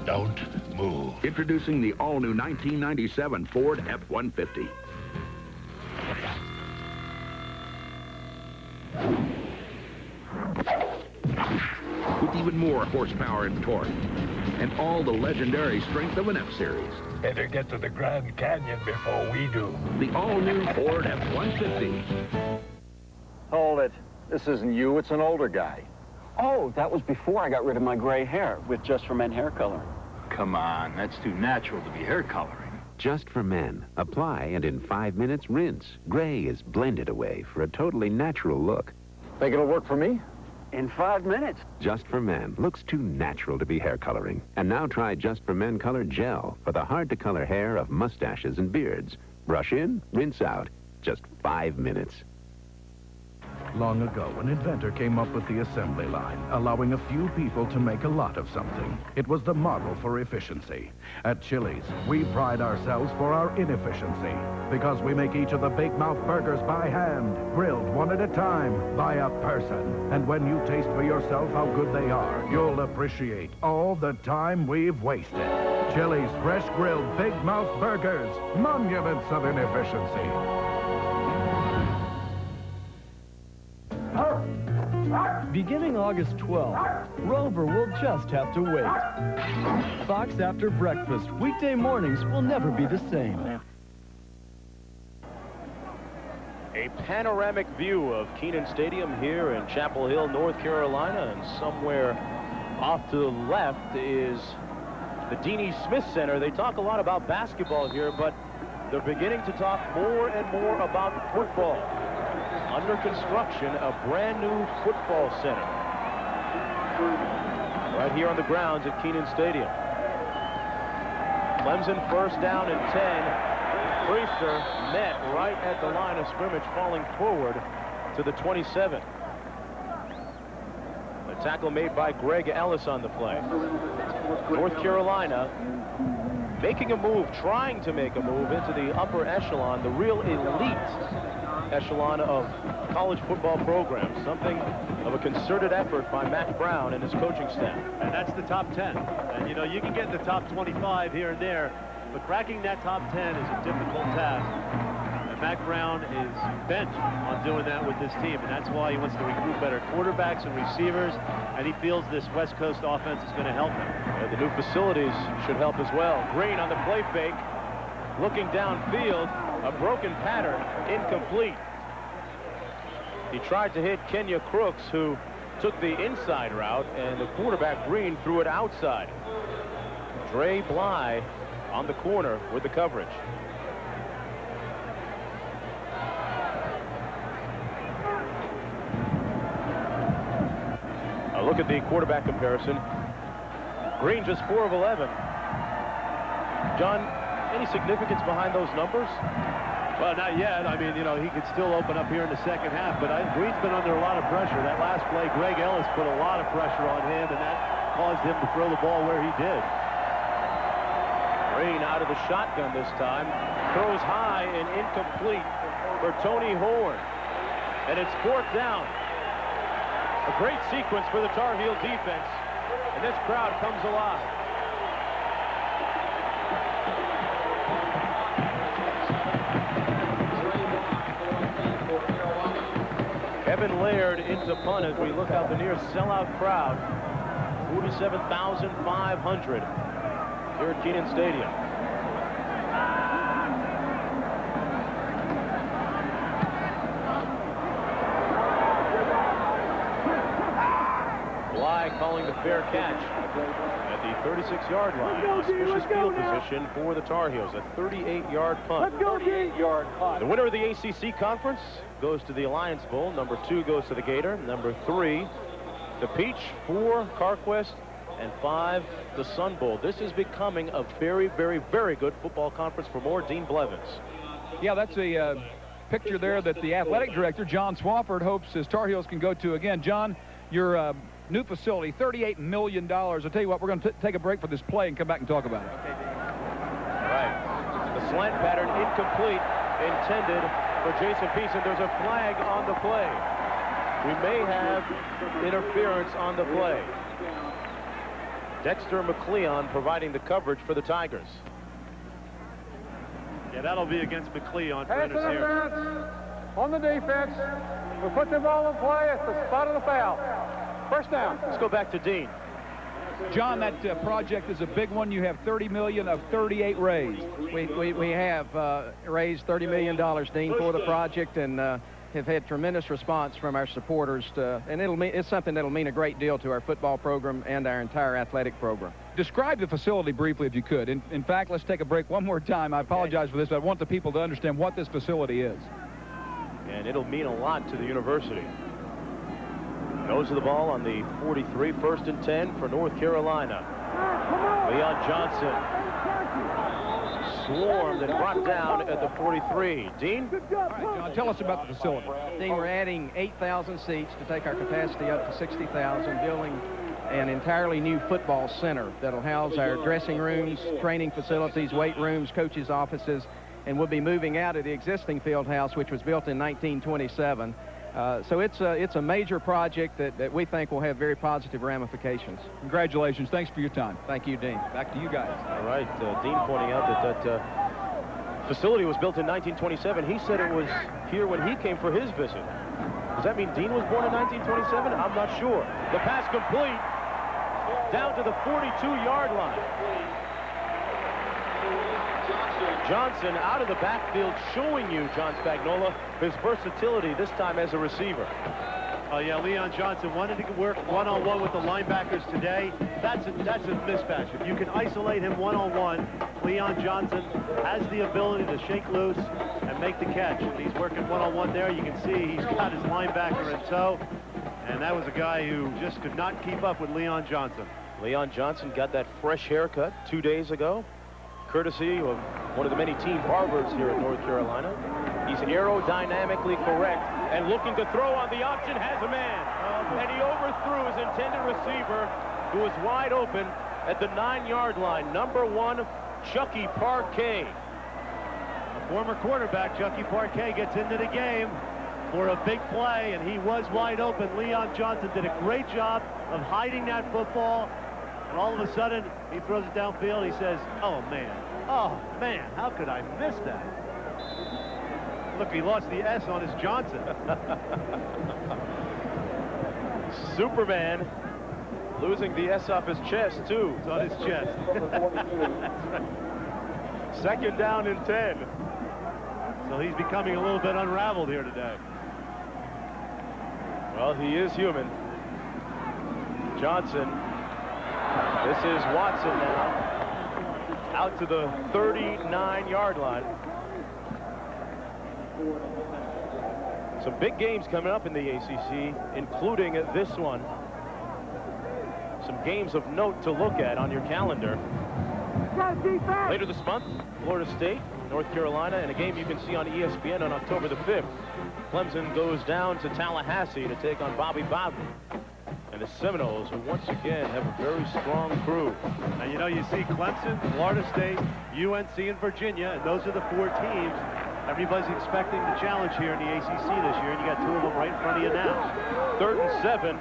Don't move. Introducing the all-new 1997 Ford F-150. With even more horsepower and torque, and all the legendary strength of an F-Series. Better get to the Grand Canyon before we do. The all-new Ford F-150. Hold it. This isn't you, it's an older guy. Oh, that was before I got rid of my gray hair with Just for Men hair coloring. Come on, that's too natural to be hair coloring. Just for Men. Apply and in 5 minutes rinse. Gray is blended away for a totally natural look. Think it'll work for me? In 5 minutes. Just for Men looks too natural to be hair coloring. And now try Just for Men Color Gel for the hard-to-color hair of mustaches and beards. Brush in, rinse out. Just 5 minutes. Long ago, an inventor came up with the assembly line, allowing a few people to make a lot of something. It was the model for efficiency. At Chili's, we pride ourselves for our inefficiency, because we make each of the Big Mouth burgers by hand, grilled one at a time by a person. And when you taste for yourself how good they are, you'll appreciate all the time we've wasted. Chili's fresh grilled Big Mouth burgers, monuments of inefficiency. Beginning August 12th, Rover will just have to wait. Fox After Breakfast, weekday mornings will never be the same. A panoramic view of Kenan Stadium here in Chapel Hill, North Carolina, and somewhere off to the left is the Deanie Smith Center. They talk a lot about basketball here, but they're beginning to talk more and more about football. Under construction, a brand new football center. Right here on the grounds at Kenan Stadium. Clemson first down and 10. Priester met right at the line of scrimmage, falling forward to the 27. A tackle made by Greg Ellis on the play. North Carolina making a move, trying to make a move into the upper echelon, the real elite echelon of college football programs. Something of a concerted effort by Matt Brown and his coaching staff. And that's the top 10. And, you know, you can get in the top 25 here and there, but cracking that top 10 is a difficult task. And Mac Brown is bent on doing that with this team, and that's why he wants to recruit better quarterbacks and receivers, and he feels this West Coast offense is going to help him. Yeah, the new facilities should help as well. Green on the play fake, looking downfield, a broken pattern, incomplete. He tried to hit Kenya Crooks, who took the inside route, and the quarterback Green threw it outside. Dre Bly on the corner with the coverage. A look at the quarterback comparison. Green just 4 of 11. John, any significance behind those numbers? Well, not yet. I mean, you know, he could still open up here in the second half, but Green's been under a lot of pressure. That last play, Greg Ellis put a lot of pressure on him, and that caused him to throw the ball where he did. Green out of the shotgun this time. Throws high and incomplete for Tony Horn. And it's 4th down. A great sequence for the Tar Heel defense. And this crowd comes alive. Kevin Laird into punt as we look out the near sellout crowd. 47,500 here at Kenan Stadium. Bly calling the fair catch at the 36-yard line. Auspicious field position for the Tar Heels. A 38-yard punt. 38-yard punt. The winner of the ACC Conference goes to the Alliance Bowl. Number 2 goes to the Gator. Number 3, the Peach. 4, Carquest. And 5, the Sun Bowl. This is becoming a very, very, very good football conference for more. Dean Blevins. Yeah, that's a picture there that the athletic director, John Swafford, hopes his Tar Heels can go to. Again, John, your new facility, $38 million. I'll tell you what, we're going to take a break for this play and come back and talk about it. Okay, Dean. All right. The slant pattern incomplete, intended for Jason Peace, and there's a flag on the play. We may have interference on the play. Dexter McLeon providing the coverage for the Tigers. Yeah, that'll be against McLeon for Pass interference. on the defense. We put the ball in play at the spot of the foul. First down. Let's go back to Dean. John, that project is a big one. You have $30 million of 38 raised. We have raised $30 million, Dean, for the project, and have had tremendous response from our supporters, and it's something that'll mean a great deal to our football program and our entire athletic program. Describe the facility briefly, if you could. In fact, let's take a break one more time. I apologize for this, but I want the people to understand what this facility is. And it'll mean a lot to the university. Nose of the ball on the 43, 1st and 10 for North Carolina. Leon Johnson swarmed and brought down at the 43. Dean? All right, John, tell us about the facility. Dean, we're adding 8,000 seats to take our capacity up to 60,000, building an entirely new football center that'll house our dressing rooms, training facilities, weight rooms, coaches' offices, and we'll be moving out of the existing field house, which was built in 1927. So it's a major project that we think will have very positive ramifications. Congratulations. Thanks for your time. Thank you, Dean. Back to you guys. All right. Dean pointing out that facility was built in 1927. He said it was here when he came for his visit. Does that mean Dean was born in 1927? I'm not sure. The pass complete down to the 42-yard line. Johnson out of the backfield, showing you, John Spagnola, his versatility this time as a receiver. Oh, yeah, Leon Johnson wanted to work one-on-one with the linebackers today. That's a mismatch. If you can isolate him one-on-one, Leon Johnson has the ability to shake loose and make the catch. If he's working one-on-one there, you can see he's got his linebacker in tow. And that was a guy who just could not keep up with Leon Johnson. Leon Johnson got that fresh haircut 2 days ago, courtesy of one of the many team barbers here in North Carolina. He's aerodynamically correct and looking to throw on the option, has a man. And he overthrew his intended receiver, who was wide open at the 9-yard line. Number 1, Chucky Parquet. A former quarterback, Chucky Parquet, gets into the game for a big play, and he was wide open. Leon Johnson did a great job of hiding that football, and all of a sudden, he throws it downfield. He says, oh, man, how could I miss that? Look, he lost the S on his Johnson. Superman losing the S off his chest, too. It's on his chest. Second down and 10. So he's becoming a little bit unraveled here today. Well, he is human. Johnson. This is Watson now. Out to the 39-yard line. Some big games coming up in the ACC, including this one. Some games of note to look at on your calendar. Later this month, Florida State, North Carolina, and a game you can see on ESPN on October the 5th. Clemson goes down to Tallahassee to take on Bobby Bowden. And the Seminoles, who once again have a very strong crew. Now, you know, you see Clemson, Florida State, UNC, and Virginia, and those are the 4 teams everybody's expecting the challenge here in the ACC this year, and you got 2 of them right in front of you now. 3rd and 7.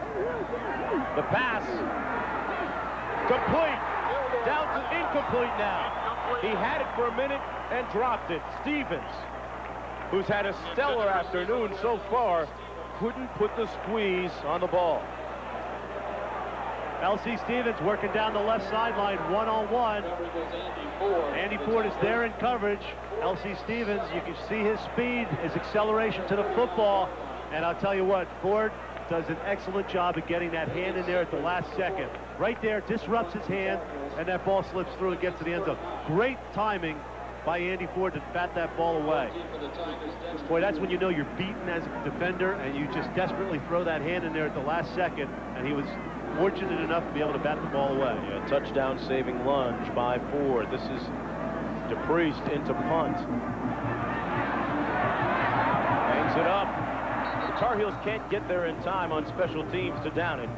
The pass. Complete. Down to incomplete now. He had it for a minute and dropped it. Stevens, who's had a stellar afternoon so far, couldn't put the squeeze on the ball. L.C. Stevens working down the left sideline, one-on-one. Andy Ford is there in coverage. L.C. Stevens, you can see his speed, his acceleration to the football. And I'll tell you what, Ford does an excellent job of getting that hand in there at the last second. Right there, disrupts his hand, and that ball slips through and gets to the end zone. Great timing by Andy Ford to bat that ball away. Boy, that's when you know you're beaten as a defender, and you just desperately throw that hand in there at the last second, and he was fortunate enough to be able to bat the ball away. Yeah, touchdown saving lunge by Ford. This is DePriest into punt. Hangs it up. The Tar Heels can't get there in time on special teams to down it.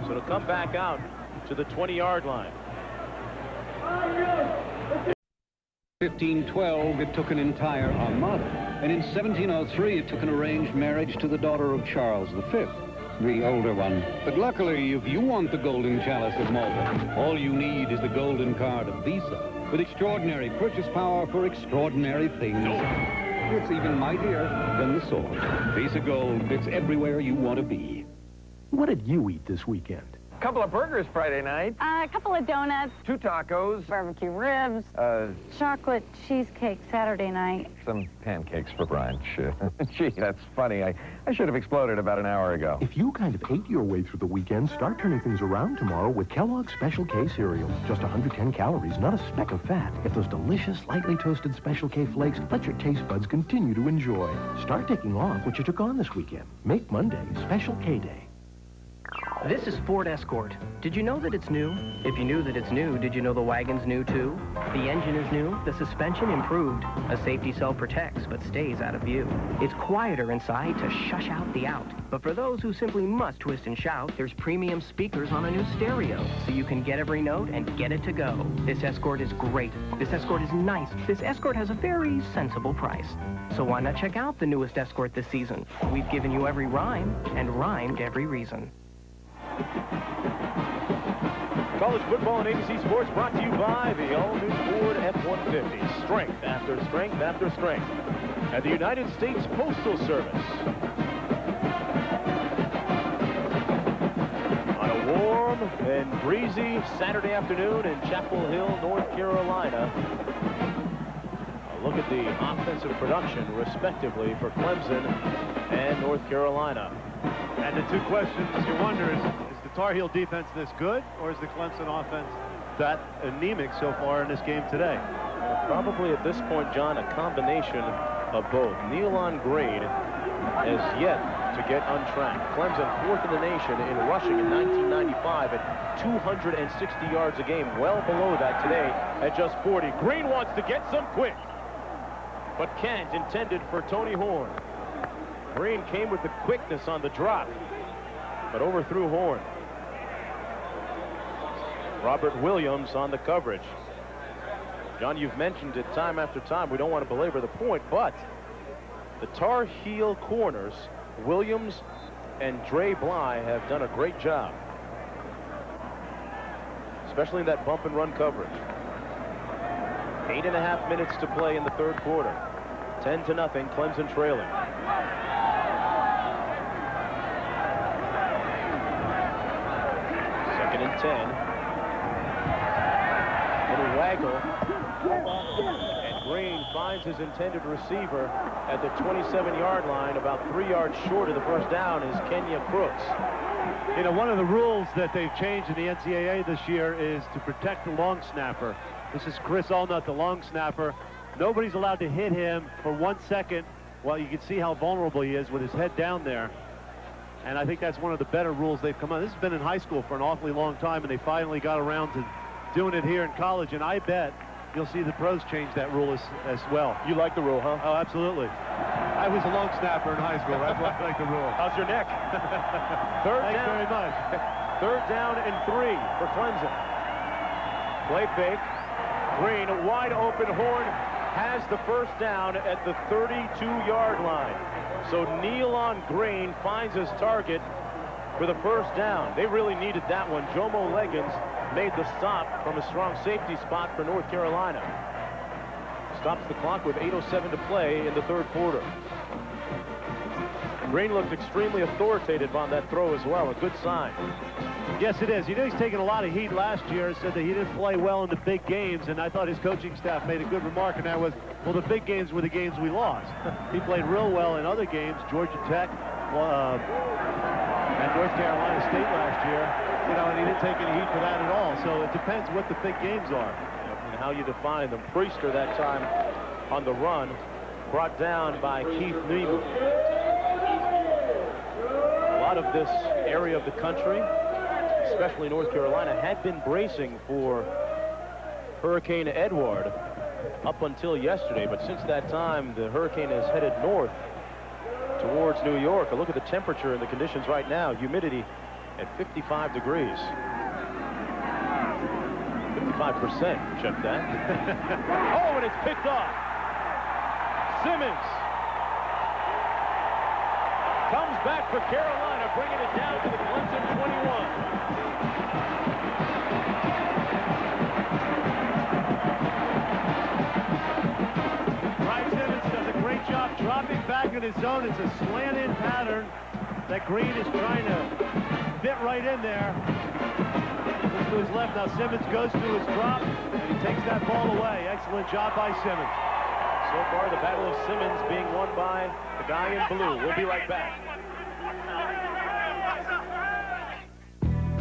So it'll come back out to the 20-yard line. 1512, it took an entire armada. And in 1703, it took an arranged marriage to the daughter of Charles V. The older one. But luckily, if you want the golden chalice of Malta, all you need is the golden card of Visa, with extraordinary purchase power for extraordinary things. It's even mightier than the sword. Visa Gold, it's everywhere you want to be. What did you eat this weekend? A couple of burgers Friday night. A couple of donuts. 2 tacos. Barbecue ribs. Chocolate cheesecake Saturday night. Some pancakes for brunch. Gee, that's funny. I should have exploded about an hour ago. If you kind of ate your way through the weekend, start turning things around tomorrow with Kellogg's Special K cereal. Just 110 calories, not a speck of fat. Get those delicious, lightly toasted Special K flakes. Let your taste buds continue to enjoy. Start taking off what you took on this weekend. Make Monday Special K Day. This is Ford Escort. Did you know that it's new? If you knew that it's new, did you know the wagon's new too? The engine is new, the suspension improved. A safety cell protects but stays out of view. It's quieter inside to shush out the out. But for those who simply must twist and shout, there's premium speakers on a new stereo, so you can get every note and get it to go. This Escort is great. This Escort is nice. This Escort has a very sensible price. So why not check out the newest Escort this season? We've given you every rhyme and rhymed every reason. College football and ABC Sports brought to you by the all-new Ford F-150. Strength after strength after strength. At the United States Postal Service. On a warm and breezy Saturday afternoon in Chapel Hill, North Carolina. A look at the offensive production, respectively, for Clemson and North Carolina. And the 2 questions you wonder is the Tar Heel defense this good, or is the Clemson offense that anemic so far in this game today? Well, probably at this point, John, a combination of both. Neil on grade has yet to get untracked. Clemson 4th in the nation in rushing in 1995 at 260 yards a game, well below that today at just 40. Green wants to get some quick, but can't, intended for Tony Horn. Green came with the quickness on the drop, but overthrew Horn. Robert Williams on the coverage. John, you've mentioned it time after time. We don't want to belabor the point, but the Tar Heel corners, Williams and Dre Bly, have done a great job, especially in that bump and run coverage. 8.5 minutes to play in the 3rd quarter. 10-0, Clemson trailing. Second and 10. Little waggle. And Green finds his intended receiver at the 27-yard line. About 3 yards short of the first down is Kenya Crooks. You know, one of the rules that they've changed in the NCAA this year is to protect the long snapper. This is Chris Allnut, the long snapper. Nobody's allowed to hit him for 1 second. Well, you can see how vulnerable he is with his head down there. And I think that's one of the better rules they've come on. This has been in high school for an awfully long time, and they finally got around to doing it here in college. And I bet you'll see the pros change that rule as well. You like the rule, huh? Oh, absolutely. I was a long snapper in high school. That's why I like the rule. How's your neck? Thanks very much. Third down and 3 for Clemson. Play fake. Green, a wide open. Horn has the first down at the 32-yard line. So Nealon Green finds his target for the first down. They really needed that one. Jomo Leggins made the stop from a strong safety spot for North Carolina. Stops the clock with 8:07 to play in the third quarter. Green looked extremely authoritative on that throw as well, a good sign. Yes, it is. You know, he's taken a lot of heat last year, said that he didn't play well in the big games, and I thought his coaching staff made a good remark, and that was, well, the big games were the games we lost. He played real well in other games, Georgia Tech and North Carolina State last year, you know, and he didn't take any heat for that at all. So it depends what the big games are. And how you define them. Priester that time on the run, brought down by Keith Neiman. A lot of this area of the country, especially North Carolina, had been bracing for Hurricane Edward up until yesterday. But since that time, the hurricane has headed north towards New York. A look at the temperature and the conditions right now. Humidity at 55 degrees. 55%, check that. Oh, and it's picked off. Simmons comes back for Carolina, bringing it down to the Clemson 21. Bryce Simmons does a great job dropping back in his zone. It's a slant-in pattern that Green is trying to fit right in there. Looks to his left. Now Simmons goes to his drop, and he takes that ball away. Excellent job by Simmons. So far, the battle of Simmons being won by the guy in blue. We'll be right back.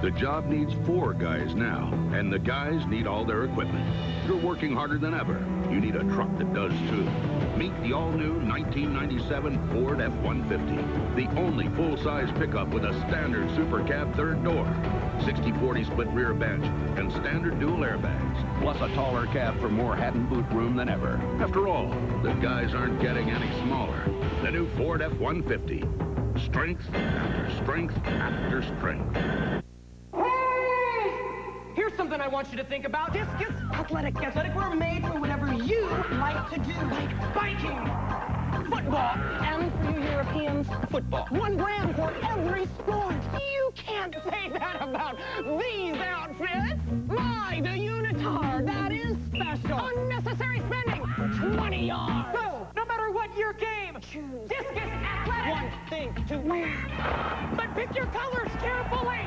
The job needs 4 guys now, and the guys need all their equipment. You're working harder than ever. You need a truck that does too. Meet the all-new 1997 Ford F-150, the only full-size pickup with a standard Super Cab third door, 60/40 split rear bench, and standard dual airbags, plus a taller cab for more hat and boot room than ever. After all, the guys aren't getting any smaller. The new Ford F-150. Strength after strength after strength. Here's something I want you to think about. Discus athletic were made for whatever you like to do, like biking, football, and for you Europeans, football. One brand for every sport. You can't say that about these outfits. My, the Unitar, that is special. Unnecessary spending, 20 yards. So, no matter what your game, choose Discus Athletic. One thing to wear. But pick your colors carefully.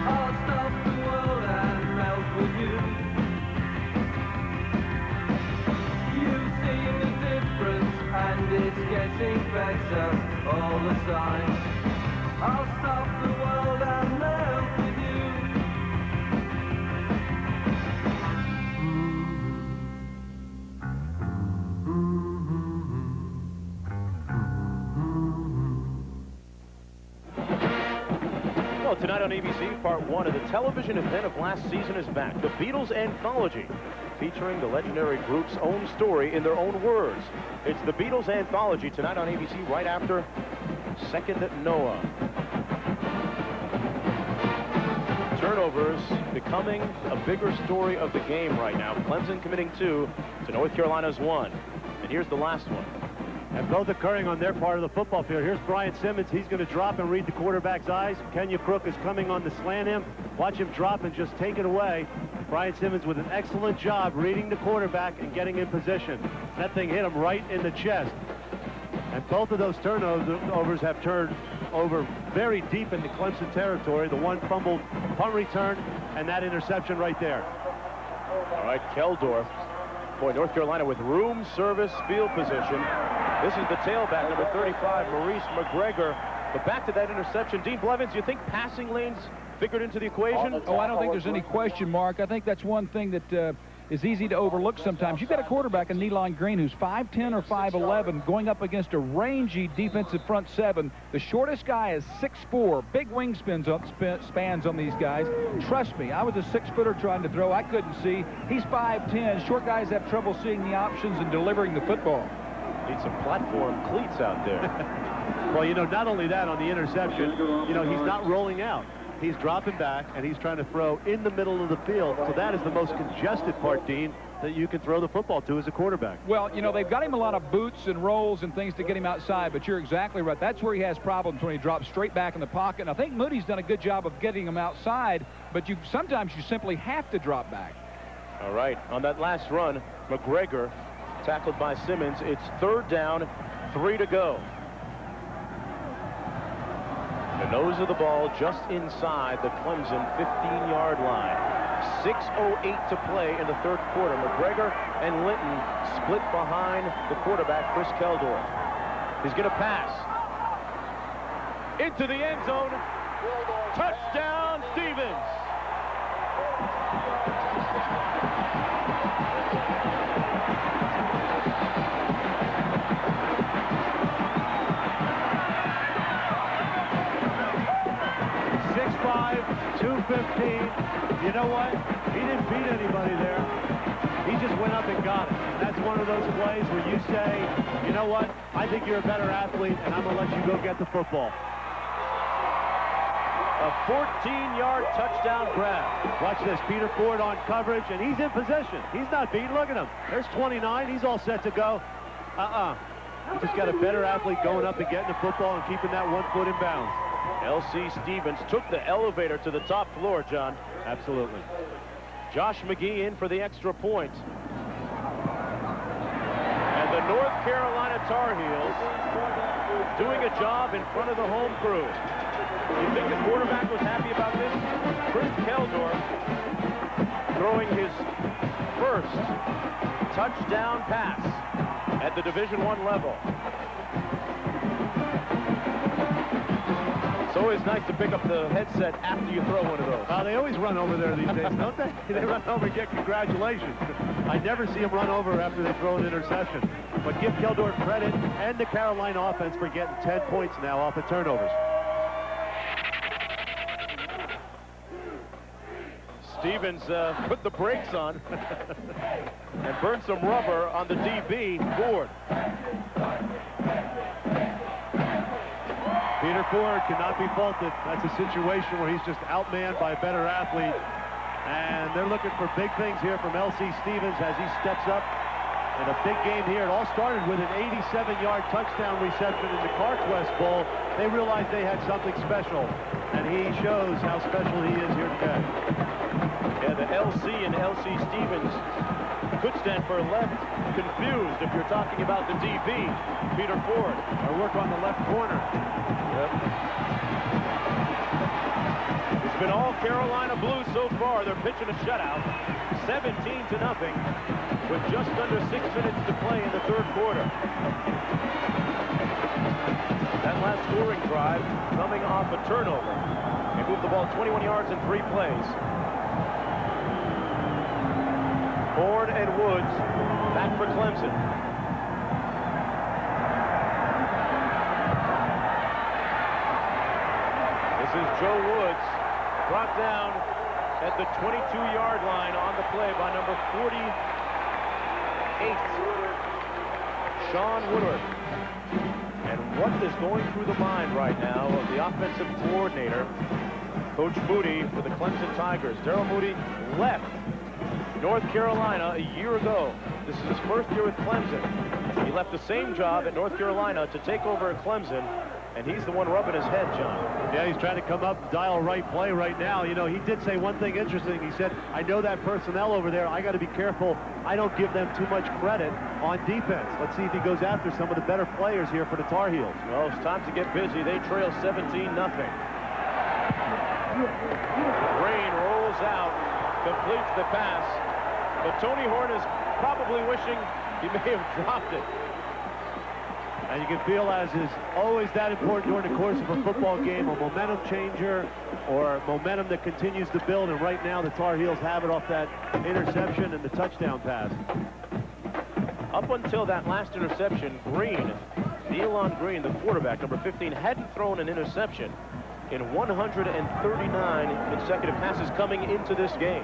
I'll stop the world and melt with you. You've seen the difference and it's getting better all the time. I'll stop the world and melt with you. Well, tonight on ABC, part 1 of the television event of last season is back. The Beatles Anthology, featuring the legendary group's own story in their own words. It's the Beatles Anthology tonight on ABC right after Second Noah. Turnovers becoming a bigger story of the game right now. Clemson committing 2 to North Carolina's 1. And here's the last one. And both occurring on their part of the football field. Here's Brian Simmons. He's going to drop and read the quarterback's eyes. Kenya Crook is coming on to slant him. Watch him drop and just take it away. Brian Simmons with an excellent job reading the quarterback and getting in position. That thing hit him right in the chest. And both of those turnovers have turned over very deep into Clemson territory. The one fumbled punt return and that interception right there. All right, Keldorf. Boy, North Carolina with room service field position. This is the tailback, number 35, Maurice McGregor. But back to that interception. Dean Blevins, you think passing lanes figured into the equation? Oh, I don't think there's any question, Mark. I think that's one thing that is easy to overlook sometimes. You've got a quarterback in Neeline Green who's 5'10 or 5'11 going up against a rangy defensive front seven. The shortest guy is 6'4. Big spans on these guys. Trust me, I was a 6-footer trying to throw. I couldn't see. He's 5'10. Short guys have trouble seeing the options and delivering the football. Need some platform cleats out there. Well, you know, not only that, on the interception, you know, he's not rolling out. He's dropping back, and he's trying to throw in the middle of the field. So that is the most congested part, Dean, that you can throw the football to as a quarterback. Well, you know, they've got him a lot of boots and rolls and things to get him outside, but you're exactly right. That's where he has problems, when he drops straight back in the pocket. And I think Moody's done a good job of getting him outside, but sometimes you simply have to drop back. All right, on that last run, McGregor tackled by Simmons. It's 3rd down, 3 to go. The nose of the ball just inside the Clemson 15-yard line. 6:08 to play in the 3rd quarter. McGregor and Linton split behind the quarterback, Chris Keldorf. He's going to pass into the end zone. Touchdown, Stevens. You know what? He didn't beat anybody there. He just went up and got it. And that's one of those plays where you say, you know what? I think you're a better athlete, and I'm going to let you go get the football. A 14-yard touchdown grab. Watch this. Peter Ford on coverage, and he's in position. He's not beat. Look at him. There's 29. He's all set to go. He just got a better athlete going up and getting the football and keeping that 1 foot in bounds. L.C. Stevens took the elevator to the top floor, John. Absolutely. Josh McGee in for the extra point. And the North Carolina Tar Heels doing a job in front of the home crew. You think the quarterback was happy about this? Chris Keldorf throwing his first touchdown pass at the Division I level. It's always nice to pick up the headset after you throw one of those. They always run over there these days, don't they? They run over and get congratulations. I never see them run over after they throw an interception. But give Keldorf credit and the Carolina offense for getting 10 points now off of turnovers. Stevens put the brakes on and burned some rubber on the DB, Ford. Peter Ford cannot be faulted. That's a situation where he's just outmanned by a better athlete. And they're looking for big things here from L.C. Stevens as he steps up. And a big game here. It all started with an 87-yard touchdown reception in the CarQuest Bowl. They realized they had something special. And he shows how special he is here today. Yeah, the L.C. and L.C. Stevens could stand for left confused if you're talking about the DB, Peter Ford. Or work on the left corner. Yep. It's been all Carolina Blues so far. They're pitching a shutout, 17-0, with just under 6 minutes to play in the 3rd quarter. That last scoring drive coming off a turnover. They moved the ball 21 yards in 3 plays. Ford and Woods back for Clemson. This is Joe Woods, brought down at the 22-yard line on the play by number 48, Sean Woodward. And what is going through the mind right now of the offensive coordinator, Coach Moody, for the Clemson Tigers? Daryl Moody left North Carolina a year ago. This is his first year with Clemson. He left the same job at North Carolina to take over at Clemson, and he's the one rubbing his head, John. Yeah, he's trying to come up and dial a right play right now. You know, he did say one thing interesting. He said, I know that personnel over there. I got to be careful. I don't give them too much credit on defense. Let's see if he goes after some of the better players here for the Tar Heels. Well, it's time to get busy. They trail 17-0. Green rolls out, completes the pass, but Tony Horn is probably wishing he may have dropped it. And you can feel, as is always that important during the course of a football game, a momentum changer or momentum that continues to build. And right now the Tar Heels have it off that interception and the touchdown pass. Up until that last interception, Green, Nealon Green, the quarterback, number 15, hadn't thrown an interception in 139 consecutive passes coming into this game.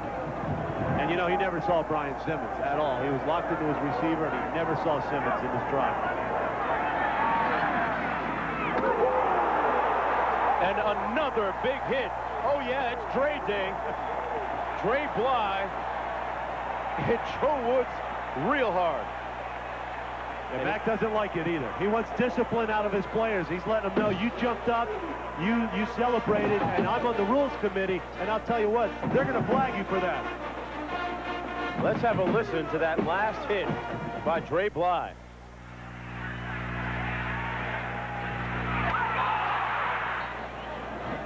And, you know, he never saw Brian Simmons at all. He was locked into his receiver, and he never saw Simmons in this drive. And another big hit. Oh, yeah, it's Dre Day. Dre Bly hit Joe Woods real hard. And Mac doesn't like it either. He wants discipline out of his players. He's letting them know, you jumped up, you celebrated, and I'm on the rules committee, and I'll tell you what, they're going to flag you for that. Let's have a listen to that last hit by Dre Bly.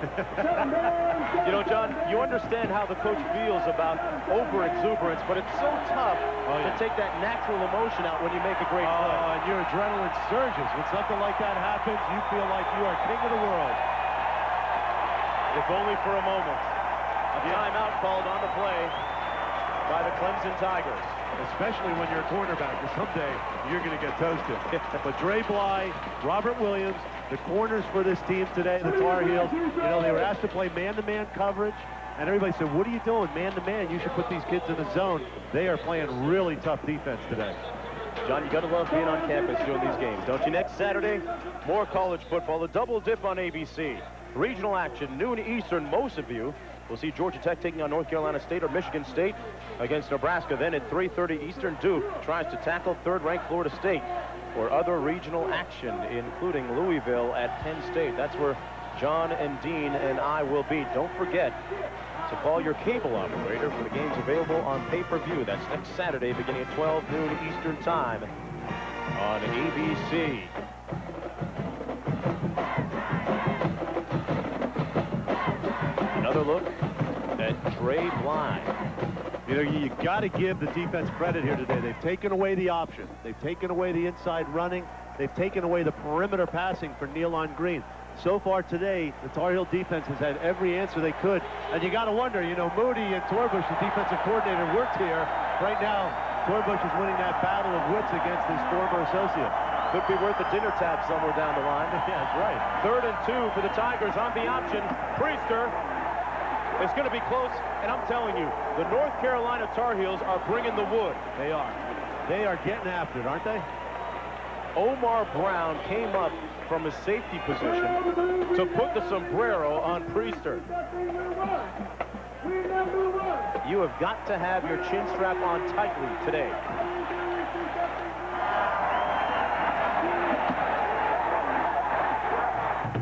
You know, John, you understand how the coach feels about over-exuberance, but it's so tough to take that natural emotion out when you make a great play. And your adrenaline surges. When something like that happens, you feel like you are king of the world. If only for a moment. A timeout called on the play by the Clemson Tigers. Especially when you're a cornerback, because someday you're going to get toasted. But Dre Bly, Robert Williams, the corners for this team today, the Tar Heels, you know, they were asked to play man-to-man coverage, and everybody said, what are you doing, man-to-man? You should put these kids in the zone. They are playing really tough defense today. John, you got to love being on campus doing these games, don't you? Next Saturday, more college football, the double dip on ABC. Regional action, noon Eastern, most of you. We'll see Georgia Tech taking on North Carolina State or Michigan State against Nebraska. Then at 3:30 Eastern, Duke tries to tackle third-ranked Florida State, or other regional action, including Louisville at Penn State. That's where John and Dean and I will be. Don't forget to call your cable operator for the games available on pay-per-view. That's next Saturday beginning at 12 noon Eastern time on ABC. Another look at Dre Bly. You know, you got to give the defense credit here today. They've taken away the option. They've taken away the inside running. They've taken away the perimeter passing for Nealon Green. So far today, the Tar Heel defense has had every answer they could. And you got to wonder, you know, Moody and Torbush, the defensive coordinator, worked here. Right now, Torbush is winning that battle of wits against his former associate. Could be worth a dinner tab somewhere down the line. Yeah, that's right. 3rd and 2 for the Tigers on the option. Priester. It's going to be close, and I'm telling you, the North Carolina Tar Heels are bringing the wood. They are. They are getting after it, aren't they? Omar Brown came up from his safety position to put the sombrero on Priester. You have got to have your chin strap on tightly today.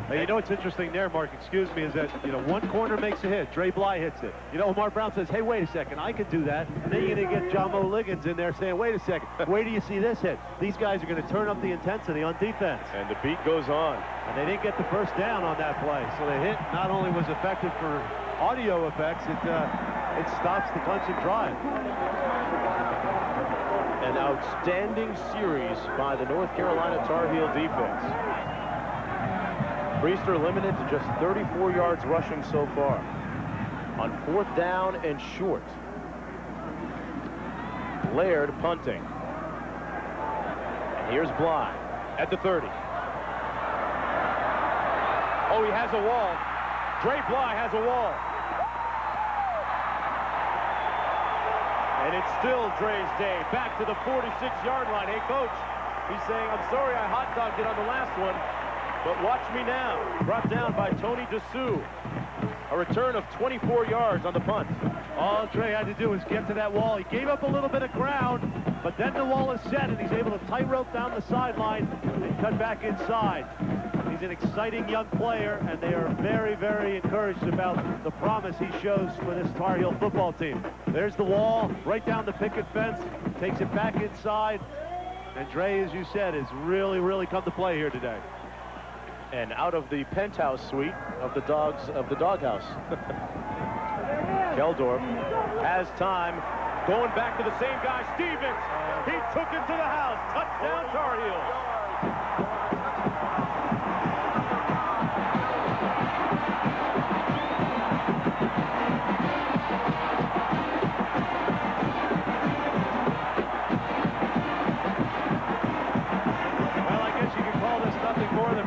Hey, you know what's interesting there, Mark, excuse me, is that, you know, one corner makes a hit. Dre Bly hits it. You know, Omar Brown says, hey, wait a second, I could do that. And then you're going to get John Mo Liggins in there saying, wait a second, wait till you see this hit. These guys are going to turn up the intensity on defense. And the beat goes on. And they didn't get the first down on that play. So the hit not only was effective for audio effects, it stops the Clemson drive. An outstanding series by the North Carolina Tar Heel defense. Priester limited to just 34 yards rushing so far. On 4th down and short. Laird punting. And here's Bly at the 30. Oh, he has a wall. Dre Bly has a wall. And it's still Dre's day. Back to the 46-yard line. Hey, coach, he's saying, I'm sorry I hot-dogged it on the last one. But watch me now. Brought down by Tony Dessou. A return of 24 yards on the punt. All Dre had to do was get to that wall. He gave up a little bit of ground, But then the wall is set, and he's able to tightrope down the sideline and cut back inside. He's an exciting young player, and they are very, very encouraged about the promise he shows for this Tar Heel football team. There's the wall, right down the picket fence, takes it back inside, and Dre, as you said, has really, really come to play here today. And out of the penthouse suite of the doghouse. Keldorf has time, going back to the same guy, Stevens. He took it to the house. Touchdown, Tar Heels.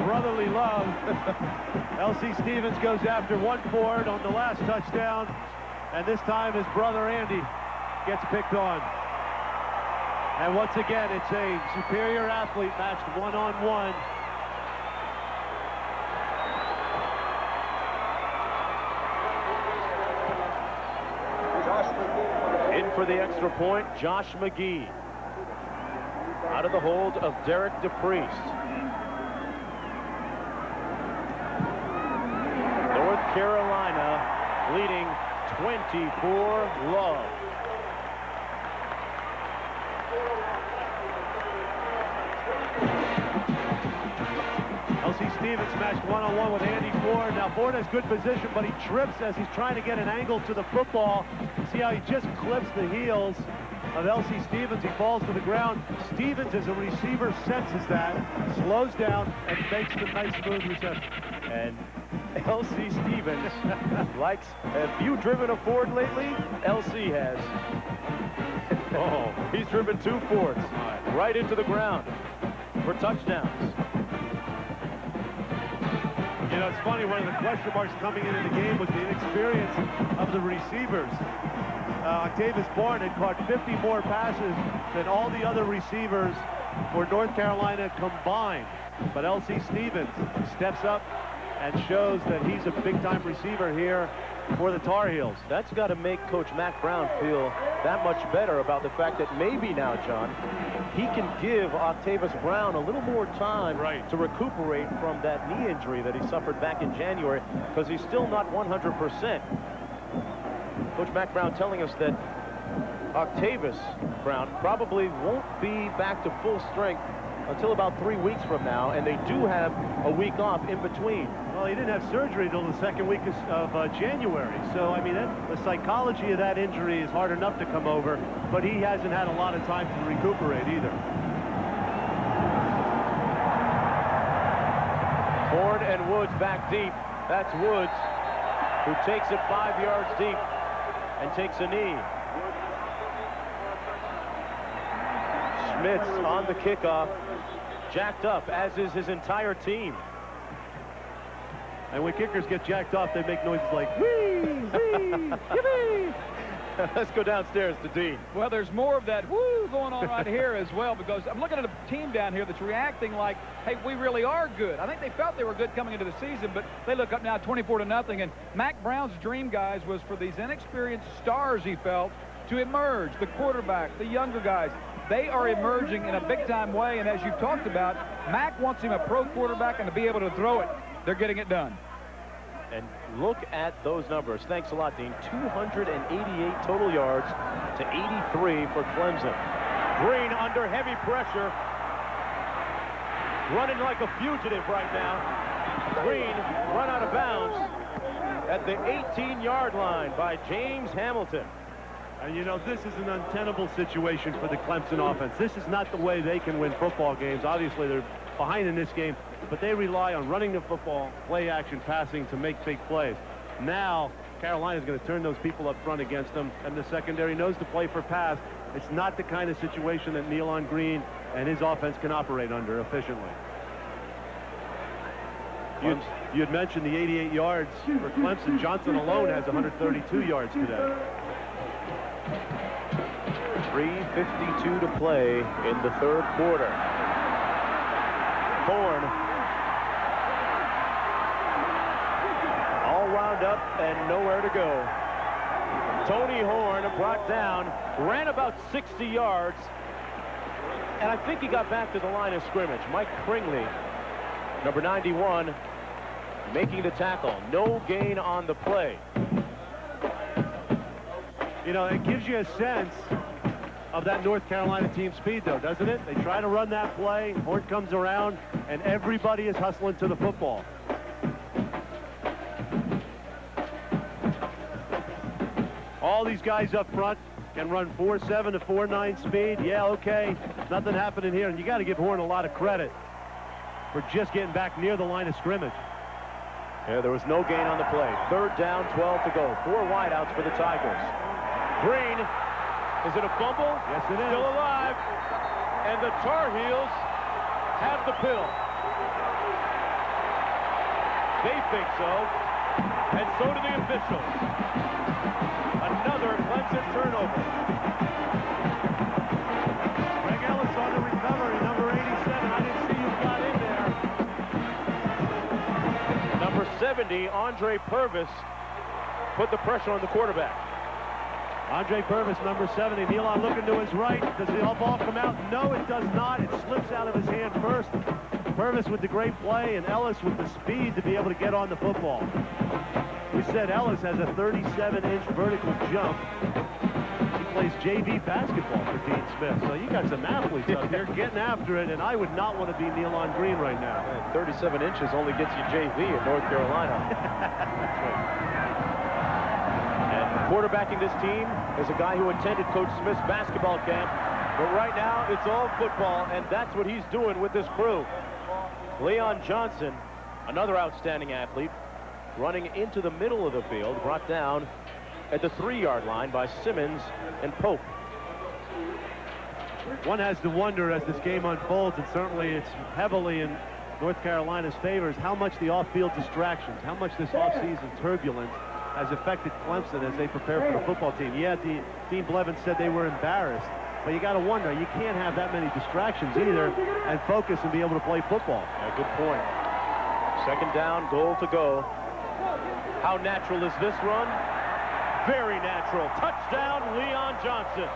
Brotherly love. L.C. Stevens goes after one forward on the last touchdown, and this time his brother Andy gets picked on. And once again, it's a superior athlete matched one-on-one. In for the extra point, Josh McGee. Out of the hold of Derek DePriest. Carolina leading 24-love. L.C. Stevens matched one-on-one with Andy Ford. Now Ford has good position, but he trips as he's trying to get an angle to the football. See how he just clips the heels of L.C. Stevens. He falls to the ground. Stevens, as a receiver, senses that, slows down, and makes the nice smooth reception. And L.C. Stevens likes, have you driven a Ford lately? L.C. has. Oh, he's driven 2 Fords right into the ground for touchdowns. You know, it's funny, one of the question marks coming into the game was the inexperience of the receivers. Octavius Bourne had caught 50 more passes than all the other receivers for North Carolina combined. But L.C. Stevens steps up and shows that he's a big-time receiver here for the Tar Heels. That's got to make Coach Mack Brown feel that much better about the fact that maybe now, John, he can give Octavius Brown a little more time to recuperate from that knee injury that he suffered back in January, because he's still not 100%. Coach Mack Brown telling us that Octavius Brown probably won't be back to full strength until about 3 weeks from now, and they do have a week off in between. Well, he didn't have surgery until the second week of January. So, I mean, the psychology of that injury is hard enough to come over, but he hasn't had a lot of time to recuperate either. Ford and Woods back deep. That's Woods, who takes it 5 yards deep and takes a knee. Schmitz on the kickoff, jacked up, as is his entire team. And when kickers get jacked off, they make noises like, wee, wee, yippee. Let's go downstairs to Dean. Well, there's more of that woo going on right here as well, because I'm looking at a team down here that's reacting like, hey, we really are good. I think they felt they were good coming into the season, but they look up now 24-0. And Mack Brown's dream, guys, was for these inexperienced stars, he felt, to emerge. The quarterback, the younger guys, they are emerging in a big-time way. And as you've talked about, Mack wants him a pro quarterback and to be able to throw it. They're getting it done. And look at those numbers. Thanks a lot, Dean. 288 total yards to 83 for Clemson. Green under heavy pressure. Running like a fugitive right now. Green run out of bounds at the 18-yard line by James Hamilton. And, you know, this is an untenable situation for the Clemson offense. This is not the way they can win football games. Obviously, they're behind in this game, but they rely on running the football, play action, passing to make big plays. Now, Carolina's going to turn those people up front against them, and the secondary knows to play for pass. It's not the kind of situation that Nealon Green and his offense can operate under efficiently. You had mentioned the 88 yards for Clemson. Johnson alone has 132 yards today. 3:52 to play in the third quarter. Horn all wound up and nowhere to go. Tony Horn brought down, ran about 60 yards, And I think he got back to the line of scrimmage. Mike Kringley, number 91, making the tackle. No gain on the play. You know, it gives you a sense of that North Carolina team speed, though, doesn't it? They try to run that play, Horn comes around, and everybody is hustling to the football. All these guys up front can run 4.7 to 4.9 speed. Yeah, okay, nothing happening here. And you got to give Horn a lot of credit for just getting back near the line of scrimmage. Yeah, there was no gain on the play. 3rd down, 12 to go. 4 wideouts for the Tigers. Green, is it a fumble? Yes, it is. Still alive. And the Tar Heels have the pill. They think so. And so do the officials. Another Clemson turnover. Greg Ellis on the recovery, number 87. I didn't see you got in there. Number 70, Andre Purvis, put the pressure on the quarterback. Andre Purvis, number 70. Nealon looking to his right. Does the ball come out? No, it does not. It slips out of his hand first. Purvis with the great play, and Ellis with the speed to be able to get on the football. We said Ellis has a 37-inch vertical jump. He plays JV basketball for Dean Smith. So you got some athletes out there getting after it, and I would not want to be Nealon Green right now. 37 inches only gets you JV in North Carolina. Quarterbacking this team is a guy who attended Coach Smith's basketball camp, but right now it's all football, and that's what he's doing with this crew. Leon Johnson, another outstanding athlete, running into the middle of the field, brought down at the 3-yard line by Simmons and Pope. One has to wonder as this game unfolds, and certainly it's heavily in North Carolina's favor, is how much the off-field distractions, how much this off-season turbulence has affected Clemson as they prepare for the football team. Yeah, Dean Blevins said they were embarrassed, but you got to wonder, you can't have that many distractions either and focus and be able to play football. Yeah, good point. 2nd down, goal to go. How natural is this run? Very natural. Touchdown, Leon Johnson.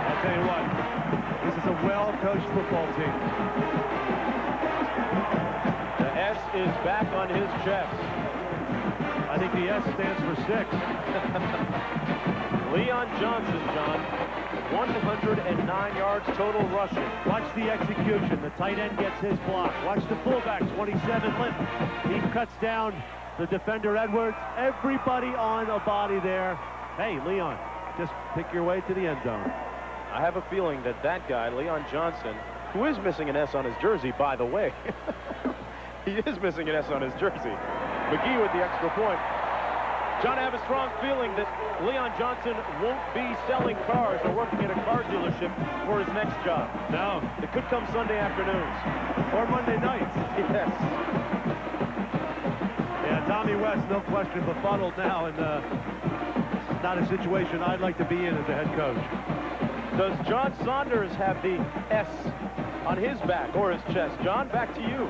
I'll tell you what, this is a well-coached football team. The S is back on his chest. I think the S stands for 6. Leon Johnson, John, 109 yards total rushing. Watch the execution. The tight end gets his block. Watch the fullback, 27, Linton. He cuts down the defender, Edwards. Everybody on a body there. Hey, Leon, just pick your way to the end zone. I have a feeling that that guy, Leon Johnson, who is missing an S on his jersey, by the way. He is missing an S on his jersey. McGee with the extra point. John, I have a strong feeling that Leon Johnson won't be selling cars or working at a car dealership for his next job. No. It could come Sunday afternoons. Or Monday nights. Yes. Yeah, Tommy West, no question, befuddled now, and not a situation I'd like to be in as a head coach. Does John Saunders have the S on his back or his chest? John, back to you.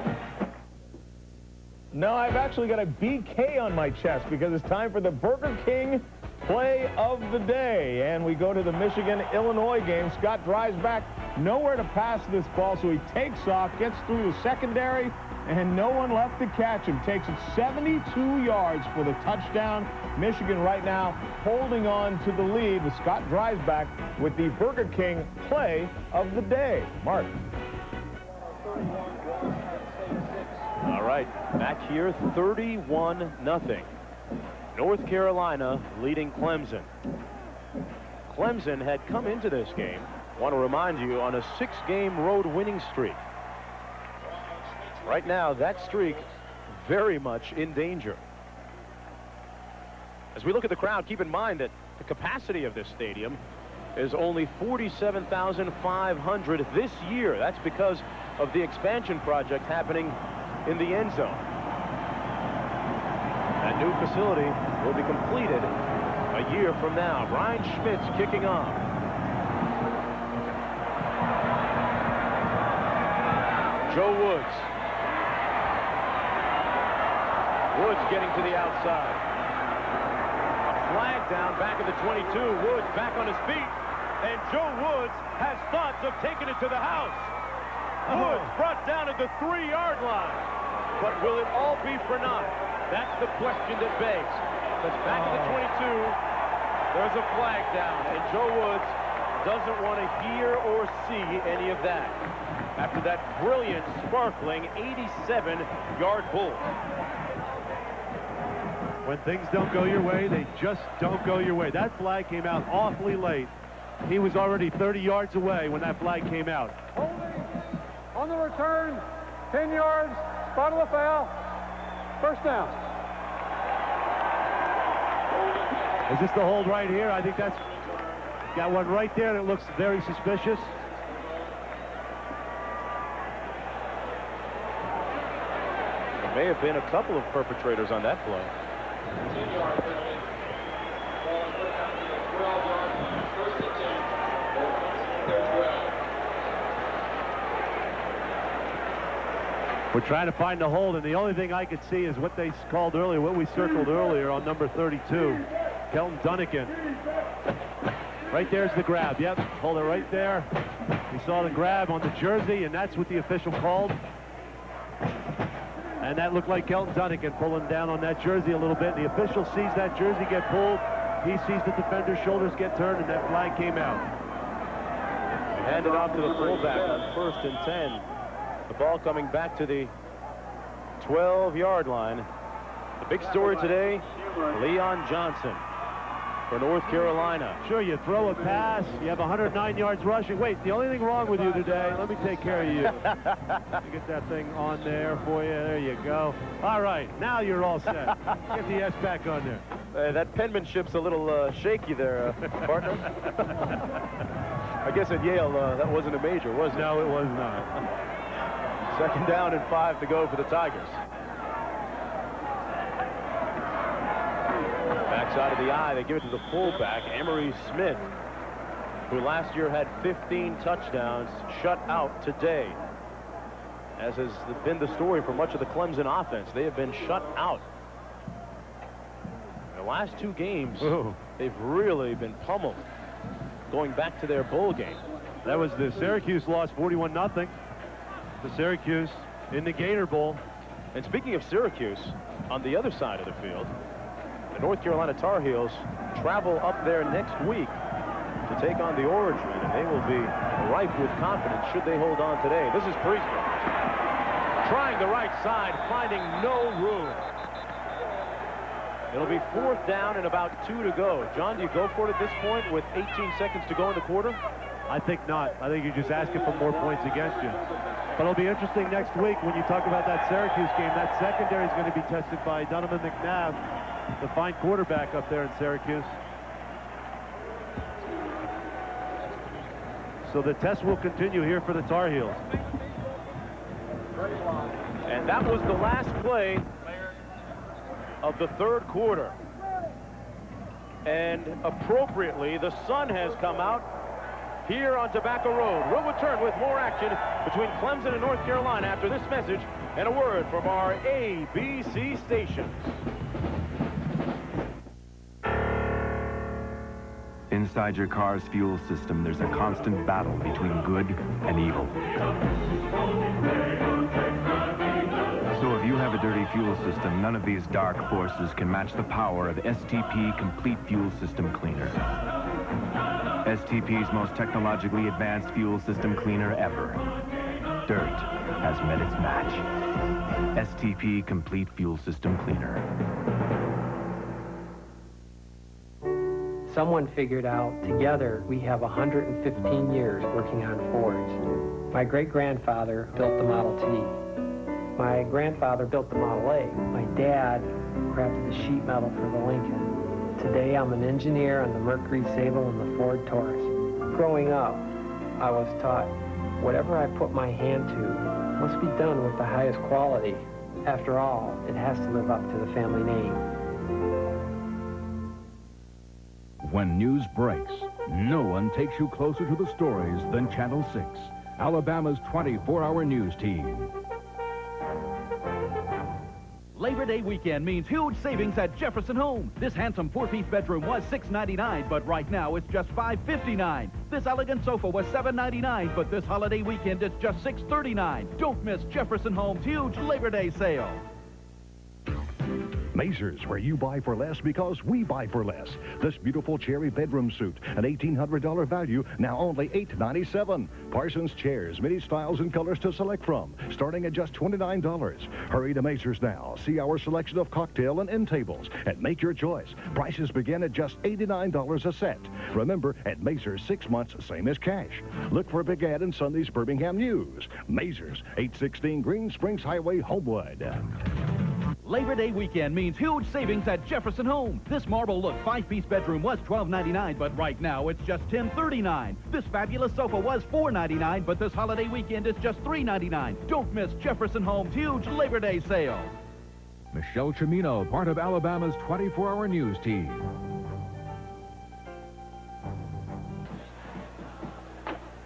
No, I've actually got a BK on my chest because it's time for the Burger King play of the day. And we go to the Michigan-Illinois game. Scott drives back, nowhere to pass this ball, so he takes off, gets through the secondary, and no one left to catch him. Takes it 72 yards for the touchdown. Michigan right now holding on to the lead with Scott drives back with the Burger King play of the day. Mark. All right, back here, 31-0. North Carolina leading Clemson. Clemson had come into this game, want to remind you, on a 6-game road winning streak. Right now, that streak very much in danger. As we look at the crowd, keep in mind that the capacity of this stadium is only 47,500 this year. That's because of the expansion project happening in the end zone. That new facility will be completed a year from now. Brian Schmitz kicking off. Joe Woods. Woods getting to the outside. down back of the 22. Woods back on his feet. And Joe Woods has thoughts of taking it to the house. Woods brought down at the 3-yard line. But will it all be for naught? That's the question that begs. Because back at the 22, there's a flag down. And Joe Woods doesn't want to hear or see any of that. After that brilliant, sparkling 87-yard pull. When things don't go your way, they just don't go your way. That flag came out awfully late. He was already 30 yards away when that flag came out. Holding on the return, 10 yards, spot of the foul, first down. Is this the hold right here? I think that's got one right there that looks very suspicious. There may have been a couple of perpetrators on that play. We're trying to find the hold, and the only thing I could see is what they called earlier, what we circled earlier on number 32, Kelton Dunnigan. Right there's the grab. Yep, hold it right there. We saw the grab on the jersey, and that's what the official called. And that looked like Kelton Dunnigan pulling down on that jersey a little bit. The official sees that jersey get pulled. He sees the defender's shoulders get turned, and that flag came out. Handed off to the fullback on 1st and 10. The ball coming back to the 12-yard line. The big story today, Leon Johnson for North Carolina. Sure, you throw a pass, you have 109 yards rushing. Wait, the only thing wrong with you today, let me take care of you. Let me get that thing on there for you. There you go. All right, now you're all set. Get the S back on there. That penmanship's a little shaky there, partner. I guess at Yale, that wasn't a major, was it? No, it was not. 2nd down and 5 to go for the Tigers. Backside of the eye, they give it to the fullback, Emery Smith, who last year had 15 touchdowns, shut out today. As has been the story for much of the Clemson offense. They have been shut out. The last 2 games, they've really been pummeled going back to their bowl game. That was the Syracuse loss, 41-0. To Syracuse in the Gator Bowl. And speaking of Syracuse, on the other side of the field, the North Carolina Tar Heels travel up there next week to take on the Orangemen, and they will be ripe with confidence should they hold on today. This is Priestman trying the right side, finding no room. It'll be 4th down and about 2 to go. John, do you go for it at this point with 18 seconds to go in the quarter? I think not. I think you're just asking for more points against you. But it'll be interesting next week when you talk about that Syracuse game. That secondary is going to be tested by Donovan McNabb, the fine quarterback up there in Syracuse. So the test will continue here for the Tar Heels. And that was the last play of the 3rd quarter. And appropriately, the sun has come out here on Tobacco Road. We'll return with more action between Clemson and North Carolina after this message and a word from our ABC stations. Inside your car's fuel system, there's a constant battle between good and evil. So if you have a dirty fuel system, none of these dark forces can match the power of STP Complete Fuel System Cleaner. STP's most technologically advanced fuel system cleaner ever. Dirt has met its match. STP Complete Fuel System Cleaner. Someone figured out together we have 115 years working on Fords. My great-grandfather built the Model T. My grandfather built the Model A. My dad crafted the sheet metal for the Lincoln. Today, I'm an engineer on the Mercury Sable and the Ford Taurus. Growing up, I was taught whatever I put my hand to must be done with the highest quality. After all, it has to live up to the family name. When news breaks, no one takes you closer to the stories than Channel 6, Alabama's 24-hour news team. Labor Day weekend means huge savings at Jefferson Home. This handsome 4-piece bedroom was $699, but right now it's just $559. This elegant sofa was $799, but this holiday weekend it's just $639. Don't miss Jefferson Home's huge Labor Day sale. Mazers, where you buy for less because we buy for less. This beautiful cherry bedroom suit, an $1,800 value, now only $897. Parsons chairs, many styles and colors to select from, starting at just $29. Hurry to Mazers now. See our selection of cocktail and end tables and make your choice. Prices begin at just $89 a set. Remember, at Mazers, 6 months, same as cash. Look for a big ad in Sunday's Birmingham News. Mazers, 816 Green Springs Highway, Homewood. Labor Day weekend means huge savings at Jefferson Home. This marble look 5-piece bedroom was $12.99, but right now it's just $10.39. This fabulous sofa was $4.99, but this holiday weekend it's just $3.99. Don't miss Jefferson Home's huge Labor Day sale. Michelle Cimino, part of Alabama's 24-hour news team.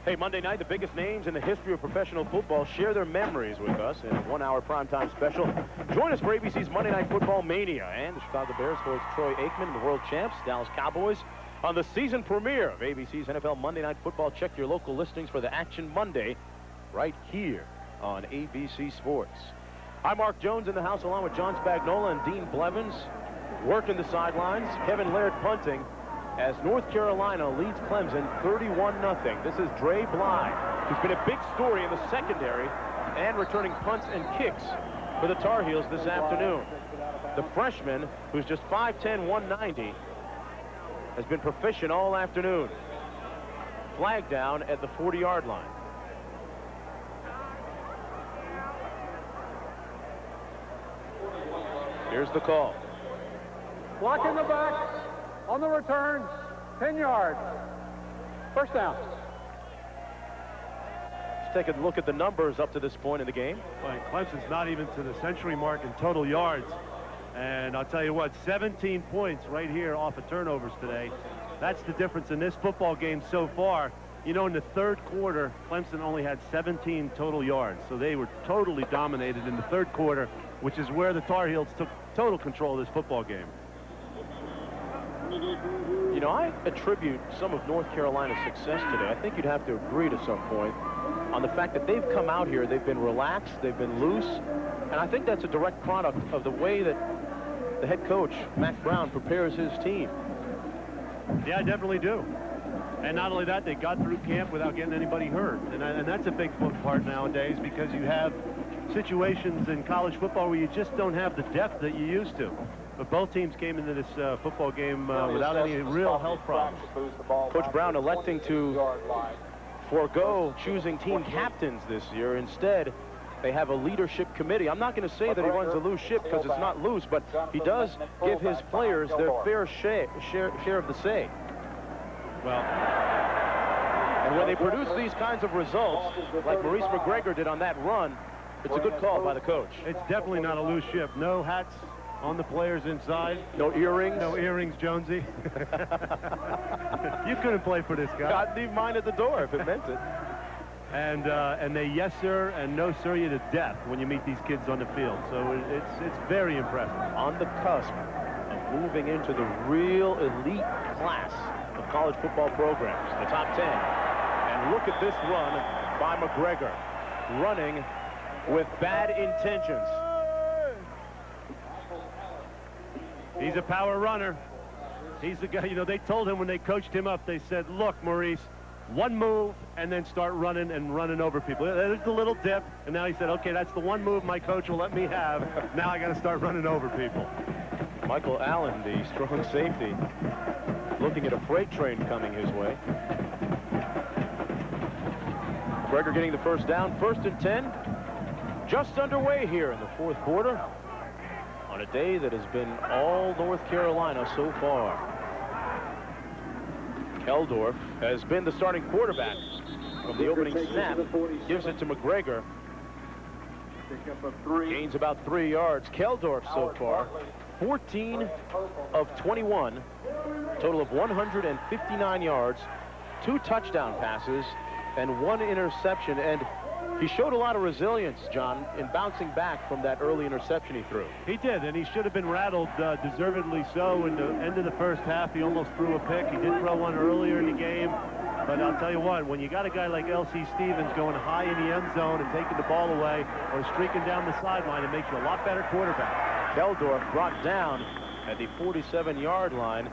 Hey, Monday night, the biggest names in the history of professional football share their memories with us in a 1-hour primetime special. Join us for ABC's Monday Night Football Mania and the Chicago Bears host Troy Aikman and the world champs, Dallas Cowboys, on the season premiere of ABC's NFL Monday Night Football. Check your local listings for the action Monday right here on ABC Sports. I'm Mark Jones in the house along with John Spagnola and Dean Blevins working the sidelines. Kevin Laird punting as North Carolina leads Clemson 31-0. This is Dre Bly, who's been a big story in the secondary and returning punts and kicks for the Tar Heels this afternoon. The freshman, who's just 5'10", 190, has been proficient all afternoon. Flag down at the 40-yard line. Here's the call. Block in the back. On the return, 10 yards. First down. Let's take a look at the numbers up to this point in the game. Well, Clemson's not even to the century mark in total yards. And I'll tell you what, 17 points right here off of turnovers today. That's the difference in this football game so far. You know, in the third quarter, Clemson only had 17 total yards. So they were totally dominated in the third quarter, which is where the Tar Heels took total control of this football game. You know, I attribute some of North Carolina's success today. I think you'd have to agree to some point on the fact that they've come out here, they've been relaxed, they've been loose, and I think that's a direct product of the way that the head coach, Mac Brown, prepares his team. Yeah, I definitely do. And not only that, they got through camp without getting anybody hurt. And that's a big part nowadays because you have situations in college football where you just don't have the depth that you used to. But both teams came into this football game without any real health problems. Coach Brown electing to forego choosing team captains this year. Instead, they have a leadership committee. I'm not going to say that he runs a loose ship because it's not loose, but he does give his players their fair share of the say. Well, and when they produce these kinds of results, like Maurice McGregor did on that run, it's a good call by the coach. It's definitely not a loose ship. No hats on the players inside. No earrings. No earrings, Jonesy. You couldn't play for this guy. I'd leave mine at the door if it meant it. And they yes sir and no sir you to death when you meet these kids on the field. So it's very impressive. On the cusp of moving into the real elite class of college football programs, the top 10. And look at this run by McGregor, running with bad intentions. He's a power runner. He's the guy, you know, they told him when they coached him up, they said, look, Maurice, one move and then start running and running over people. There's the little dip, and now he said, okay, that's the one move my coach will let me have. Now I got to start running over people. Michael Allen, the strong safety, looking at a freight train coming his way. McGregor getting the first down, 1st and 10. Just underway here in the fourth quarter on a day that has been all North Carolina so far. Keldorf has been the starting quarterback from the opening snap. Gives it to McGregor. Gains about 3 yards. Keldorf so far, 14 of 21. Total of 159 yards, 2 touchdown passes, and 1 interception. And He showed a lot of resilience, John, in bouncing back from that early interception he threw. He did, and he should have been rattled, deservedly so. In the end of the first half, he almost threw a pick. He did throw one earlier in the game. But I'll tell you what, when you got a guy like L.C. Stevens going high in the end zone and taking the ball away or streaking down the sideline, it makes you a lot better quarterback. Keldorf brought down at the 47-yard line.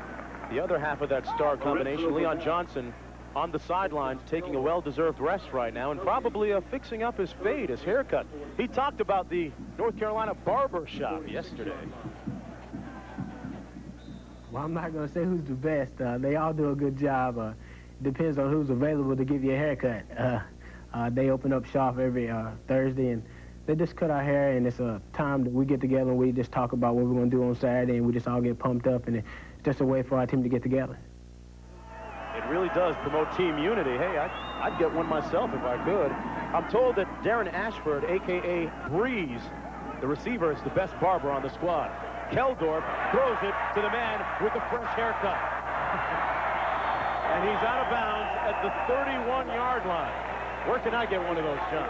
The other half of that star combination, Leon Johnson, on the sidelines, taking a well-deserved rest right now and probably fixing up his fade, his haircut. He talked about the North Carolina barber shop yesterday. Well, I'm not going to say who's the best. They all do a good job. Depends on who's available to give you a haircut. They open up shop every Thursday, and they just cut our hair, and it's a time that we get together and we just talk about what we're going to do on Saturday, and we just all get pumped up, and it's just a way for our team to get together. It really does promote team unity. Hey, I'd get one myself if I could. I'm told that Darren Ashford, a.k.a. Breeze, the receiver, is the best barber on the squad. Keldorf throws it to the man with the fresh haircut. And he's out of bounds at the 31-yard line. Where can I get one of those, John?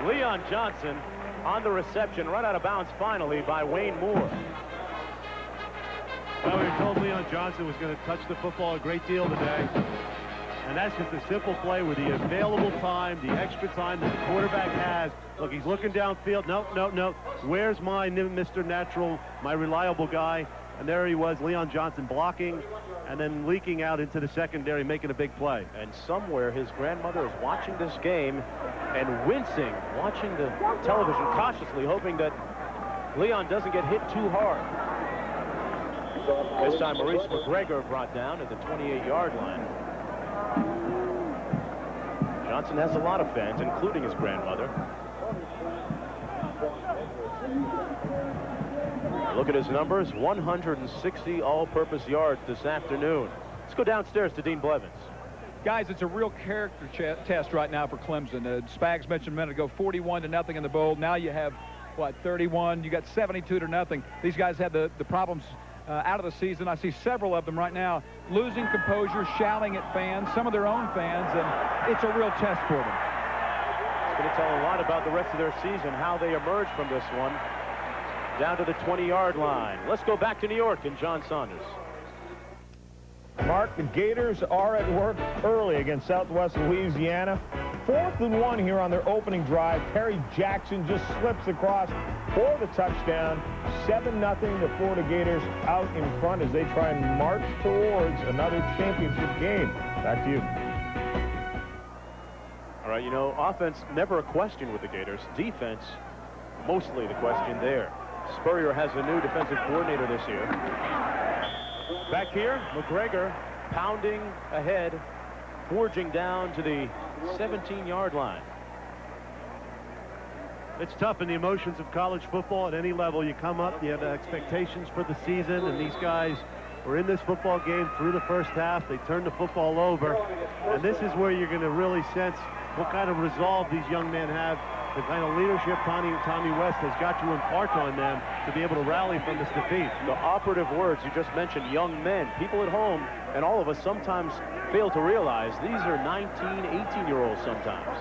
Leon Johnson on the reception, right out of bounds finally by Wayne Moore. Well, we were told Leon Johnson was going to touch the football a great deal today. And that's just a simple play with the available time, the extra time that the quarterback has. Look, he's looking downfield. No. Where's my Mr. Natural, my reliable guy? And there he was, Leon Johnson blocking and then leaking out into the secondary, making a big play. And somewhere his grandmother is watching this game and wincing, watching the television cautiously, hoping that Leon doesn't get hit too hard. This time Maurice McGregor brought down at the 28-yard line. Johnson has a lot of fans, including his grandmother. Look at his numbers, 160 all-purpose yards this afternoon. Let's go downstairs to Dean Blevins. Guys, it's a real character test right now for Clemson. Spags mentioned a minute ago, 41-0 in the bowl. Now you have, what, 31? You got 72-0. These guys had the problems out of the season. I see several of them right now losing composure, shouting at fans, some of their own fans, and it's a real test for them. It's going to tell a lot about the rest of their season, how they emerge from this one. Down to the 20-yard line. Let's go back to New York and John Saunders. Mark, the Gators are at work early against Southwest Louisiana. 4th and 1 here on their opening drive. Perry Jackson just slips across for the touchdown. 7-0. The Florida Gators out in front as they try and march towards another championship game. Back to you. All right, you know, offense never a question with the Gators. Defense, mostly the question there. Spurrier has a new defensive coordinator this year. Back here, McGregor pounding ahead, forging down to the 17-yard line. It's tough in the emotions of college football at any level. You come up, you have expectations for the season, and these guys were in this football game through the first half. They turned the football over, and this is where you're going to really sense what kind of resolve these young men have, the kind of leadership Tommy West has got to impart on them to be able to rally from this defeat. The operative words you just mentioned, young men. People at home, and all of us sometimes fail to realize these are 19, 18-year-olds sometimes.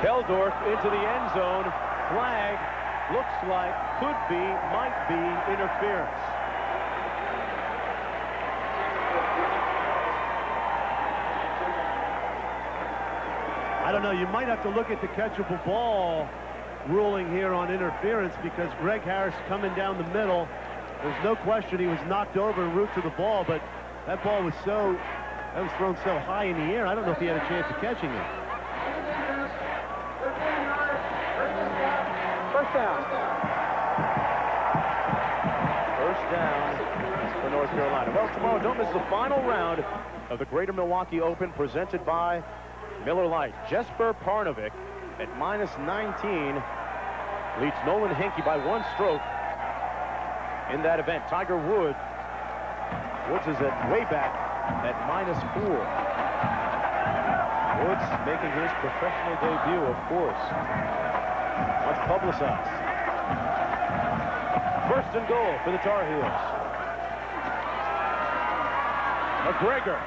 Keldorf into the end zone. Flag looks like, could be, might be interference. I don't know, you might have to look at the catchable ball ruling here on interference because Greg Harris coming down the middle. There's no question he was knocked over en route to the ball, but that ball was thrown so high in the air, I don't know if he had a chance of catching it. First down. First down for North Carolina. Well, tomorrow, don't miss the final round of the Greater Milwaukee Open presented by Miller Lite. Jesper Parnevik at -19 leads Nolan Hinkey by 1 stroke in that event. Tiger Woods is at way back at -4. Woods making his professional debut, of course. Much publicized. 1st and goal for the Tar Heels. McGregor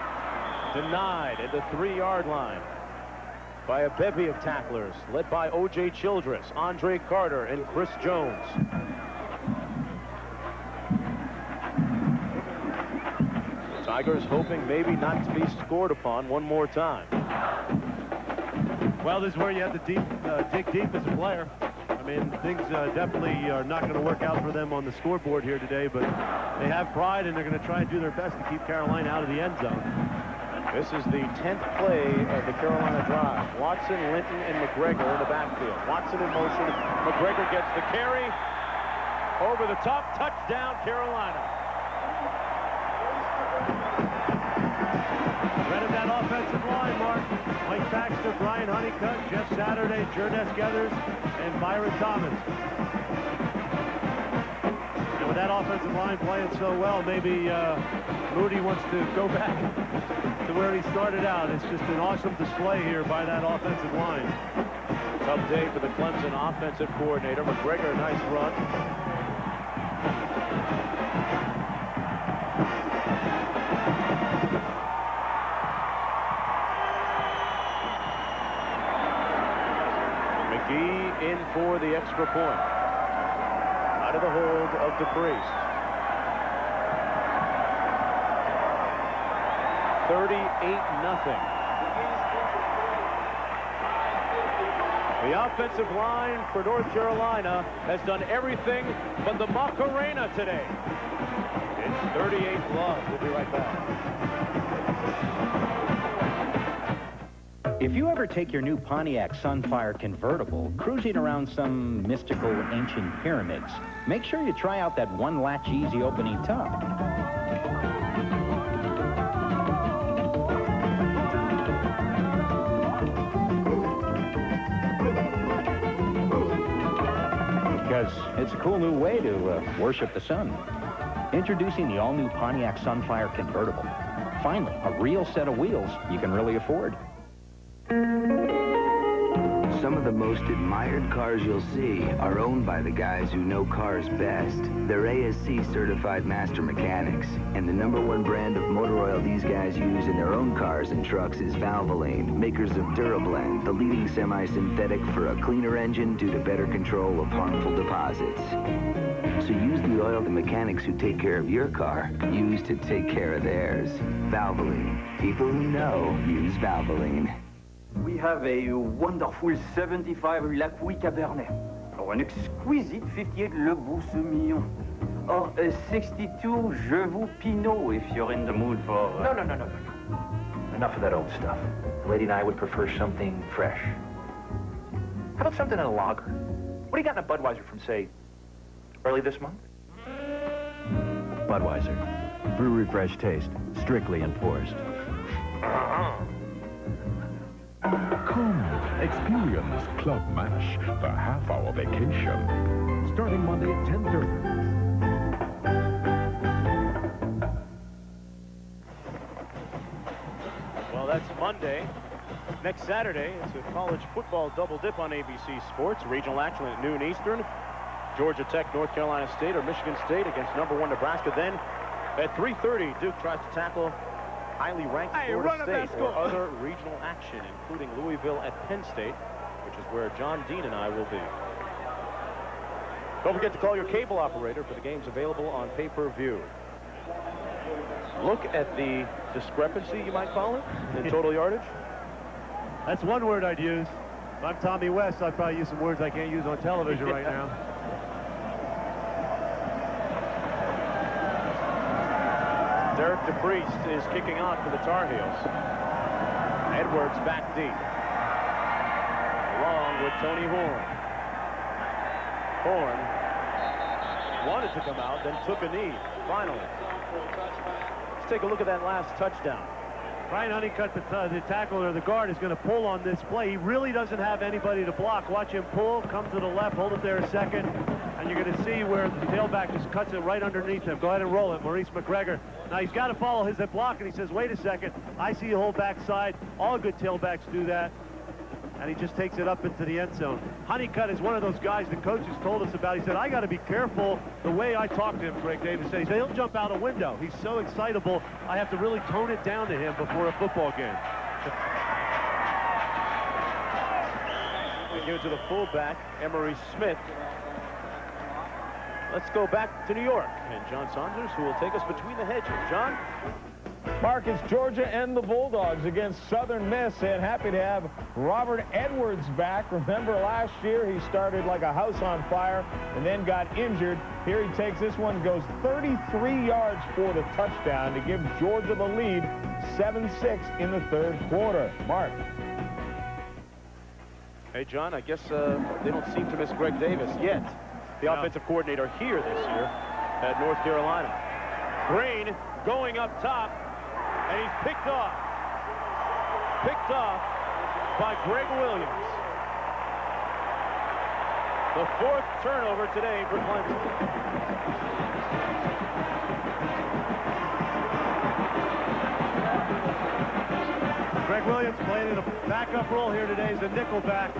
denied at the 3-yard line. by a bevy of tacklers, led by O.J. Childress, Andre Carter, and Chris Jones. The Tigers hoping maybe not to be scored upon one more time. Well, this is where you have to dig deep as a player. I mean, things definitely are not going to work out for them on the scoreboard here today, but they have pride, and they're going to try and do their best to keep Carolina out of the end zone. This is the 10th play of the Carolina drive. Watson, Linton, and McGregor in the backfield. Watson in motion. McGregor gets the carry. Over the top. Touchdown, Carolina. Red of that offensive line, Mark. Mike Baxter, Brian Honeycutt, Jeff Saturday, Jerdes Geathers, and Byron Thomas. And with that offensive line playing so well, maybe Moody wants to go back to where he started out. It's just an awesome display here by that offensive line. Tough day for the Clemson offensive coordinator. McGregor, nice run. McGee in for the extra point. Out of the hold of DePriest. 38-0. The offensive line for North Carolina has done everything but the Macarena today. It's 38 love. We'll be right back. If you ever take your new Pontiac Sunfire convertible cruising around some mystical ancient pyramids, make sure you try out that one latch easy opening tub. Because it's a cool new way to worship the sun. Introducing the all-new Pontiac Sunfire convertible. Finally, a real set of wheels you can really afford. Some of the most admired cars you'll see are owned by the guys who know cars best. They're ASC certified master mechanics, and the #1 brand of motor oil these guys use in their own cars and trucks is Valvoline, makers of Durablend, the leading semi-synthetic for a cleaner engine due to better control of harmful deposits. So use the oil the mechanics who take care of your car use to take care of theirs. Valvoline. People who know use Valvoline. We have a wonderful 75 La Couille Cabernet, or an exquisite 58 Le Boussemillon, or a 62 Jevoux Pinot if you're in the mood for... No. Enough of that old stuff. The lady and I would prefer something fresh. How about something in a lager? What do you got in a Budweiser from, say, early this month? Budweiser. Brewery fresh taste, strictly enforced. Come, experience Club MASH, the half-hour vacation. Starting Monday at 10:30. Well, that's Monday. Next Saturday, it's a college football double dip on ABC Sports. Regional action at noon Eastern. Georgia Tech, North Carolina State, or Michigan State against #1 Nebraska. Then at 3:30, Duke tries to tackle highly ranked Florida State, or other regional action, including Louisville at Penn State, which is where John Dean and I will be. Don't forget to call your cable operator for the games available on pay-per-view. Look at the discrepancy, you might call it, in total yardage. That's one word I'd use. If I'm Tommy West, I'd probably use some words I can't use on television right now. Derek DePriest is kicking off for the Tar Heels. Edwards back deep. Along with Tony Horn. Horn wanted to come out, then took a knee, finally. Let's take a look at that last touchdown. Brian Honeycutt, the tackle or the guard, is going to pull on this play. He really doesn't have anybody to block. Watch him pull, come to the left, hold it there a second, and you're going to see where the tailback just cuts it right underneath him. Go ahead and roll it, Maurice McGregor. Now he's got to follow his block, and he says, wait a second, I see a whole backside. All good tailbacks do that. And he just takes it up into the end zone. Honeycutt is one of those guys the coaches told us about. He said, I got to be careful the way I talk to him, Greg Davis said. He said, he'll jump out a window. He's so excitable, I have to really tone it down to him before a football game. They give it to the fullback, Emery Smith. Let's go back to New York, and John Saunders, who will take us between the hedges. John? Mark, it's Georgia and the Bulldogs against Southern Miss, and happy to have Robert Edwards back. Remember last year he started like a house on fire and then got injured. Here he takes this one, goes 33 yards for the touchdown to give Georgia the lead, 7-6 in the third quarter. Mark. Hey, John, I guess they don't seem to miss Greg Davis yet. The offensive coordinator here this year at North Carolina. Green going up top, and he's picked off. Picked off by Greg Williams. The fourth turnover today for Clemson. Greg Williams playing in a backup role here today as a nickel back.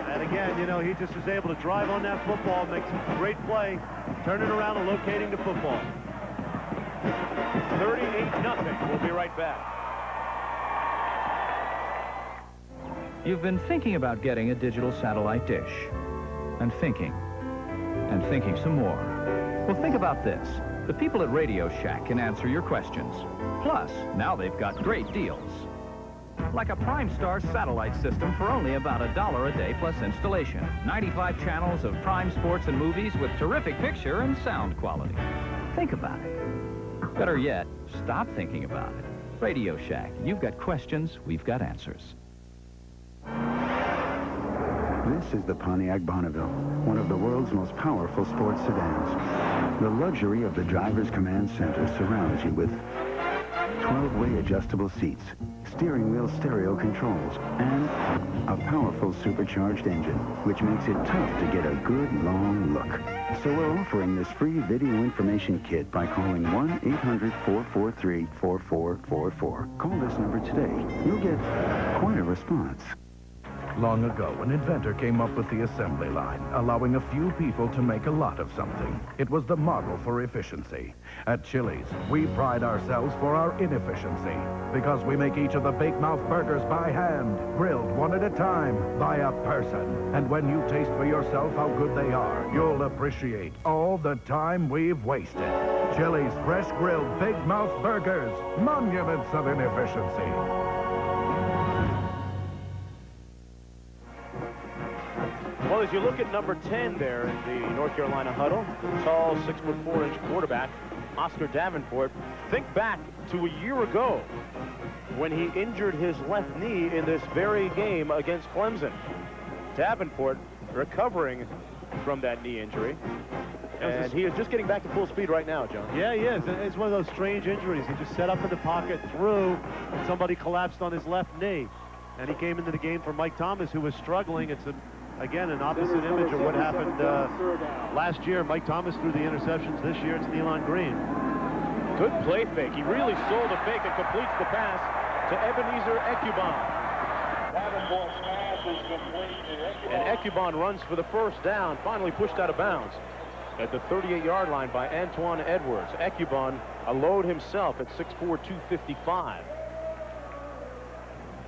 And again, you know, he just is able to drive on that football, makes a great play, turning around and locating the football. 38-0. We'll be right back. You've been thinking about getting a digital satellite dish. And thinking some more. Well, think about this. The people at Radio Shack can answer your questions. Plus, now they've got great deals. Like a Prime Star satellite system for only about $1 a day plus installation. 95 channels of Prime sports and movies with terrific picture and sound quality. Think about it. Better yet, stop thinking about it. Radio Shack. You've got questions, we've got answers. This is the Pontiac Bonneville, one of the world's most powerful sports sedans. The luxury of the driver's command center surrounds you with 12-way adjustable seats, steering wheel stereo controls, and a powerful supercharged engine, which makes it tough to get a good long look. So we're offering this free video information kit by calling 1-800-443-4444. Call this number today. You'll get quite a response. Long ago, an inventor came up with the assembly line, allowing a few people to make a lot of something. It was the model for efficiency. At Chili's, we pride ourselves for our inefficiency, because we make each of the Big Mouth burgers by hand, grilled one at a time, by a person. And when you taste for yourself how good they are, you'll appreciate all the time we've wasted. Chili's fresh grilled Big Mouth burgers, monuments of inefficiency. Well, as you look at number 10 there in the North Carolina huddle, tall 6'4" quarterback, Oscar Davenport, think back to a year ago when he injured his left knee in this very game against Clemson. Davenport recovering from that knee injury. And he is just getting back to full speed right now, John. Yeah, he is. It's one of those strange injuries. He just set up in the pocket, threw, and somebody collapsed on his left knee. And he came into the game for Mike Thomas, who was struggling. It's again, an opposite image of what happened last year. Mike Thomas threw the interceptions. This year, it's Nealon Green. Good play fake. He really sold a fake and completes the pass to Ebenezer Ekubon. And Ekubon runs for the first down, finally pushed out of bounds at the 38-yard line by Antoine Edwards. Ekubon, a load himself at 6'4", 255.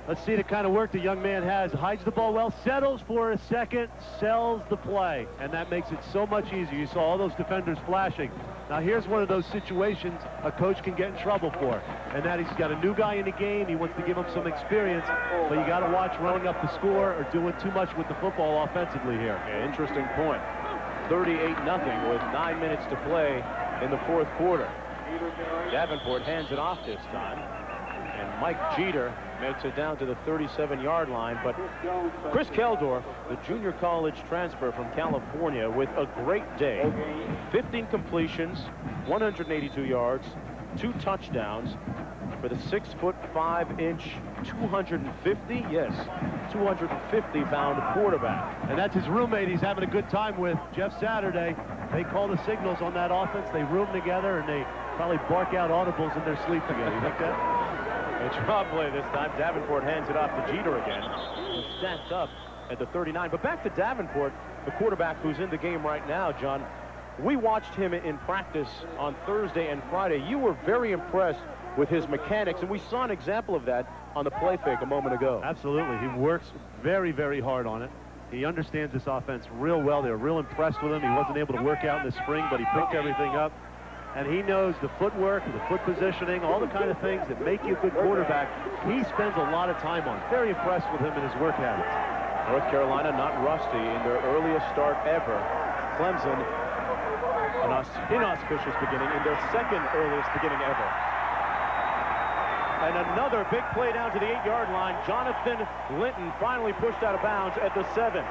Let's see the kind of work the young man has. Hides the ball well, settles for a second, sells the play. And that makes it so much easier. You saw all those defenders flashing. Now here's one of those situations a coach can get in trouble for. And that he's got a new guy in the game. He wants to give him some experience. But you got to watch running up the score or doing too much with the football offensively here. Yeah, interesting point. 38-0 with 9 minutes to play in the fourth quarter. Davenport hands it off this time. And Mike Jeter makes it down to the 37-yard line. But Chris Keldorf, the junior college transfer from California, with a great day. 15 completions, 182 yards, 2 touchdowns for the 6'5", 250, yes, 250-pound quarterback. And that's his roommate he's having a good time with, Jeff Saturday. They call the signals on that offense. They room together, and they probably bark out audibles in their sleep together. You think that? It's draw play this time. Davenport hands it off to Jeter again. He stacks up at the 39. But back to Davenport, the quarterback who's in the game right now, John. We watched him in practice on Thursday and Friday. You were very impressed with his mechanics, and we saw an example of that on the play fake a moment ago. Absolutely. He works very, very hard on it. He understands this offense real well. They're real impressed with him. He wasn't able to work out in the spring, but he picked everything up. And he knows the footwork, the foot positioning, all the kind of things that make you a good quarterback. He spends a lot of time on. Very impressed with him and his work habits. North Carolina not rusty in their earliest start ever. Clemson, an inauspicious beginning in their second earliest beginning ever. And another big play down to the 8-yard line. Jonathan Linton finally pushed out of bounds at the 7.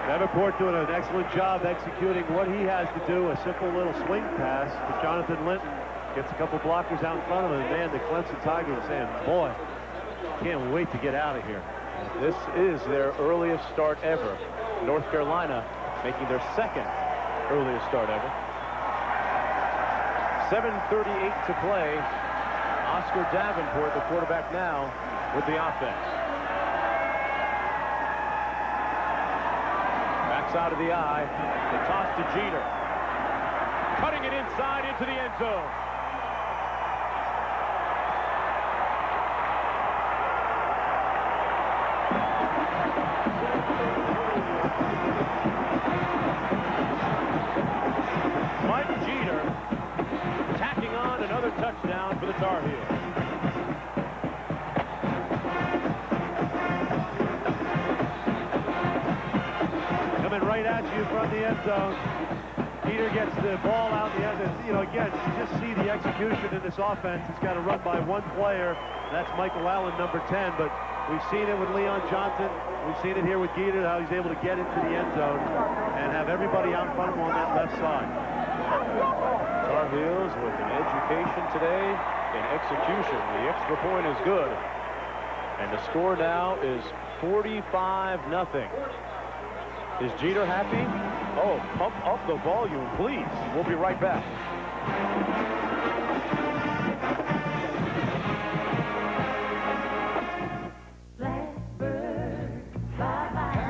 Davenport doing an excellent job executing what he has to do. A simple little swing pass to Jonathan Linton. Gets a couple blockers out in front of him. And man, the Clemson Tigers are saying, boy, can't wait to get out of here. This is their earliest start ever. North Carolina making their second earliest start ever. 7:38 to play. Oscar Davenport, the quarterback now, with the offense. Backside of the eye. The toss to Jeter. Cutting it inside into the end zone. Mike Jeter tacking on another touchdown for the Tar Heels. Coming right at you from the end zone. Jeter gets the ball out in the end. You know, again, you just see the execution in this offense. It's got to run by one player. That's Michael Allen, number 10. But we've seen it with Leon Johnson. We've seen it here with Jeter, how he's able to get into the end zone and have everybody out in front of him on that left side. Tar Heels with an education today in execution. The extra point is good. And the score now is 45-0. Is Jeter happy? Oh, pump up the volume, please. We'll be right back.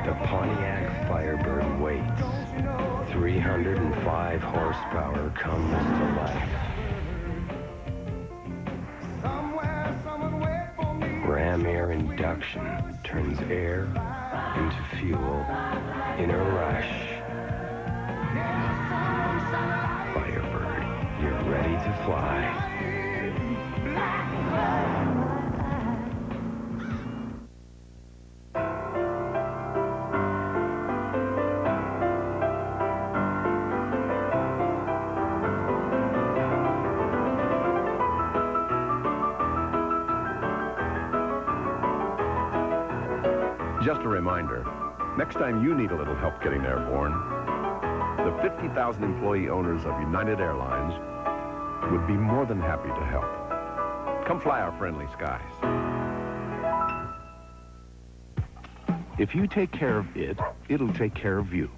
The Pontiac Firebird waits. 305 horsepower comes to life. Ram air induction turns air into fuel in a rush. Firebird, you're ready to fly. Just a reminder, next time you need a little help getting airborne, the 50,000 employee owners of United Airlines would be more than happy to help. Come fly our friendly skies. If you take care of it, it'll take care of you.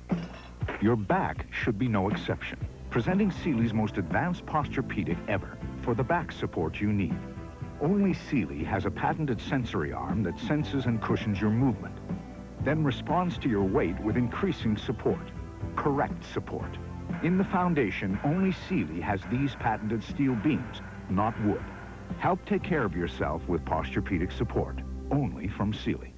Your back should be no exception. Presenting Sealy's most advanced Posturepedic ever for the back support you need. Only Sealy has a patented sensory arm that senses and cushions your movement, then responds to your weight with increasing support, correct support. In the foundation, only Sealy has these patented steel beams, not wood. Help take care of yourself with Posturepedic support, only from Sealy.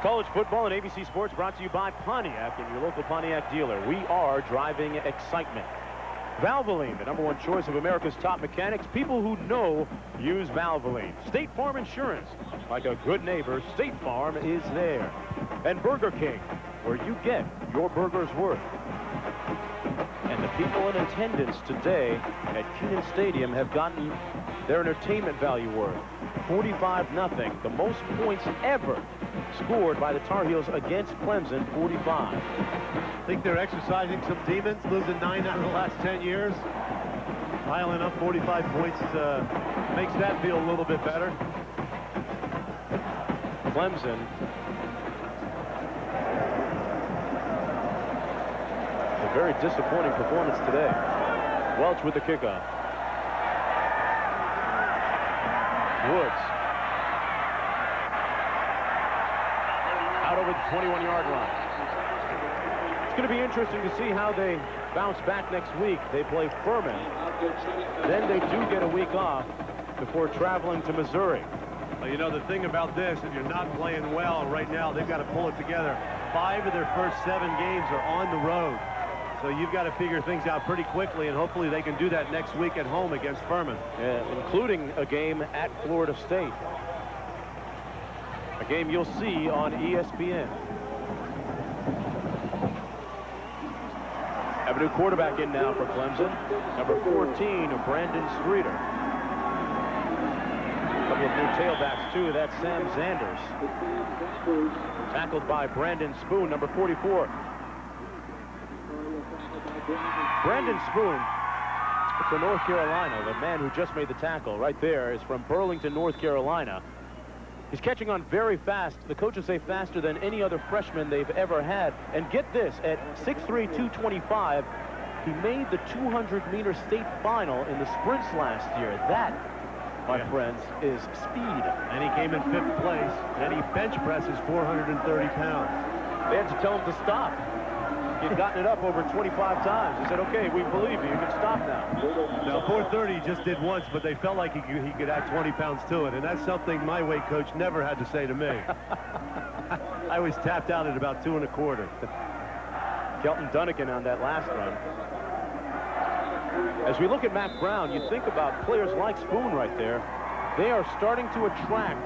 College football and ABC Sports brought to you by Pontiac and your local Pontiac dealer. We are driving excitement. Valvoline, the #1 choice of America's top mechanics. People who know use Valvoline. State Farm Insurance. Like a good neighbor, State Farm is there. And Burger King, where you get your burger's worth. And the people in attendance today at Kenan Stadium have gotten their entertainment value worth. 45-0, the most points ever scored by the Tar Heels against Clemson, 45. I think they're exercising some demons, losing 9 out of the last 10 years. Piling up 45 points makes that feel a little bit better. Clemson a very disappointing performance today. Welch with the kickoff. Woods. Out over 21-yard line. It's going to be interesting to see how they bounce back next week. They play Furman. Then they do get a week off before traveling to Missouri. Well, you know, the thing about this, if you're not playing well right now, they've got to pull it together. 5 of their first 7 games are on the road. So you've got to figure things out pretty quickly, and hopefully they can do that next week at home against Furman. Yeah, including a game at Florida State. A game you'll see on ESPN. Have a new quarterback in now for Clemson. Number 14, Brandon Streeter. A couple of new tailbacks, too. That's Sam Zanders. Tackled by Brandon Spoon, number 44. Brandon Spoon for North Carolina, the man who just made the tackle right there, is from Burlington, North Carolina. He's catching on very fast. The coaches say faster than any other freshman they've ever had. And get this, at 6'3", 225, he made the 200-meter state final in the sprints last year. That, my friends, is speed. And he came in 5th place, and he bench presses 430 pounds. They had to tell him to stop. He'd gotten it up over 25 times. He said, okay, we believe you. You can stop now. Now, 430 he just did once, but they felt like he could add 20 pounds to it, and that's something my weight coach never had to say to me. I was tapped out at about 2 1/4. Kelton Dunnigan on that last run. As we look at Matt Brown, you think about players like Spoon right there. They are starting to attract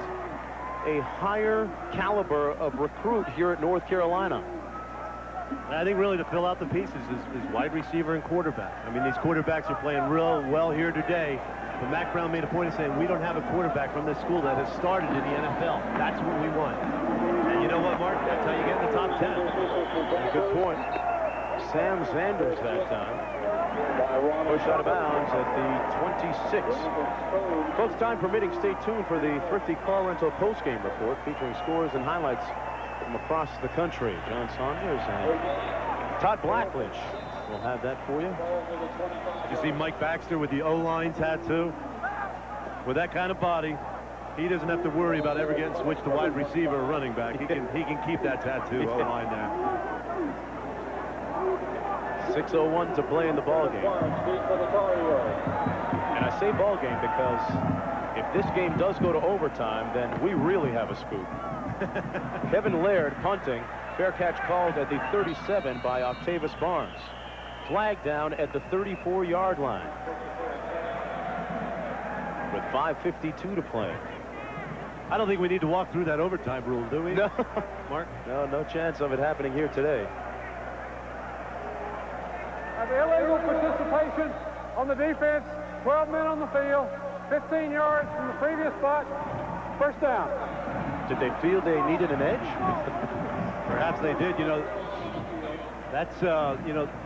a higher caliber of recruit here at North Carolina. I think really to fill out the pieces is wide receiver and quarterback. I mean, these quarterbacks are playing real well here today. But Matt Brown made a point of saying, we don't have a quarterback from this school that has started in the NFL. That's what we want. And you know what, Mark? That's how you get in the top 10. Good point. Sam Zanders that time. Push out of bounds at the 26. Folks, time permitting, stay tuned for the Thrifty Car Rental postgame report featuring scores and highlights from across the country. John Saunders and Todd Blackledge will have that for you. You see Mike Baxter with the O-line tattoo. With that kind of body, he doesn't have to worry about ever getting switched to wide receiver or running back. He can keep that tattoo O-line there. 6:01 to play in the ball game. And I say ball game because if this game does go to overtime, then we really have a scoop. Kevin Laird punting. Fair catch called at the 37 by Octavius Barnes. Flag down at the 34-yard line. With 5:52 to play. I don't think we need to walk through that overtime rule, do we? No. Mark? No chance of it happening here today. Have illegal participation on the defense. 12 men on the field. 15 yards from the previous spot. First down. Did they feel they needed an edge? Perhaps they did. You know, that's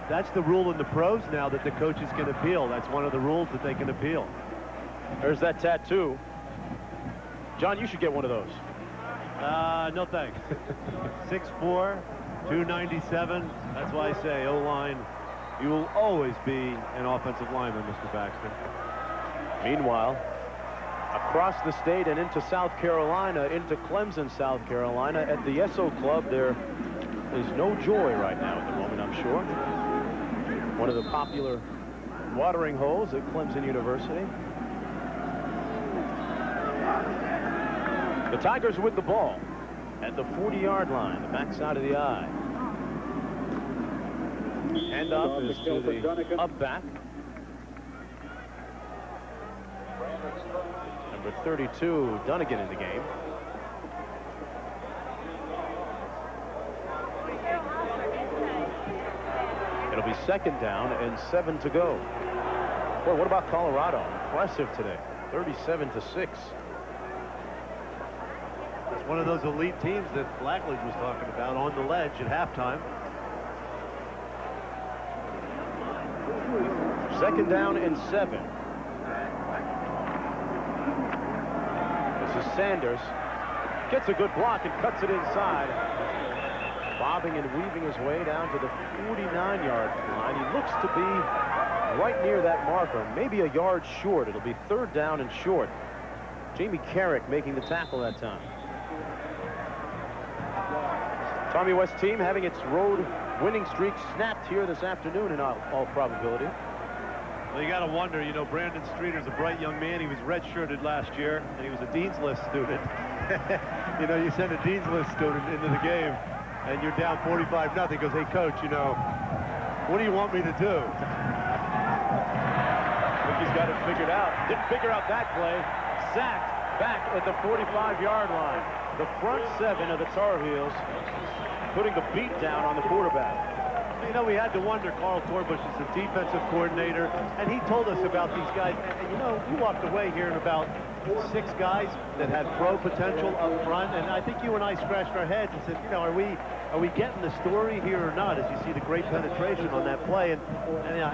that's the rule in the pros now that the coaches can appeal. That's one of the rules that they can appeal. There's that tattoo. John, you should get one of those. No thanks. 6'4", 297. That's why I say O-line. You will always be an offensive lineman, Mr. Baxter. Meanwhile, across the state and into South Carolina, into Clemson, South Carolina, at the Esso Club, there is no joy right now at the moment, I'm sure. One of the popular watering holes at Clemson University. The Tigers with the ball at the 40-yard line, the backside of the I. Hand up is to the up back. Number 32, Dunnigan in the game. It'll be 2nd down and 7 to go. Boy, what about Colorado? Impressive today. 37-6. It's one of those elite teams that Blackledge was talking about on the ledge at halftime. 2nd down and 7. This is Sanders. Gets a good block and cuts it inside. Bobbing and weaving his way down to the 49-yard line. He looks to be right near that marker, maybe a yard short. It'll be 3rd down and short. Jamie Carrick making the tackle that time. Tommy West team having its road winning streak snapped here this afternoon in all probability. Well, you got to wonder, you know, Brandon Streeter's a bright young man. He was redshirted last year, and he was a Dean's List student. You know, you send a Dean's List student into the game, and you're down 45-0. Goes, hey, coach, you know, what do you want me to do? I think he's got it figured out. Didn't figure out that play. Sacked back at the 45-yard line. The front seven of the Tar Heels putting the beat down on the quarterback. You know, we had to wonder, Carl Torbush is the defensive coordinator, and he told us about these guys. And you know, we walked away hearing about 6 guys that had pro potential up front, and I think you and I scratched our heads and said, you know, are we getting the story here or not, as you see the great penetration on that play? And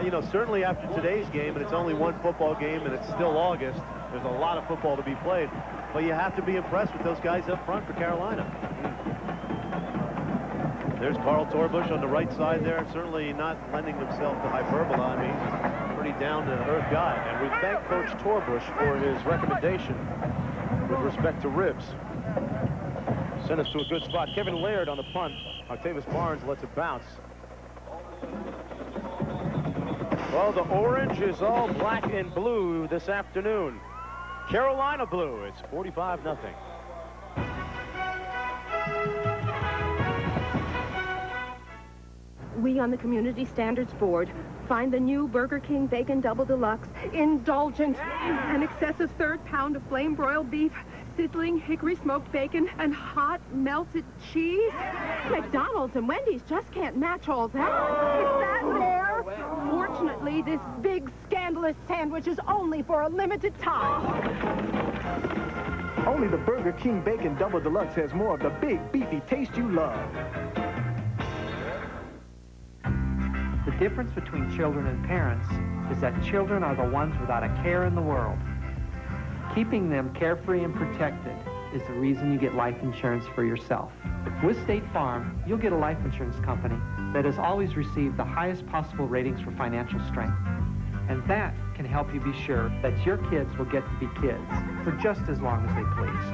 you know, certainly after today's game, and it's only one football game, and it's still August, there's a lot of football to be played. But you have to be impressed with those guys up front for Carolina. There's Carl Torbush on the right side there, certainly not lending himself to hyperbole. I mean, he's a pretty down-to-earth guy. And we thank Coach Torbush for his recommendation with respect to ribs. Sent us to a good spot. Kevin Laird on the punt. Octavius Barnes lets it bounce. Well, the orange is all black and blue this afternoon. Carolina blue. It's 45-0. We on the Community Standards Board find the new Burger King Bacon Double Deluxe indulgent. An excessive third pound of flame-broiled beef, sizzling hickory smoked bacon, and hot melted cheese. McDonald's and Wendy's just can't match all that. Is that fair? Fortunately, this big, scandalous sandwich is only for a limited time. Only the Burger King Bacon Double Deluxe has more of the big, beefy taste you love. The difference between children and parents is that children are the ones without a care in the world. Keeping them carefree and protected is the reason you get life insurance for yourself. With State Farm, you'll get a life insurance company that has always received the highest possible ratings for financial strength. And that can help you be sure that your kids will get to be kids for just as long as they please.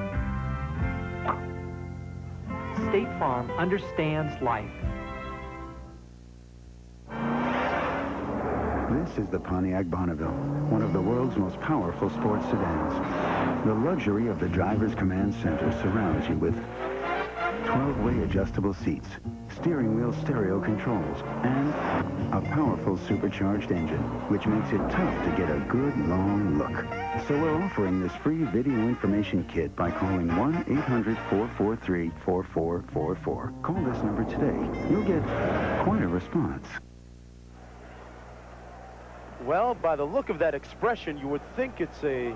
State Farm understands life. This is the Pontiac Bonneville, one of the world's most powerful sports sedans. The luxury of the driver's command center surrounds you with 12-way adjustable seats, steering wheel stereo controls, and a powerful supercharged engine, which makes it tough to get a good long look. So we're offering this free video information kit by calling 1-800-443-4444. Call this number today. You'll get quite a response. Well, by the look of that expression, you would think it's a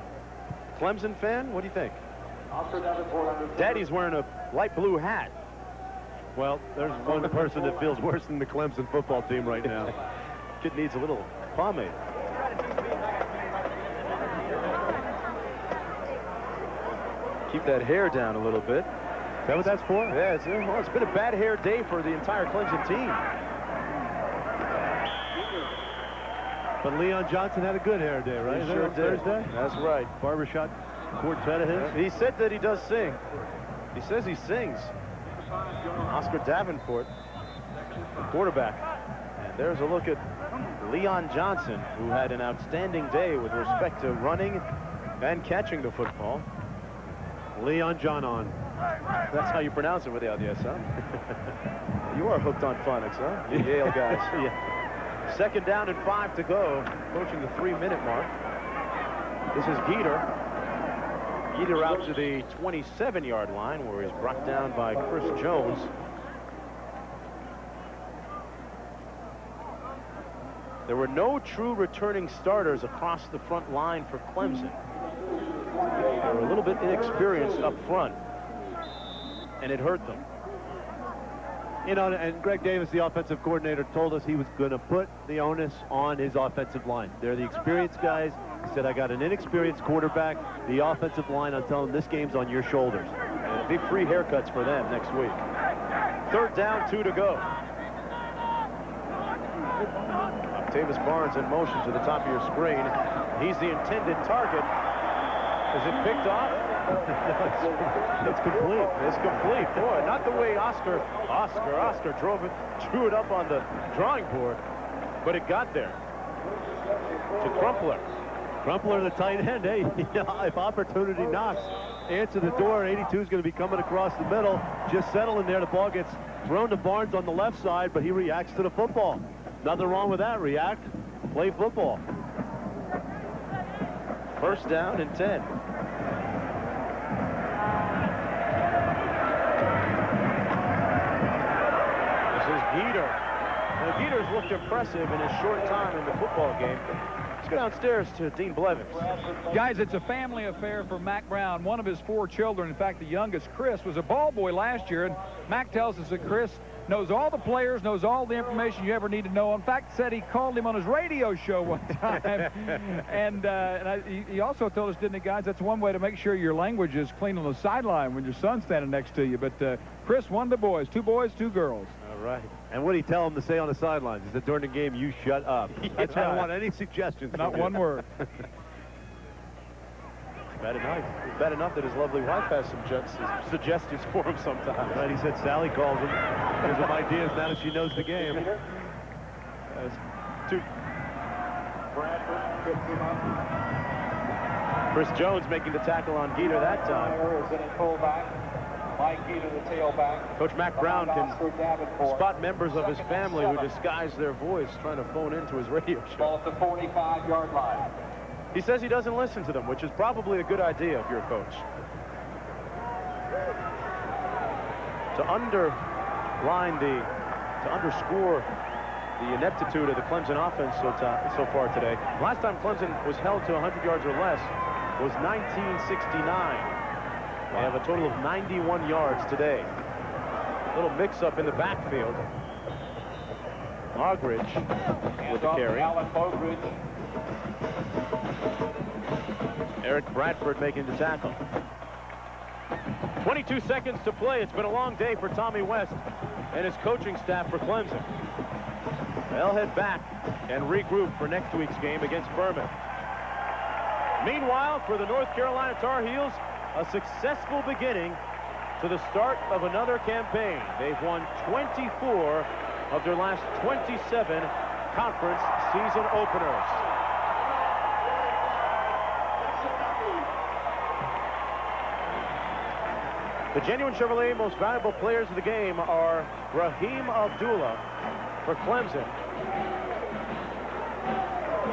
Clemson fan. What do you think? Daddy's wearing a light blue hat. Well, there's one person that feels worse than the Clemson football team right now. Kid needs a little pomade. Keep that hair down a little bit. Is that what that's for? Yeah, it's been a bad hair day for the entire Clemson team. But Leon Johnson had a good hair day, right? He sure did. Thursday? That's right. Barbershop quartet of his. He said that he does sing. He says he sings. Oscar Davenport, quarterback. And there's a look at Leon Johnson, who had an outstanding day with respect to running and catching the football. Leon John-on. That's how you pronounce it without the S, huh? You are hooked on phonics, huh? You Yale guys. Yeah. 2nd down and 5 to go, approaching the 3-minute mark. This is Geter. Geter out to the 27-yard line, where he's brought down by Chris Jones. There were no true returning starters across the front line for Clemson. They were a little bit inexperienced up front, and it hurt them. You know, and Greg Davis, the offensive coordinator, told us he was going to put the onus on his offensive line. They're the experienced guys. He said, I got an inexperienced quarterback. The offensive line, I'm telling them, this game's on your shoulders. And big free haircuts for them next week. 3rd down, 2 to go. Octavius Barnes in motion to the top of your screen. He's the intended target Is it picked off? It's complete. It's complete. Boy, not the way Oscar drew it up on the drawing board, but it got there. To Crumpler. Crumpler, the tight end. Hey, if opportunity knocks, answer the door. 82 is going to be coming across the middle. Just settling there. The ball gets thrown to Barnes on the left side, but he reacts to the football. Nothing wrong with that. React, play football. First down and 10. This is Geter. Now, Geter's looked impressive in his short time in the football game. Let's go downstairs to Dean Blevins. Guys, it's a family affair for Mac Brown. One of his 4 children, in fact, the youngest, Chris, was a ball boy last year, and Mac tells us that Chris knows all the players, knows all the information you ever need to know. In fact, said he called him on his radio show one time. He also told us, didn't he, guys, that's one way to make sure your language is clean on the sideline when your son's standing next to you. But Chris, one of the boys, 2 boys, 2 girls. All right. And what did he tell him to say on the sidelines? He said, during the game, you shut up. I don't want any suggestions. Not one word. Bad enough. It's bad enough that his lovely wife has some suggestions for him sometimes. Right, he said Sally calls him. Gives him ideas now that she knows the game. Chris Jones making the tackle on Geter that time. Mike Geter, the tailback. Coach Mac Brown can spot members of his family who disguise their voice trying to phone into his radio show. Ball at the 45-yard line. He says he doesn't listen to them, which is probably a good idea if you're a coach. To underscore the ineptitude of the Clemson offense so far today. Last time Clemson was held to 100 yards or less was 1969. They have a total of 91 yards today. A little mix-up in the backfield. Mogridge with the carry. Eric Bradford making the tackle. 22 seconds to play. It's been a long day for Tommy West and his coaching staff for Clemson. They'll head back and regroup for next week's game against Furman. Meanwhile, for the North Carolina Tar Heels, a successful beginning to the start of another campaign. They've won 24 of their last 27 conference season openers. The genuine Chevrolet most valuable players of the game are Raheem Abdullah for Clemson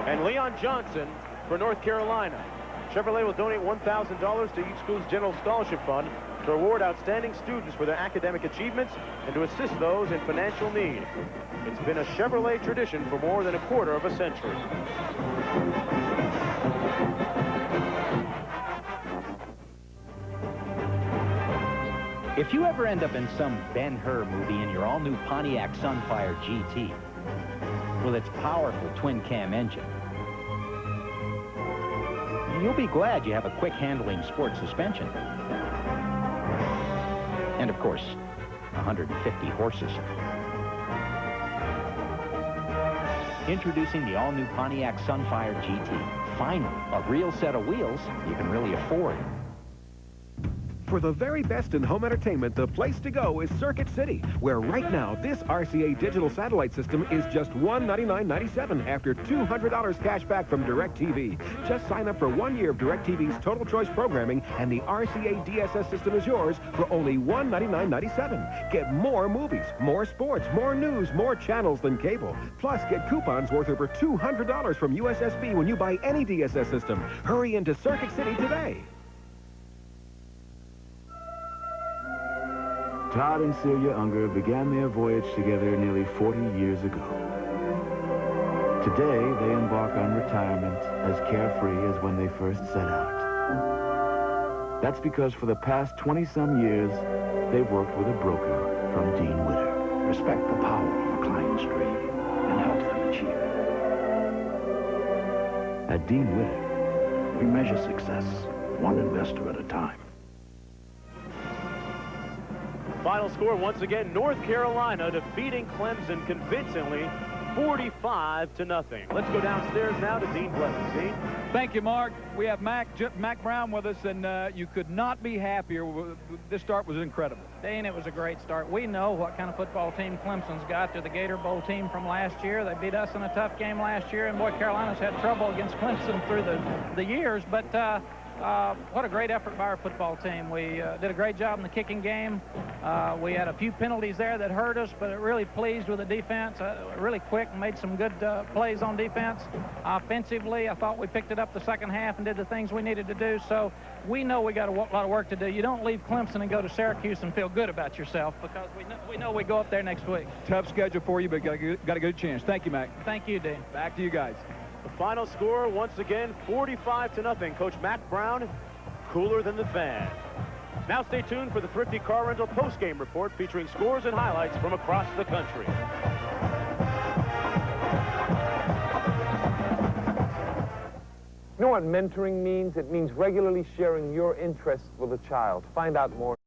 and Leon Johnson for North Carolina. Chevrolet will donate $1,000 to each school's general scholarship fund to reward outstanding students for their academic achievements and to assist those in financial need. It's been a Chevrolet tradition for more than a quarter of a century. If you ever end up in some Ben-Hur movie in your all-new Pontiac Sunfire GT with its powerful twin-cam engine, you'll be glad you have a quick-handling sport suspension. And, of course, 150 horses. Introducing the all-new Pontiac Sunfire GT. Finally, a real set of wheels you can really afford. For the very best in home entertainment, the place to go is Circuit City, where right now this RCA digital satellite system is just $199.97 after $200 cash back from DirecTV. Just sign up for 1 year of DirecTV's Total Choice programming, and the RCA DSS system is yours for only $199.97. Get more movies, more sports, more news, more channels than cable. Plus, get coupons worth over $200 from USSB when you buy any DSS system. Hurry into Circuit City today. Todd and Celia Unger began their voyage together nearly 40 years ago. Today, they embark on retirement as carefree as when they first set out. That's because for the past 20-some years, they've worked with a broker from Dean Witter. Respect the power of a client's dream and help them achieve it. At Dean Witter, we measure success one investor at a time. Final score, once again, North Carolina defeating Clemson convincingly 45-0. Let's go downstairs now to Dean Blevins. Dean? Thank you, Mark. We have Mac Brown with us, and you could not be happier. This start was incredible. Dean, it was a great start. We know what kind of football team Clemson's got. They're the Gator Bowl team from last year. They beat us in a tough game last year, and boy, Carolina's had trouble against Clemson through the years, but what a great effort by our football team. We did a great job in the kicking game. We had a few penalties there that hurt us, but really pleased with the defense. Really quick and made some good plays on defense. Offensively, I thought we picked it up the second half and did the things we needed to do. So we know we got a lot of work to do. You don't leave Clemson and go to Syracuse and feel good about yourself, because we know we go up there next week. Tough schedule for you, but got a good chance. Thank you, Mac. Thank you, Dean. Back to you guys. The final score, once again, 45-0. Coach Mac Brown, cooler than the fan. Now stay tuned for the Thrifty Car Rental post-game report featuring scores and highlights from across the country. You know what mentoring means? It means regularly sharing your interests with a child. Find out more.